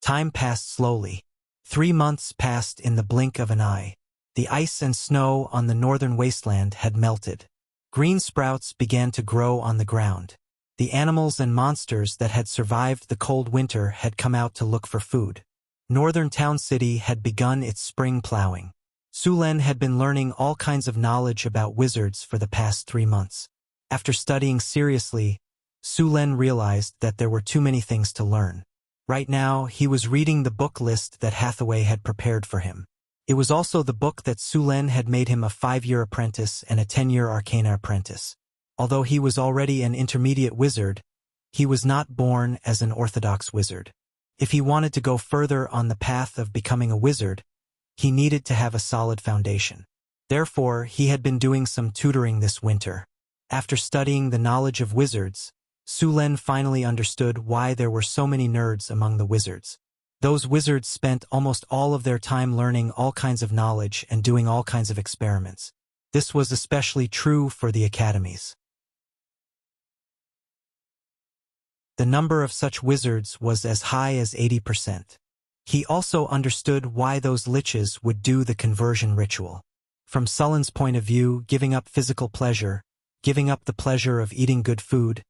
Time passed slowly. 3 months passed in the blink of an eye. The ice and snow on the northern wasteland had melted. Green sprouts began to grow on the ground. The animals and monsters that had survived the cold winter had come out to look for food. Northern Town City had begun its spring plowing. Sulen had been learning all kinds of knowledge about wizards for the past 3 months. After studying seriously, Sulen realized that there were too many things to learn. Right now, he was reading the book list that Hathaway had prepared for him. It was also the book that Sulen had made him a 5-year apprentice and a 10-year arcana apprentice. Although he was already an intermediate wizard, he was not born as an orthodox wizard. If he wanted to go further on the path of becoming a wizard, he needed to have a solid foundation. Therefore, he had been doing some tutoring this winter. After studying the knowledge of wizards, Sulen finally understood why there were so many nerds among the wizards. Those wizards spent almost all of their time learning all kinds of knowledge and doing all kinds of experiments. This was especially true for the academies. The number of such wizards was as high as 80%. He also understood why those liches would do the conversion ritual. From Sullen's point of view, giving up physical pleasure, giving up the pleasure of eating good food,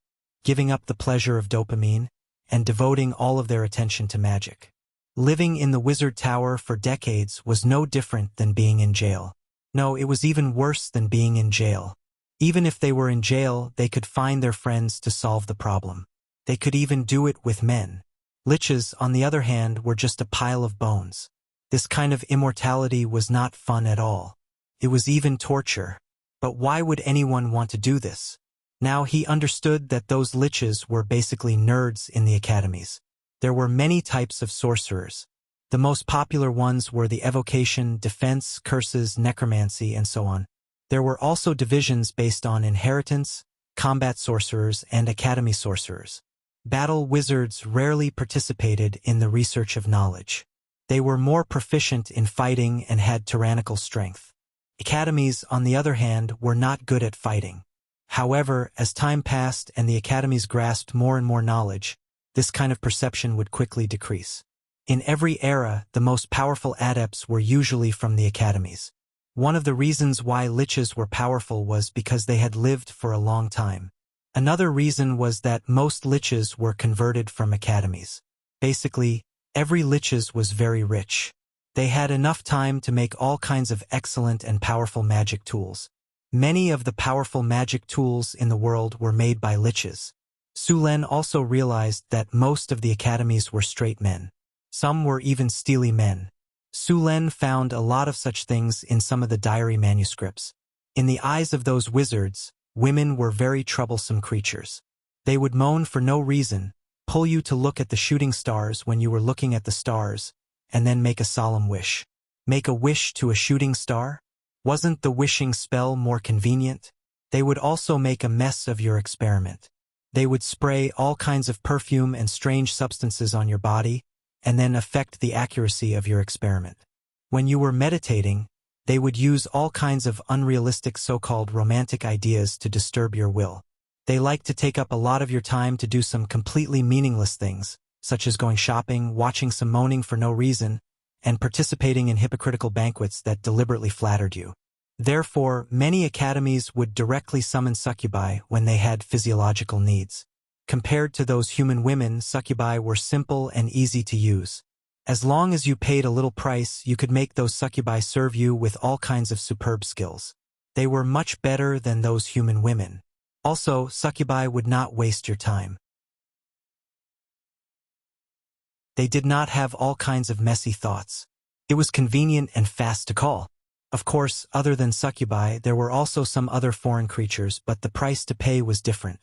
giving up the pleasure of dopamine, and devoting all of their attention to magic. Living in the wizard tower for decades was no different than being in jail. No, it was even worse than being in jail. Even if they were in jail, they could find their friends to solve the problem. They could even do it with men. Liches, on the other hand, were just a pile of bones. This kind of immortality was not fun at all. It was even torture. But why would anyone want to do this? Now he understood that those liches were basically nerds in the academies. There were many types of sorcerers. The most popular ones were the evocation, defense, curses, necromancy, and so on. There were also divisions based on inheritance, combat sorcerers, and academy sorcerers. Battle wizards rarely participated in the research of knowledge. They were more proficient in fighting and had tyrannical strength. Academies, on the other hand, were not good at fighting. However, as time passed and the academies grasped more and more knowledge, this kind of perception would quickly decrease. In every era, the most powerful adepts were usually from the academies. One of the reasons why liches were powerful was because they had lived for a long time. Another reason was that most liches were converted from academies. Basically, every liches was very rich. They had enough time to make all kinds of excellent and powerful magic tools. Many of the powerful magic tools in the world were made by liches. Sulen also realized that most of the academies were straight men. Some were even steely men. Sulen found a lot of such things in some of the diary manuscripts. In the eyes of those wizards, women were very troublesome creatures. They would moan for no reason, pull you to look at the shooting stars when you were looking at the stars, and then make a solemn wish. Make a wish to a shooting star? Wasn't the wishing spell more convenient? They would also make a mess of your experiment. They would spray all kinds of perfume and strange substances on your body, and then affect the accuracy of your experiment. When you were meditating, They would use all kinds of unrealistic so-called romantic ideas to disturb your will. They like to take up a lot of your time to do some completely meaningless things, such as going shopping, watching some moaning for no reason, and participating in hypocritical banquets that deliberately flattered you. Therefore, many academies would directly summon succubi when they had physiological needs. Compared to those human women, succubi were simple and easy to use. As long as you paid a little price, you could make those succubi serve you with all kinds of superb skills. They were much better than those human women. Also, succubi would not waste your time. They did not have all kinds of messy thoughts. It was convenient and fast to call. Of course, other than succubi, there were also some other foreign creatures, but the price to pay was different.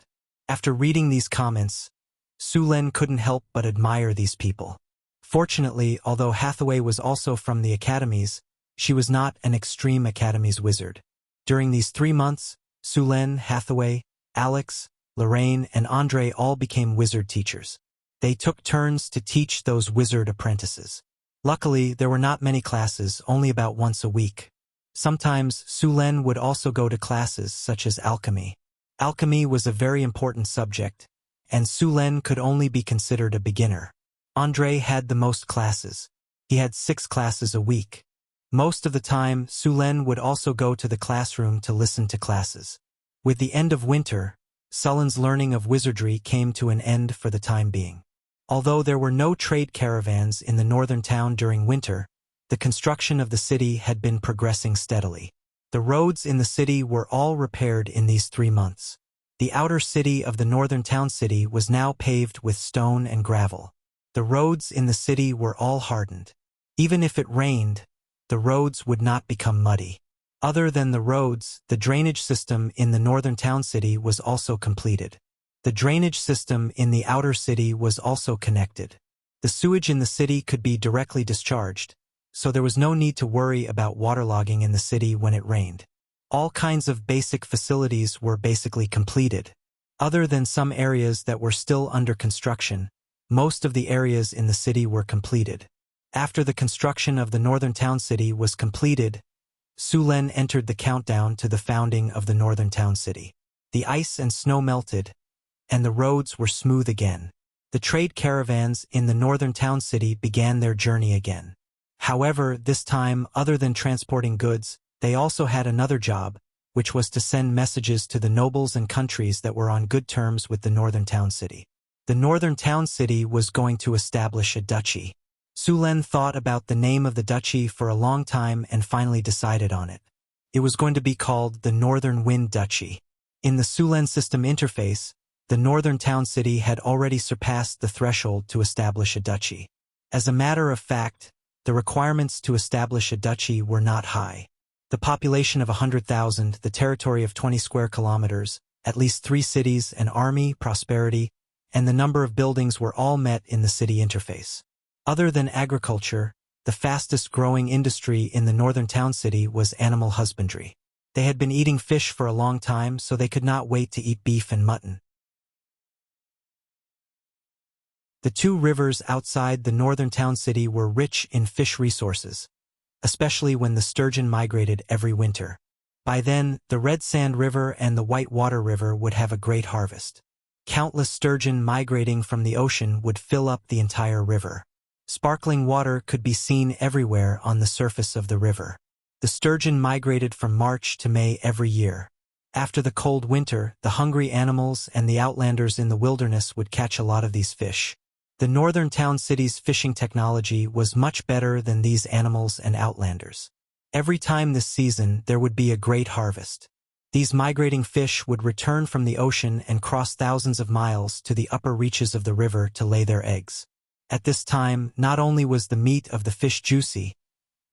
After reading these comments, Su Len couldn't help but admire these people. Fortunately, although Hathaway was also from the academies, she was not an extreme academies wizard. During these 3 months, Su Len, Hathaway, Alex, Lorraine, and Andre all became wizard teachers. They took turns to teach those wizard apprentices. Luckily, there were not many classes, only about once a week. Sometimes, Su Len would also go to classes such as alchemy. Alchemy was a very important subject, and Su Len could only be considered a beginner. Andre had the most classes. He had 6 classes a week. Most of the time, Su Len would also go to the classroom to listen to classes. With the end of winter, Sullen's learning of wizardry came to an end for the time being. Although there were no trade caravans in the northern town during winter, the construction of the city had been progressing steadily. The roads in the city were all repaired in these 3 months. The outer city of the northern town city was now paved with stone and gravel. The roads in the city were all hardened. Even if it rained, the roads would not become muddy. Other than the roads, the drainage system in the northern town city was also completed. The drainage system in the outer city was also connected. The sewage in the city could be directly discharged, so there was no need to worry about waterlogging in the city when it rained. All kinds of basic facilities were basically completed. Other than some areas that were still under construction, most of the areas in the city were completed. After the construction of the northern town city was completed, Su Len entered the countdown to the founding of the northern town city. The ice and snow melted, and the roads were smooth again. The trade caravans in the northern town city began their journey again. However, this time, other than transporting goods, they also had another job, which was to send messages to the nobles and countries that were on good terms with the northern town city. The northern town city was going to establish a duchy. Su Len thought about the name of the duchy for a long time and finally decided on it. It was going to be called the Northern Wind Duchy. In the Su Len system interface, the northern town city had already surpassed the threshold to establish a duchy. As a matter of fact, the requirements to establish a duchy were not high. The population of 100,000, the territory of 20 square kilometers, at least 3 cities, an army, prosperity, and the number of buildings were all met in the city interface. Other than agriculture, the fastest growing industry in the northern town city was animal husbandry. They had been eating fish for a long time, so they could not wait to eat beef and mutton. The 2 rivers outside the northern town city were rich in fish resources, especially when the sturgeon migrated every winter. By then, the Red Sand River and the White Water River would have a great harvest. Countless sturgeon migrating from the ocean would fill up the entire river. Sparkling water could be seen everywhere on the surface of the river. The sturgeon migrated from March to May every year. After the cold winter, the hungry animals and the outlanders in the wilderness would catch a lot of these fish. The northern town city's fishing technology was much better than these animals and outlanders. Every time this season, there would be a great harvest. These migrating fish would return from the ocean and cross thousands of miles to the upper reaches of the river to lay their eggs. At this time, not only was the meat of the fish juicy,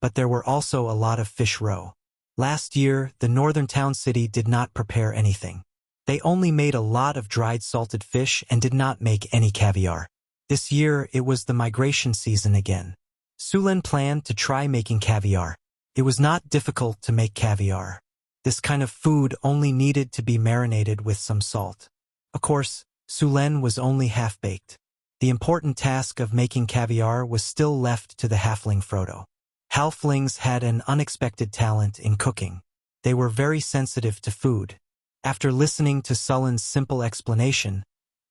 but there were also a lot of fish roe. Last year, the northern town city did not prepare anything. They only made a lot of dried salted fish and did not make any caviar. This year, it was the migration season again. Su Len planned to try making caviar. It was not difficult to make caviar. This kind of food only needed to be marinated with some salt. Of course, Su Len was only half-baked. The important task of making caviar was still left to the halfling Frodo. Halflings had an unexpected talent in cooking. They were very sensitive to food. After listening to Sullen's simple explanation,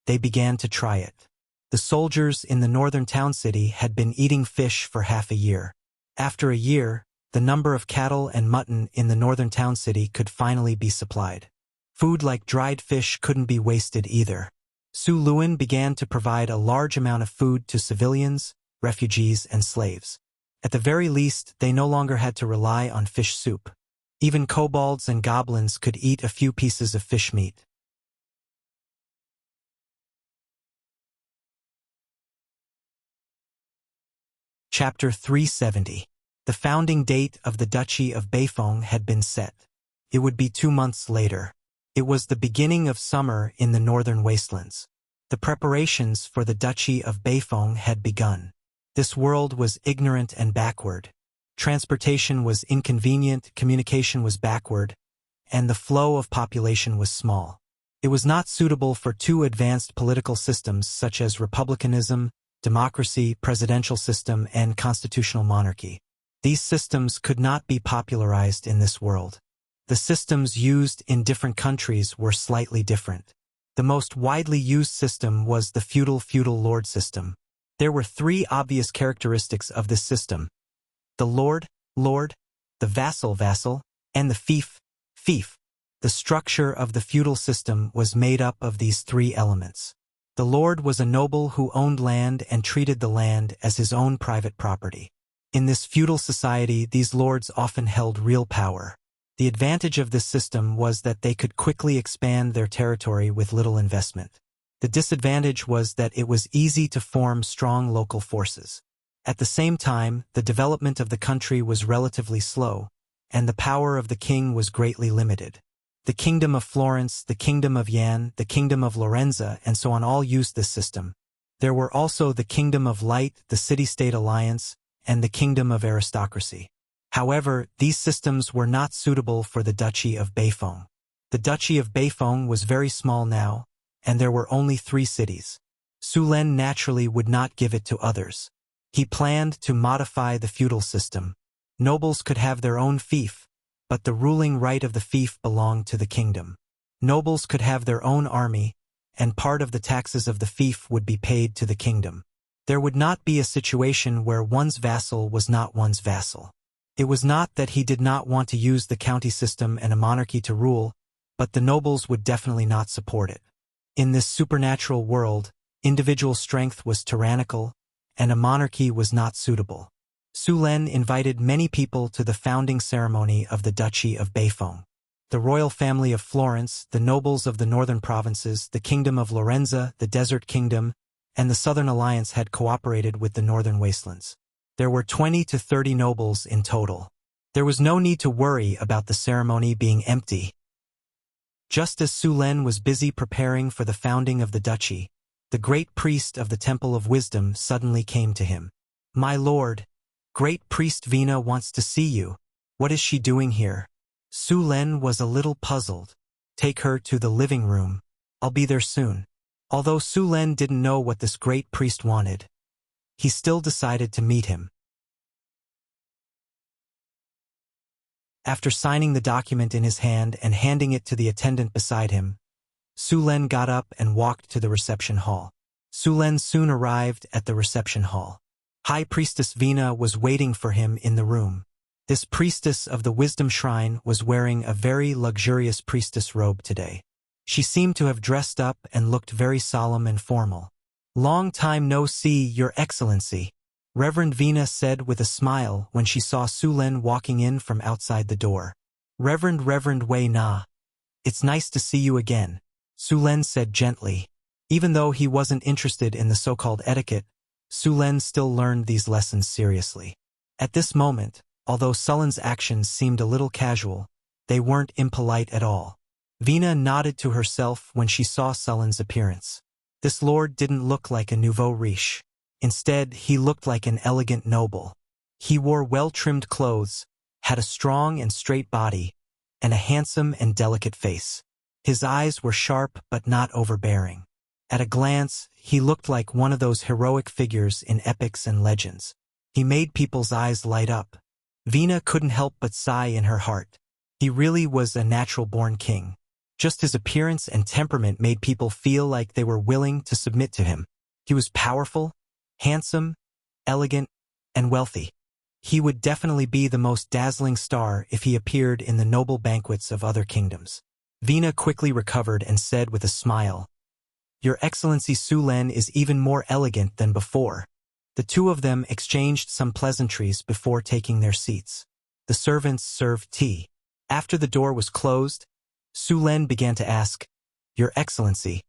they began to try it. The soldiers in the northern town city had been eating fish for half a year. After a year, the number of cattle and mutton in the northern town city could finally be supplied. Food like dried fish couldn't be wasted either. Su Luin began to provide a large amount of food to civilians, refugees, and slaves. At the very least, they no longer had to rely on fish soup. Even kobolds and goblins could eat a few pieces of fish meat. Chapter 370. The founding date of the Duchy of Beifeng had been set. It would be 2 months later. It was the beginning of summer in the northern wastelands. The preparations for the Duchy of Beifeng had begun. This world was ignorant and backward. Transportation was inconvenient, communication was backward, and the flow of population was small. It was not suitable for two advanced political systems such as republicanism, democracy, presidential system, and constitutional monarchy. These systems could not be popularized in this world. The systems used in different countries were slightly different. The most widely used system was the feudal lord system. There were 3 obvious characteristics of this system: the lord, the vassal, and the fief. The structure of the feudal system was made up of these 3 elements. The lord was a noble who owned land and treated the land as his own private property. In this feudal society, these lords often held real power. The advantage of this system was that they could quickly expand their territory with little investment. The disadvantage was that it was easy to form strong local forces. At the same time, the development of the country was relatively slow, and the power of the king was greatly limited. The Kingdom of Florence, the Kingdom of Yan, the Kingdom of Lorenza, and so on all used this system. There were also the Kingdom of Light, the City-State Alliance, and the Kingdom of Aristocracy. However, these systems were not suitable for the Duchy of Beifeng. The Duchy of Beifeng was very small now, and there were only 3 cities. Su Len naturally would not give it to others. He planned to modify the feudal system. Nobles could have their own fief, but the ruling right of the fief belonged to the kingdom. Nobles could have their own army, and part of the taxes of the fief would be paid to the kingdom. There would not be a situation where one's vassal was not one's vassal. It was not that he did not want to use the county system and a monarchy to rule, but the nobles would definitely not support it. In this supernatural world, individual strength was tyrannical, and a monarchy was not suitable. Su Len invited many people to the founding ceremony of the Duchy of Beifeng. The royal family of Florence, the nobles of the northern provinces, the Kingdom of Lorenza, the Desert Kingdom, and the Southern Alliance had cooperated with the northern wastelands. There were 20 to 30 nobles in total. There was no need to worry about the ceremony being empty. Just as Su Len was busy preparing for the founding of the duchy, the great priest of the Temple of Wisdom suddenly came to him. "My lord, Great Priest Vina wants to see you. What is she doing here?" Su Len was a little puzzled. "Take her to the living room. I'll be there soon." Although Su Len didn't know what this great priest wanted, he still decided to meet him. After signing the document in his hand and handing it to the attendant beside him, Su Len got up and walked to the reception hall. Su Len soon arrived at the reception hall. High Priestess Vina was waiting for him in the room. This priestess of the Wisdom Shrine was wearing a very luxurious priestess robe today. She seemed to have dressed up and looked very solemn and formal. "Long time no see, Your Excellency," Reverend Vina said with a smile when she saw Su Len walking in from outside the door. Reverend Wei Na. "It's nice to see you again," Su Len said gently. Even though he wasn't interested in the so-called etiquette, Su Len still learned these lessons seriously. At this moment, although Sullen's actions seemed a little casual, they weren't impolite at all. Vina nodded to herself when she saw Sullen's appearance. This lord didn't look like a nouveau riche. Instead, he looked like an elegant noble. He wore well-trimmed clothes, had a strong and straight body, and a handsome and delicate face. His eyes were sharp but not overbearing. At a glance, he looked like one of those heroic figures in epics and legends. He made people's eyes light up. Vina couldn't help but sigh in her heart. He really was a natural-born king. Just his appearance and temperament made people feel like they were willing to submit to him. He was powerful, handsome, elegant, and wealthy. He would definitely be the most dazzling star if he appeared in the noble banquets of other kingdoms. Vina quickly recovered and said with a smile, "Your Excellency Sulen is even more elegant than before." The two of them exchanged some pleasantries before taking their seats. The servants served tea. After the door was closed, Sulen began to ask, "Your Excellency,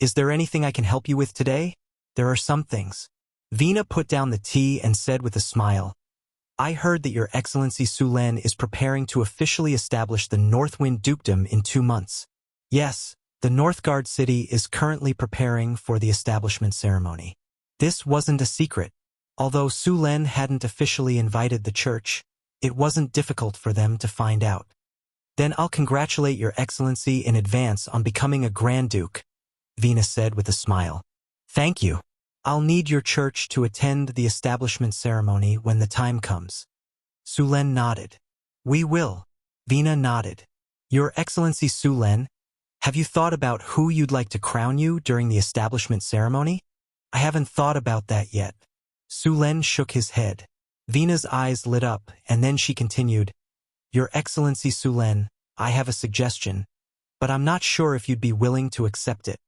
is there anything I can help you with today?" "There are some things." Vina put down the tea and said with a smile, "I heard that Your Excellency Sulen is preparing to officially establish the Northwind Dukedom in 2 months. Yes, the Northgard city is currently preparing for the establishment ceremony. This wasn't a secret. Although Sulen hadn't officially invited the church, it wasn't difficult for them to find out. Then I'll congratulate Your Excellency in advance on becoming a Grand Duke," Vina said with a smile. "Thank you. I'll need your church to attend the establishment ceremony when the time comes." Sulen nodded. "We will." Vina nodded. "Your Excellency Sulen, have you thought about who you'd like to crown you during the establishment ceremony?" "I haven't thought about that yet." Sulen shook his head. Vina's eyes lit up, and then she continued, "Your Excellency Sulen, I have a suggestion, but I'm not sure if you'd be willing to accept it."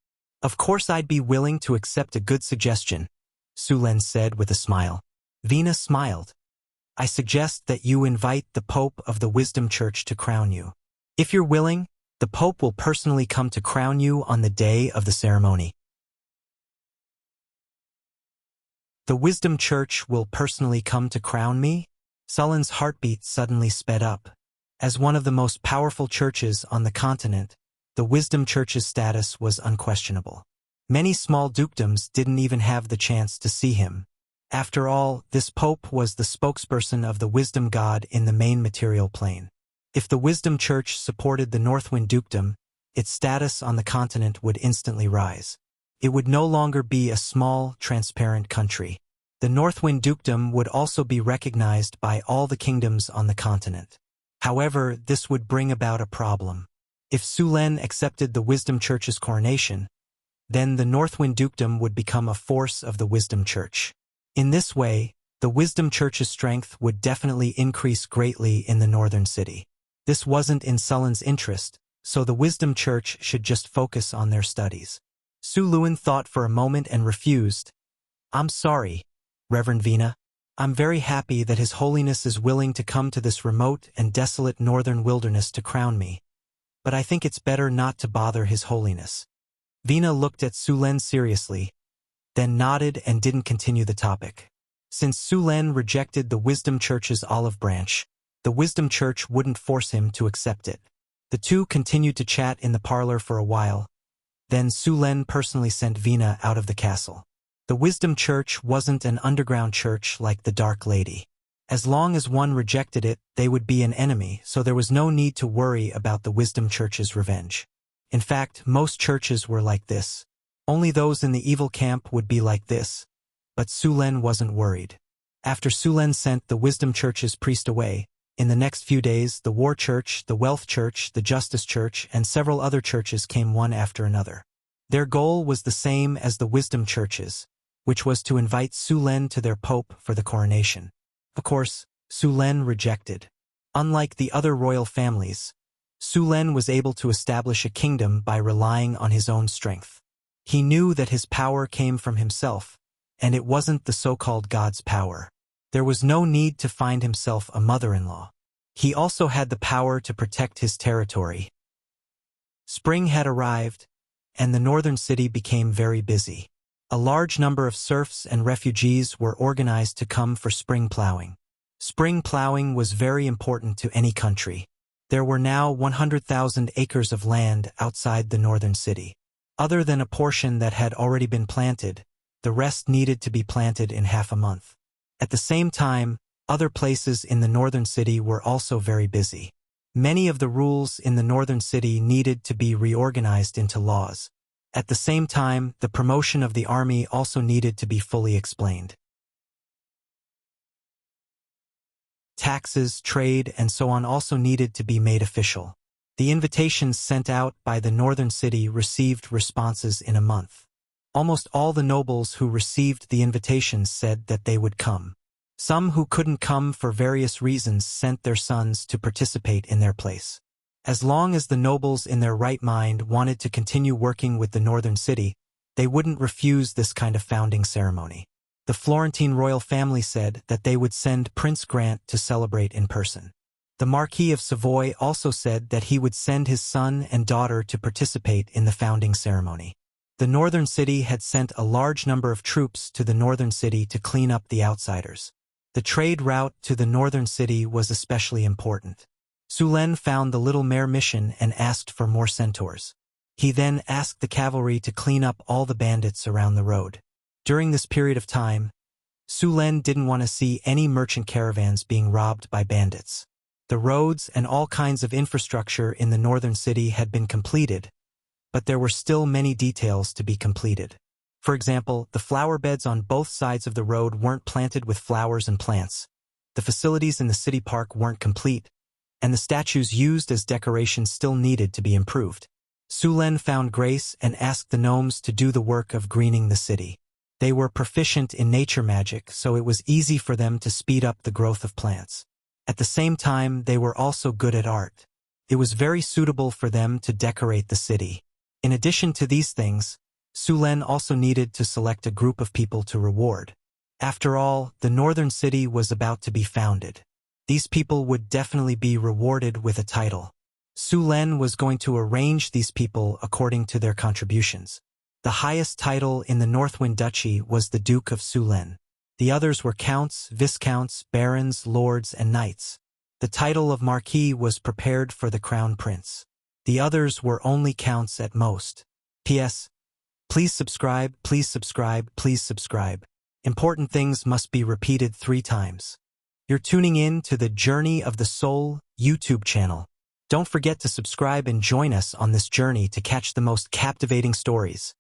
"Of course I'd be willing to accept a good suggestion," Sulen said with a smile. Vina smiled. "I suggest that you invite the Pope of the Wisdom Church to crown you. If you're willing, the Pope will personally come to crown you on the day of the ceremony." "The Wisdom Church will personally come to crown me?" Sulen's heartbeat suddenly sped up. As one of the most powerful churches on the continent, the Wisdom Church's status was unquestionable. Many small dukedoms didn't even have the chance to see him. After all, this Pope was the spokesperson of the Wisdom God in the main material plane. If the Wisdom Church supported the Northwind Dukedom, its status on the continent would instantly rise. It would no longer be a small, transparent country. The Northwind Dukedom would also be recognized by all the kingdoms on the continent. However, this would bring about a problem. If Sulen accepted the Wisdom Church's coronation, then the Northwind Dukedom would become a force of the Wisdom Church. In this way, the Wisdom Church's strength would definitely increase greatly in the northern city. This wasn't in Sulen's interest, so the Wisdom Church should just focus on their studies. Sulen thought for a moment and refused. "I'm sorry, Reverend Vina. I'm very happy that His Holiness is willing to come to this remote and desolate northern wilderness to crown me. But I think it's better not to bother His Holiness." Vina looked at Sulen seriously, then nodded and didn't continue the topic. Since Sulen rejected the Wisdom Church's olive branch, the Wisdom Church wouldn't force him to accept it. The two continued to chat in the parlor for a while. Then Sulen personally sent Vina out of the castle. The Wisdom Church wasn't an underground church like the Dark Lady. As long as one rejected it, they would be an enemy, so there was no need to worry about the Wisdom Church's revenge. In fact, most churches were like this. Only those in the evil camp would be like this. But Sulen wasn't worried. After Sulen sent the Wisdom Church's priest away, in the next few days, the War Church, the Wealth Church, the Justice Church, and several other churches came one after another. Their goal was the same as the Wisdom Churches, which was to invite Sulen to their pope for the coronation. Of course, Sulen rejected. Unlike the other royal families, Sulen was able to establish a kingdom by relying on his own strength. He knew that his power came from himself, and it wasn't the so-called God's power. There was no need to find himself a mother-in-law. He also had the power to protect his territory. Spring had arrived, and the northern city became very busy. A large number of serfs and refugees were organized to come for spring plowing. Spring plowing was very important to any country. There were now 100,000 acres of land outside the northern city. Other than a portion that had already been planted, the rest needed to be planted in half a month. At the same time, other places in the northern city were also very busy. Many of the rules in the northern city needed to be reorganized into laws. At the same time, the promotion of the army also needed to be fully explained. taxes, trade, and so on also needed to be made official. The invitations sent out by the northern city received responses in a month. Almost all the nobles who received the invitations said that they would come. Some who couldn't come for various reasons sent their sons to participate in their place. As long as the nobles in their right mind wanted to continue working with the northern city, they wouldn't refuse this kind of founding ceremony. The Florentine royal family said that they would send Prince Grant to celebrate in person. The Marquis of Savoy also said that he would send his son and daughter to participate in the founding ceremony. The northern city had sent a large number of troops to the northern city to clean up the outsiders. The trade route to the northern city was especially important. Sulen found the little mare mission and asked for more centaurs. He then asked the cavalry to clean up all the bandits around the road. During this period of time, Sulen didn't want to see any merchant caravans being robbed by bandits. The roads and all kinds of infrastructure in the northern city had been completed, but there were still many details to be completed. For example, the flower beds on both sides of the road weren't planted with flowers and plants. The facilities in the city park weren't complete, and the statues used as decoration still needed to be improved. Sulen found grace and asked the gnomes to do the work of greening the city. They were proficient in nature magic, so it was easy for them to speed up the growth of plants. At the same time, they were also good at art. It was very suitable for them to decorate the city. In addition to these things, Sulen also needed to select a group of people to reward. After all, the northern city was about to be founded. These people would definitely be rewarded with a title. Sulen was going to arrange these people according to their contributions. The highest title in the Northwind Duchy was the Duke of Sulen. The others were counts, viscounts, barons, lords, and knights. The title of marquis was prepared for the crown prince. The others were only counts at most. P.S. Please subscribe, please subscribe, please subscribe. Important things must be repeated 3 times. You're tuning in to the Journey of the Soul YouTube channel. Don't forget to subscribe and join us on this journey to catch the most captivating stories.